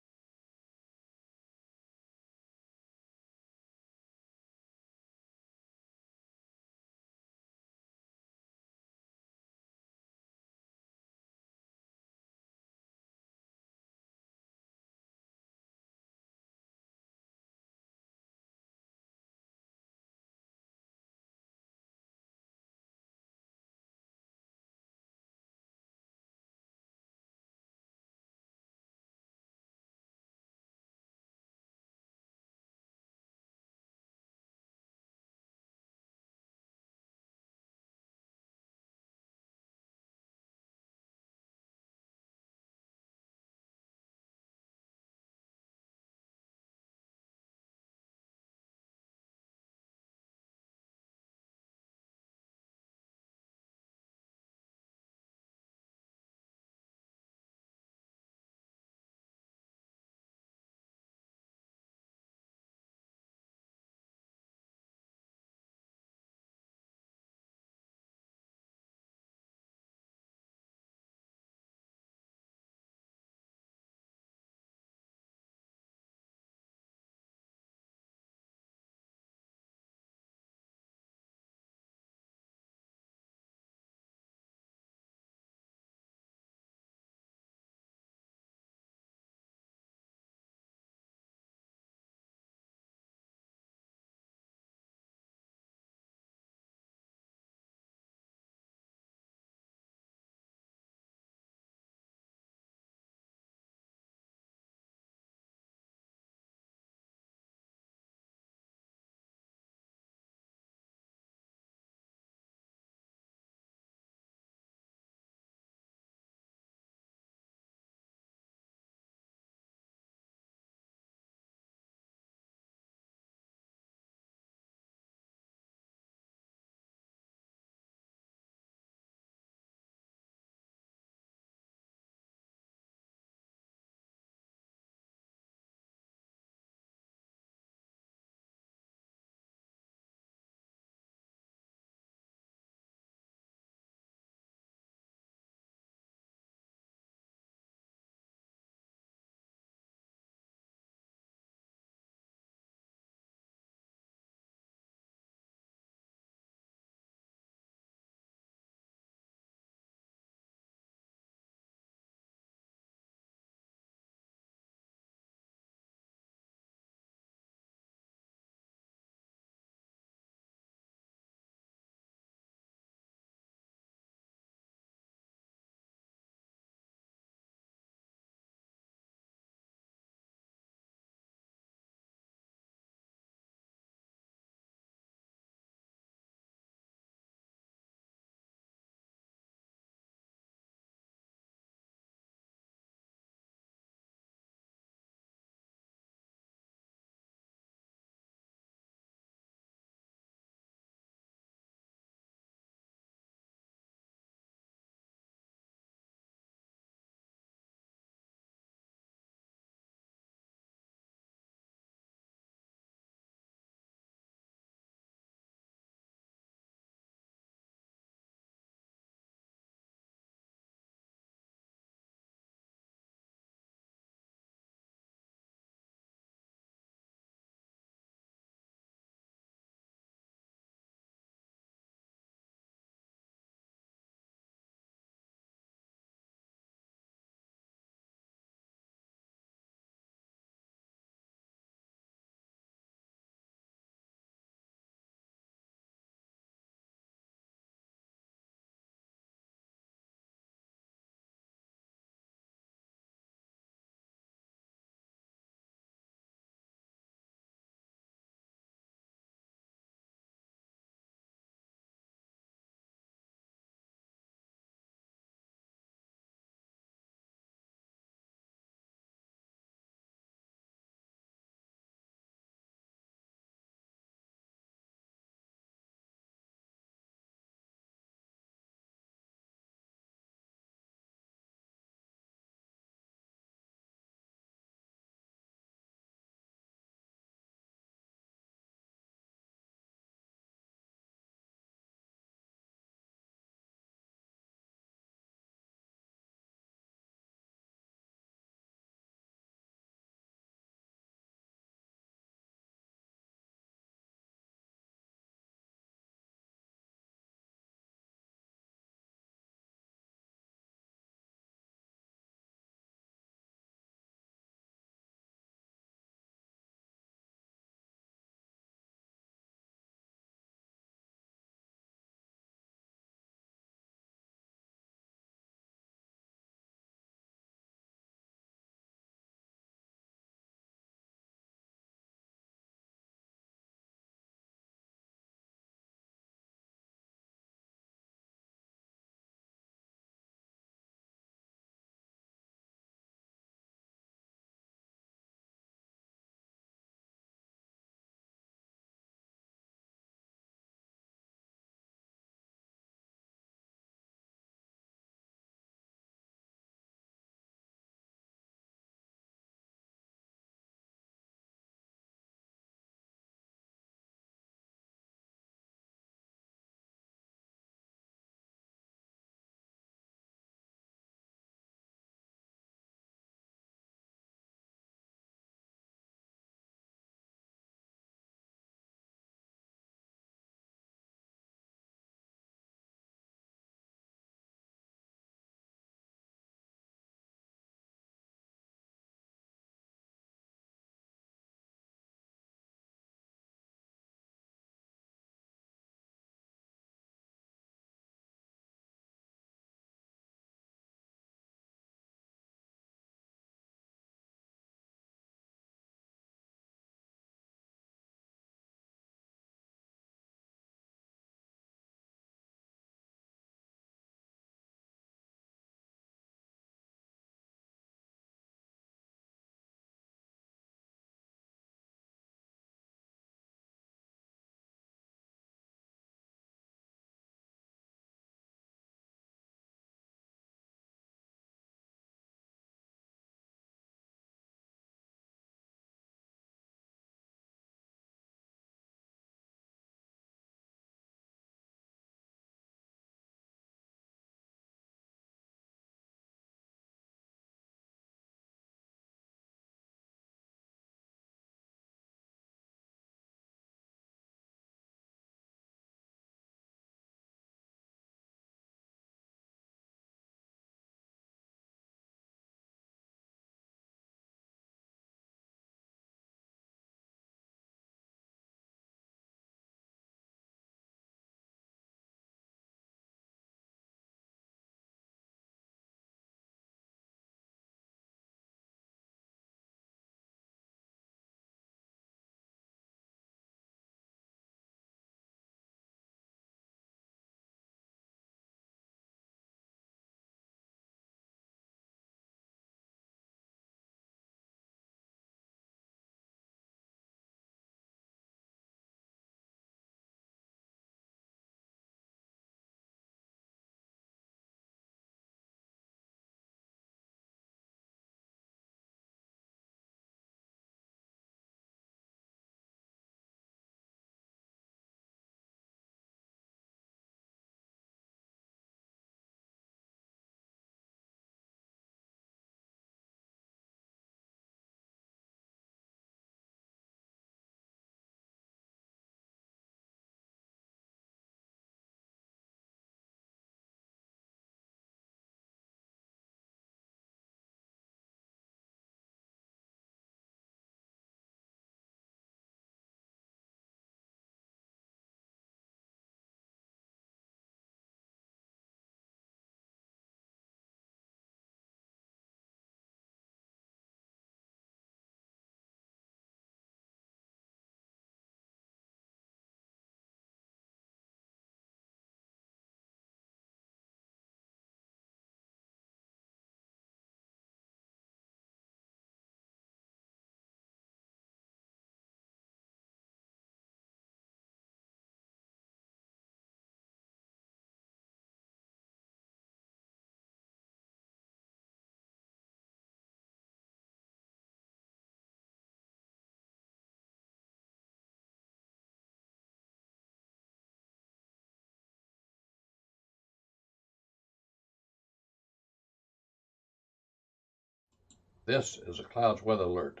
This is a clouds weather alert.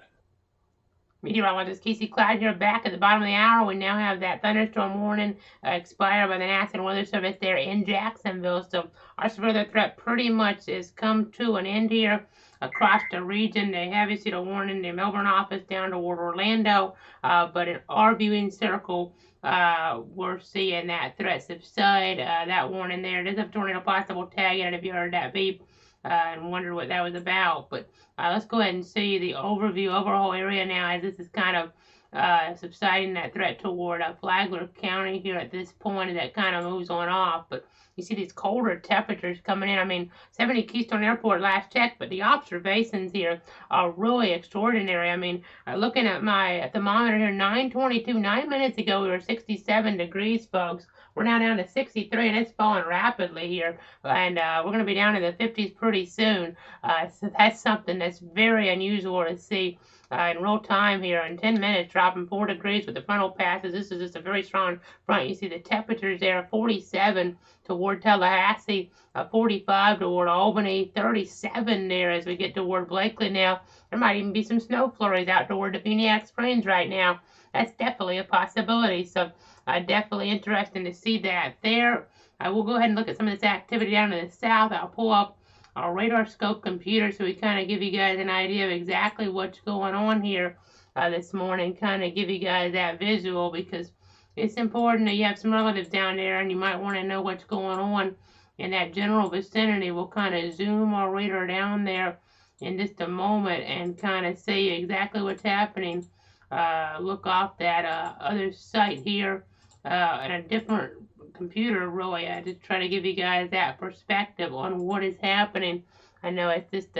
Meteorologist Casey Cloud here, back at the bottom of the hour. We now have that thunderstorm warning expired by the National Weather Service there in Jacksonville. So our severe weather threat pretty much has come to an end here across the region. They have issued a warning in the Melbourne office down toward Orlando, but in our viewing circle, we're seeing that threat subside. That warning there, it is a tornado possible tag in it if you heard that beep and wondered what that was about. But let's go ahead and see the overall area now as this is kind of subsiding that threat toward Flagler County here at this point, and that kind of moves on off. But you see these colder temperatures coming in. I mean, 70 Keystone Airport last check, but the observations here are really extraordinary. I mean, looking at my thermometer here, 9:22, 9 minutes ago we were 67 degrees, folks. We're now down to 63, and it's falling rapidly here, and we're going to be down in the 50s pretty soon. So that's something that's very unusual to see in real time here. In 10 minutes, dropping 4 degrees with the frontal passes. This is just a very strong front. You see the temperatures there, 47 toward Tallahassee, 45 toward Albany, 37 there as we get toward Blakely now. There might even be some snow flurries out toward the Phoenix Springs right now. That's definitely a possibility. So definitely interesting to see that there. I will go ahead and look at some of this activity down in the south. I'll pull up our radar scope computer so we kind of give you guys an idea of exactly what's going on here this morning. Kind of give you guys that visual because it's important that you have some relatives down there and you might want to know what's going on in that general vicinity. We'll kind of zoom our radar down there in just a moment and kind of see exactly what's happening. Look off that other site here and a different computer, really. I just try to give you guys that perspective on what is happening. I know it's just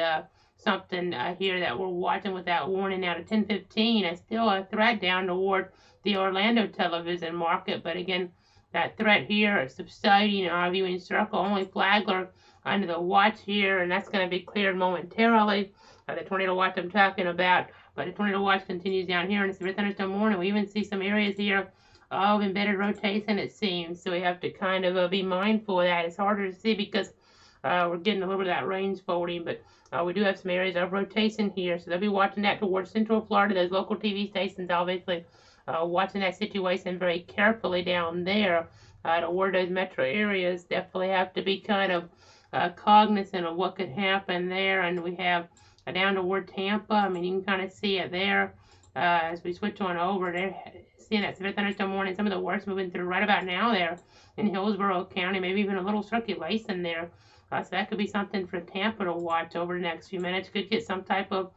something here that we're watching with that warning out of 10:15. It's still a threat down toward the Orlando television market, but again, that threat here is subsiding in our viewing circle. Only Flagler under the watch here, and that's going to be cleared momentarily. The tornado watch I'm talking about, but the tornado watch continues down here in the severe thunderstorm warning. We even see some areas here of embedded rotation, it seems, so we have to kind of be mindful of that. It's harder to see because we're getting a little bit of that range folding, but we do have some areas of rotation here, so they'll be watching that towards Central Florida. Those local TV stations obviously watching that situation very carefully down there toward those metro areas. Definitely have to be kind of cognizant of what could happen there. And we have down toward Tampa. I mean, you can kind of see it there as we switch on over there. Seeing that severe thunderstorm warning, some of the worst moving through right about now there in Hillsborough County, maybe even a little circulation there. So that could be something for Tampa to watch over the next few minutes. Could get some type of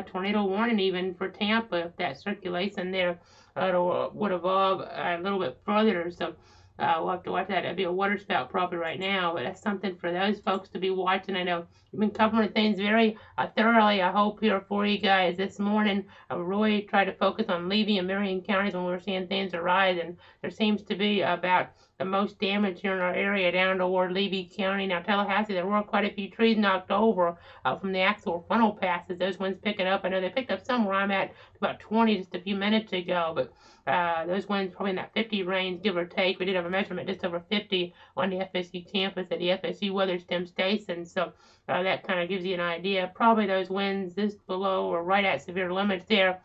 tornado warning even for Tampa if that circulation there would evolve a little bit further. So we'll have to watch that. That'd be a water spout probably right now, but that's something for those folks to be watching. I know we've been covering things very thoroughly, I hope, here for you guys this morning. I really tried to focus on Levy and Marion counties when we were seeing things arise, and there seems to be about the most damage here in our area down toward Levy County. Now, Tallahassee, there were quite a few trees knocked over from the actual frontal passes. Those ones picking up. I know they picked up some where I'm at, about 20 just a few minutes ago, but those winds probably in that 50 range, give or take. We did have a measurement just over 50 on the FSU campus at the FSU Weather STEM station, so that kind of gives you an idea. Probably those winds just below or right at severe limits there,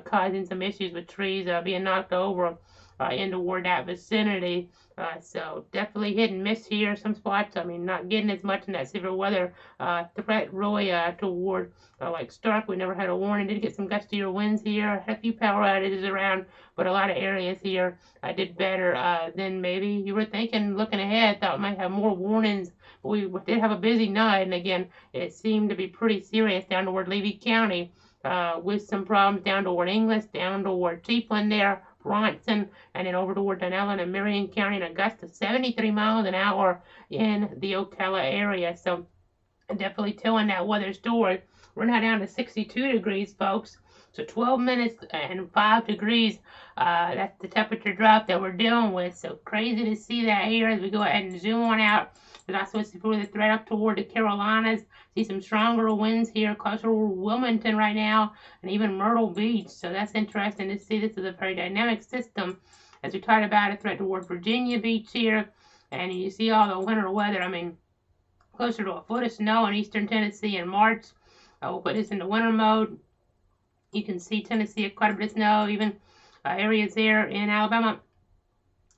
causing some issues with trees being knocked over in toward that vicinity. So definitely hit and miss here some spots. I mean, not getting as much in that severe weather threat really toward like Stark. We never had a warning. Did get some gustier winds here. Had a few power outages around, but a lot of areas here did better than maybe you were thinking. Looking ahead, thought we might have more warnings. But we did have a busy night, and again, it seemed to be pretty serious down toward Levy County with some problems down toward Inglis, down toward Chiefland there, Bronson, and then over toward Dunellen and Marion County and Augusta, 73 miles an hour in the Ocala area. So definitely telling that weather story. We're now down to 62 degrees, folks. So 12 minutes and 5 degrees. That's the temperature drop that we're dealing with. So crazy to see that here as we go ahead and zoom on out. There's also a the threat up toward the Carolinas. See some stronger winds here closer to Wilmington right now, and even Myrtle Beach. So that's interesting to see. This is a very dynamic system as we talked about a threat toward Virginia Beach here. And you see all the winter weather. I mean, closer to a foot of snow in eastern Tennessee in March. We'll put this into winter mode. You can see Tennessee quite a bit of snow, even areas there in Alabama.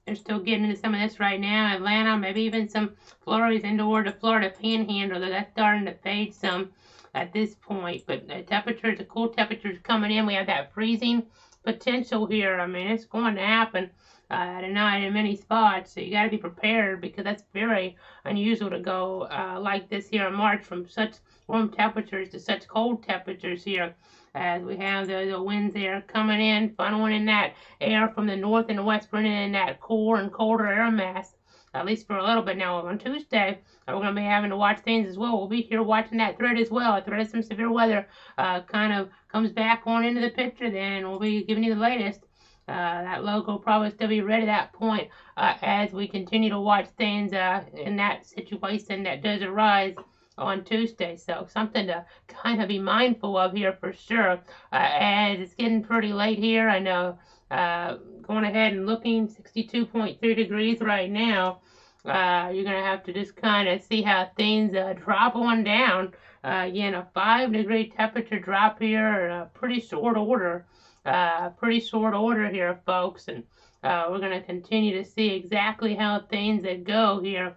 They're still getting into some of this right now. Atlanta, maybe even some flurries into the Florida Panhandle. That's starting to fade some at this point. But the cool temperatures coming in. We have that freezing potential here. I mean, it's going to happen tonight in many spots. So you got to be prepared because that's very unusual to go like this here in March from such warm temperatures to such cold temperatures here. As we have the winds there coming in, funneling in that air from the north and the west, bringing in that cooler and colder air mass, at least for a little bit. Now, on Tuesday, we're going to be having to watch things as well. We'll be here watching that threat as well. A threat of some severe weather kind of comes back on into the picture, then we'll be giving you the latest. That logo will probably still be ready at that point as we continue to watch things in that situation that does arise on Tuesday. So something to kind of be mindful of here for sure. As it's getting pretty late here, I know going ahead and looking 62.3 degrees right now. You're going to have to just kind of see how things drop on down. Again, a 5-degree temperature drop here in a pretty short order. Here, folks. And we're going to continue to see exactly how things go here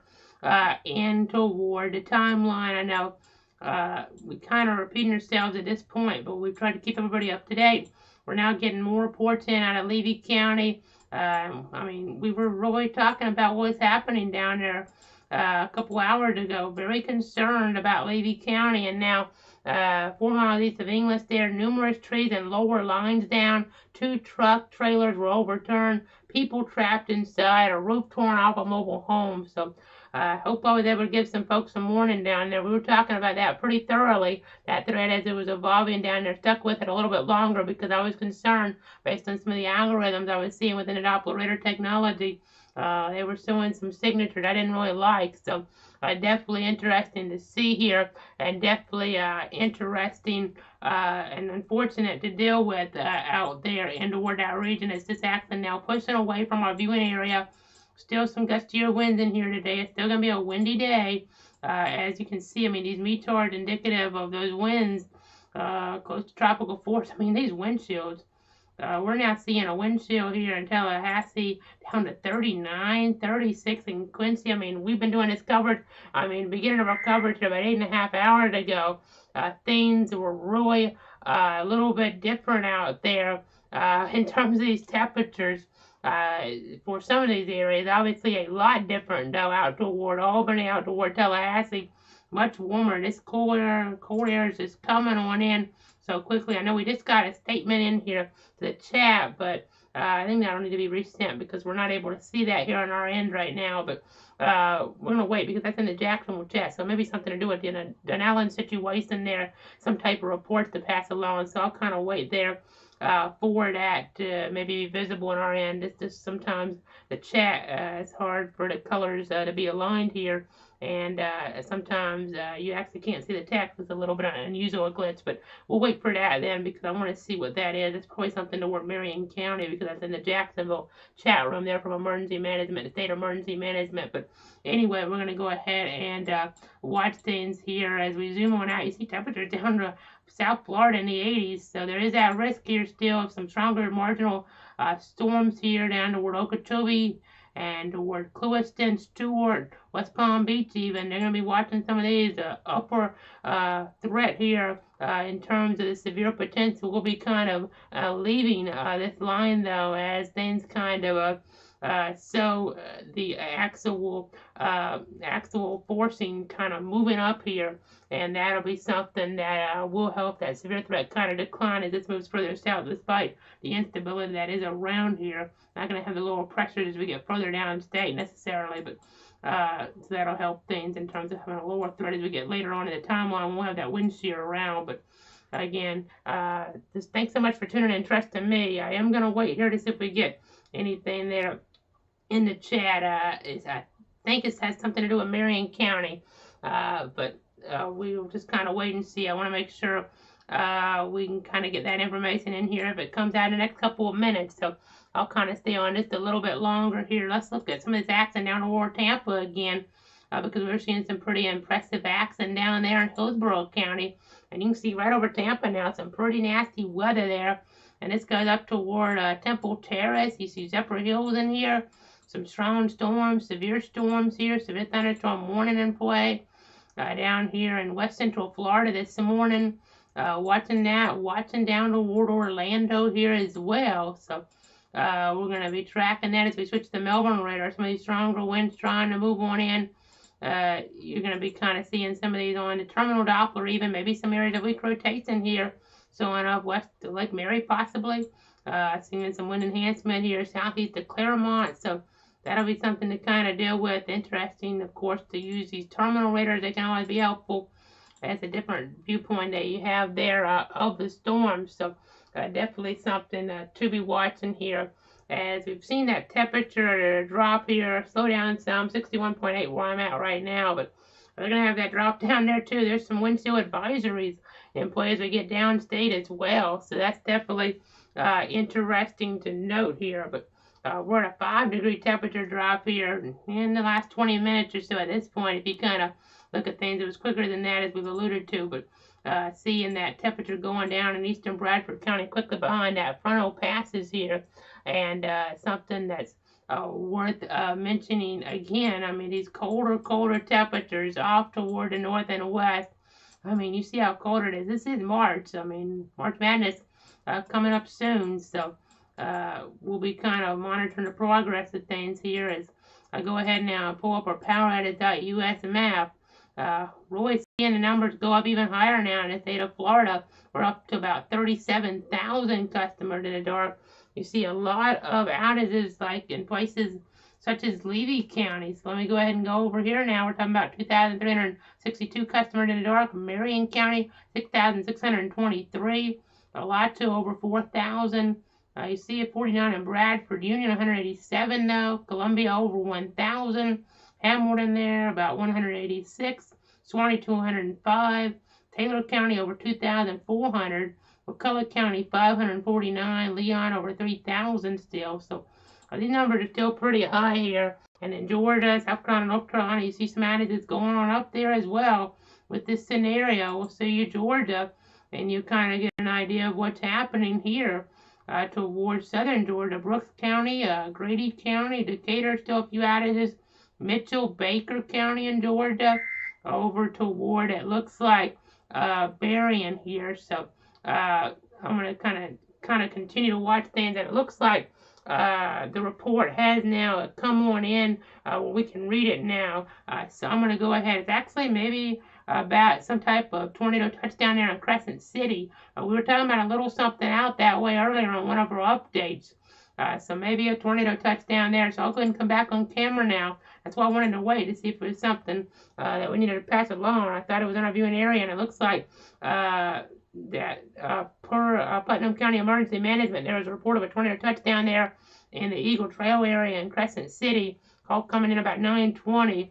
in toward the timeline. I know we kind of repeating ourselves at this point, but we've tried to keep everybody up to date. We're now getting more reports in out of Levy County. I mean, we were really talking about what was happening down there a couple hours ago. Very concerned about Levy County, and now 4 miles east of Inglis there, numerous trees and lower lines down. 2 truck trailers were overturned. People trapped inside. A roof torn off a mobile home. So I hope I was able to give some folks some warning down there. We were talking about that pretty thoroughly, that thread as it was evolving down there. Stuck with it a little bit longer because I was concerned based on some of the algorithms I was seeing within the Doppler radar technology. They were showing some signatures I didn't really like. So definitely interesting to see here, and definitely interesting and unfortunate to deal with out there in toward that region. It's just actually now pushing away from our viewing area. Still some gustier winds in here today. It's still going to be a windy day. As you can see, I mean, these meteors indicative of those winds close to tropical force. I mean, these wind chills. We're now seeing a wind chill here in Tallahassee down to 39, 36 in Quincy. I mean, we've been doing this coverage. I mean, beginning of our coverage about 8.5 hours ago. Things were really a little bit different out there in terms of these temperatures. For some of these areas, obviously a lot different though out toward Albany, out toward Tallahassee. Much warmer. This cold air is just coming on in so quickly. I know we just got a statement in here to the chat, but I think that'll need to be resent because we're not able to see that here on our end right now. But we're going to wait because that's in the Jacksonville chat. So maybe something to do with the Allen situation there, some type of reports to pass along. So I'll kind of wait there for that to maybe be visible on our end. It's just sometimes the chat, it's hard for the colors to be aligned here. And sometimes you actually can't see the text. It's a little bit unusual glitch, but we'll wait for that then because I want to see what that is. It's probably something toward Marion County because that's in the Jacksonville chat room there from emergency management, the state emergency management. But anyway, we're going to go ahead and watch things here as we zoom on out. You see temperatures down to South Florida in the 80s, so there is that risk here still of some stronger marginal storms here down toward Okeechobee and toward Clewiston, Stewart, West Palm Beach even. They're going to be watching some of these upper threat here in terms of the severe potential. We'll be kind of leaving this line, though, as things kind of so the actual forcing kind of moving up here, and that'll be something that will help that severe threat kind of decline as this moves further south, despite the instability that is around here. Not going to have the lower pressures as we get further downstate necessarily, but so that'll help things in terms of having a lower threat as we get later on in the timeline. We'll have that wind shear around, but again, just thanks so much for tuning in and trusting me. I am going to wait here to see if we get anything there in the chat. I think it has something to do with Marion County, but we'll just kind of wait and see. I want to make sure we can kind of get that information in here if it comes out in the next couple of minutes. So I'll kind of stay on just a little bit longer here. Let's look at some of this action down toward Tampa again. because we're seeing some pretty impressive action down there in Hillsborough County. And you can see right over Tampa now, some pretty nasty weather there. And this goes up toward Temple Terrace. You see Zephyr Hills in here. Some strong storms, severe storms here, severe thunderstorm warning in play. Down here in west central Florida this morning. Watching down toward Orlando here as well. So we're going to be tracking that as we switch to the Melbourne radar. Some of these stronger winds trying to move on in. You're going to be kind of seeing some of these on the terminal Doppler, even maybe some areas of weak rotation here. So on up west to Lake Mary possibly. Seeing some wind enhancement here southeast of Claremont. So that'll be something to kind of deal with. Interesting, of course, to use these terminal radars. They can always be helpful as a different viewpoint that you have there of the storm. So definitely something to be watching here. As we've seen that temperature drop here, slow down some, 61.8 where I'm at right now. But they're going to have that drop down there too. There's some wind chill advisories in play as we get downstate as well. So that's definitely interesting to note here. But we're at a 5-degree temperature drop here in the last 20 minutes or so at this point. If you kind of look at things, it was quicker than that as we've alluded to. But seeing that temperature going down in eastern Bradford County quickly behind that frontal passes here. And something that's worth mentioning again. I mean, these colder temperatures off toward the north and west. I mean, you see how cold it is. This is March. I mean, March Madness coming up soon. So we'll be kind of monitoring the progress of things here as I go ahead now and pull up our poweroutage.us map. Really seeing the numbers go up even higher now in the state of Florida. We're up to about 37,000 customers in the dark. You see a lot of outages like in places such as Levy County. So let me go ahead and go over here now. We're talking about 2,362 customers in the dark. Marion County, 6,623. A lot to over 4,000. You see a 49 in Bradford Union, 187 though. Columbia over 1,000. Hamilton there, about 186. Suwanee, 205. Taylor County, over 2,400. McCulloch County, 549. Leon, over 3,000 still. So these numbers are still pretty high here. And in Georgia, South Carolina, North Carolina, you see some outages going on up there as well with this scenario. We'll see you Georgia, and you kind of get an idea of what's happening here towards southern Georgia. Brooks County, Grady County, Decatur, still a few outages. Mitchell, Baker County in Georgia, over toward, it looks like, Marion here. So I'm going to kind of continue to watch things. And it looks like the report has now come on in. We can read it now. So I'm going to go ahead. It's actually maybe about some type of tornado touchdown there in Crescent City. We were talking about a little something out that way earlier on one of our updates. So maybe a tornado touchdown there. So I'll go ahead and come back on camera now. That's why I wanted to wait to see if it was something that we needed to pass along. I thought it was in our viewing area, and it looks like that per Putnam County Emergency Management, there was a report of a tornado touchdown there in the Eagle Trail area in Crescent City. Call coming in about 9:20.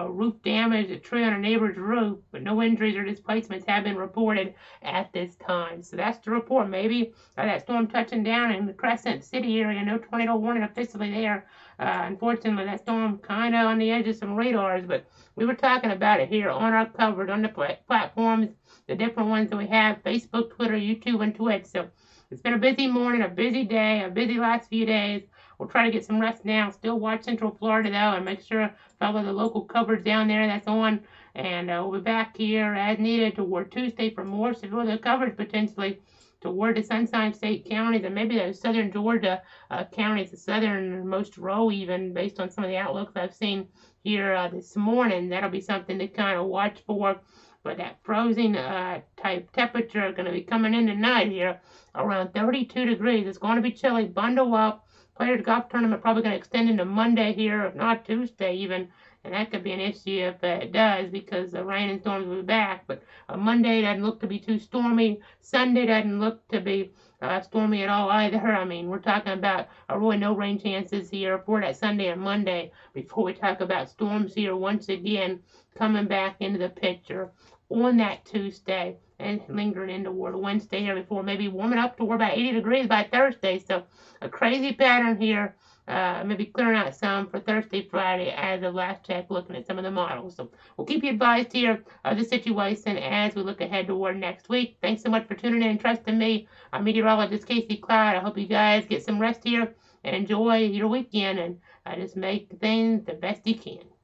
Roof damage, a tree on a neighbor's roof, but no injuries or displacements have been reported at this time. So that's the report. Maybe that storm touching down in the Crescent City area. No tornado warning officially there. Unfortunately, that storm kind of on the edge of some radars, but we were talking about it here on our coverage on the platforms, the different ones that we have, Facebook, Twitter, YouTube, and Twitch. So it's been a busy morning, a busy day, a busy last few days. We'll try to get some rest now. Still watch Central Florida, though, and make sure follow the local coverage down there that's on. And we'll be back here as needed toward Tuesday for more severe coverage potentially toward the Sunshine State counties and maybe those southern Georgia counties, the southernmost row even, based on some of the outlooks I've seen here this morning. That'll be something to kind of watch for. But that frozen type temperature is going to be coming in tonight here around 32 degrees. It's going to be chilly. Bundle up. Players Golf Tournament probably going to extend into Monday here, if not Tuesday even. And that could be an issue if it does, because the rain and storms will be back. But Monday doesn't look to be too stormy. Sunday doesn't look to be stormy at all either. I mean, we're talking about really no rain chances here for that Sunday and Monday before we talk about storms here once again coming back into the picture on that Tuesday and lingering into Wednesday here before maybe warming up to about 80 degrees by Thursday. So a crazy pattern here maybe clearing out some for Thursday, Friday as of last check, looking at some of the models. So we'll keep you advised here of the situation as we look ahead toward next week. Thanks so much for tuning in and trusting me. I'm meteorologist Casey Cloud. I hope you guys get some rest here and enjoy your weekend and just make things the best you can.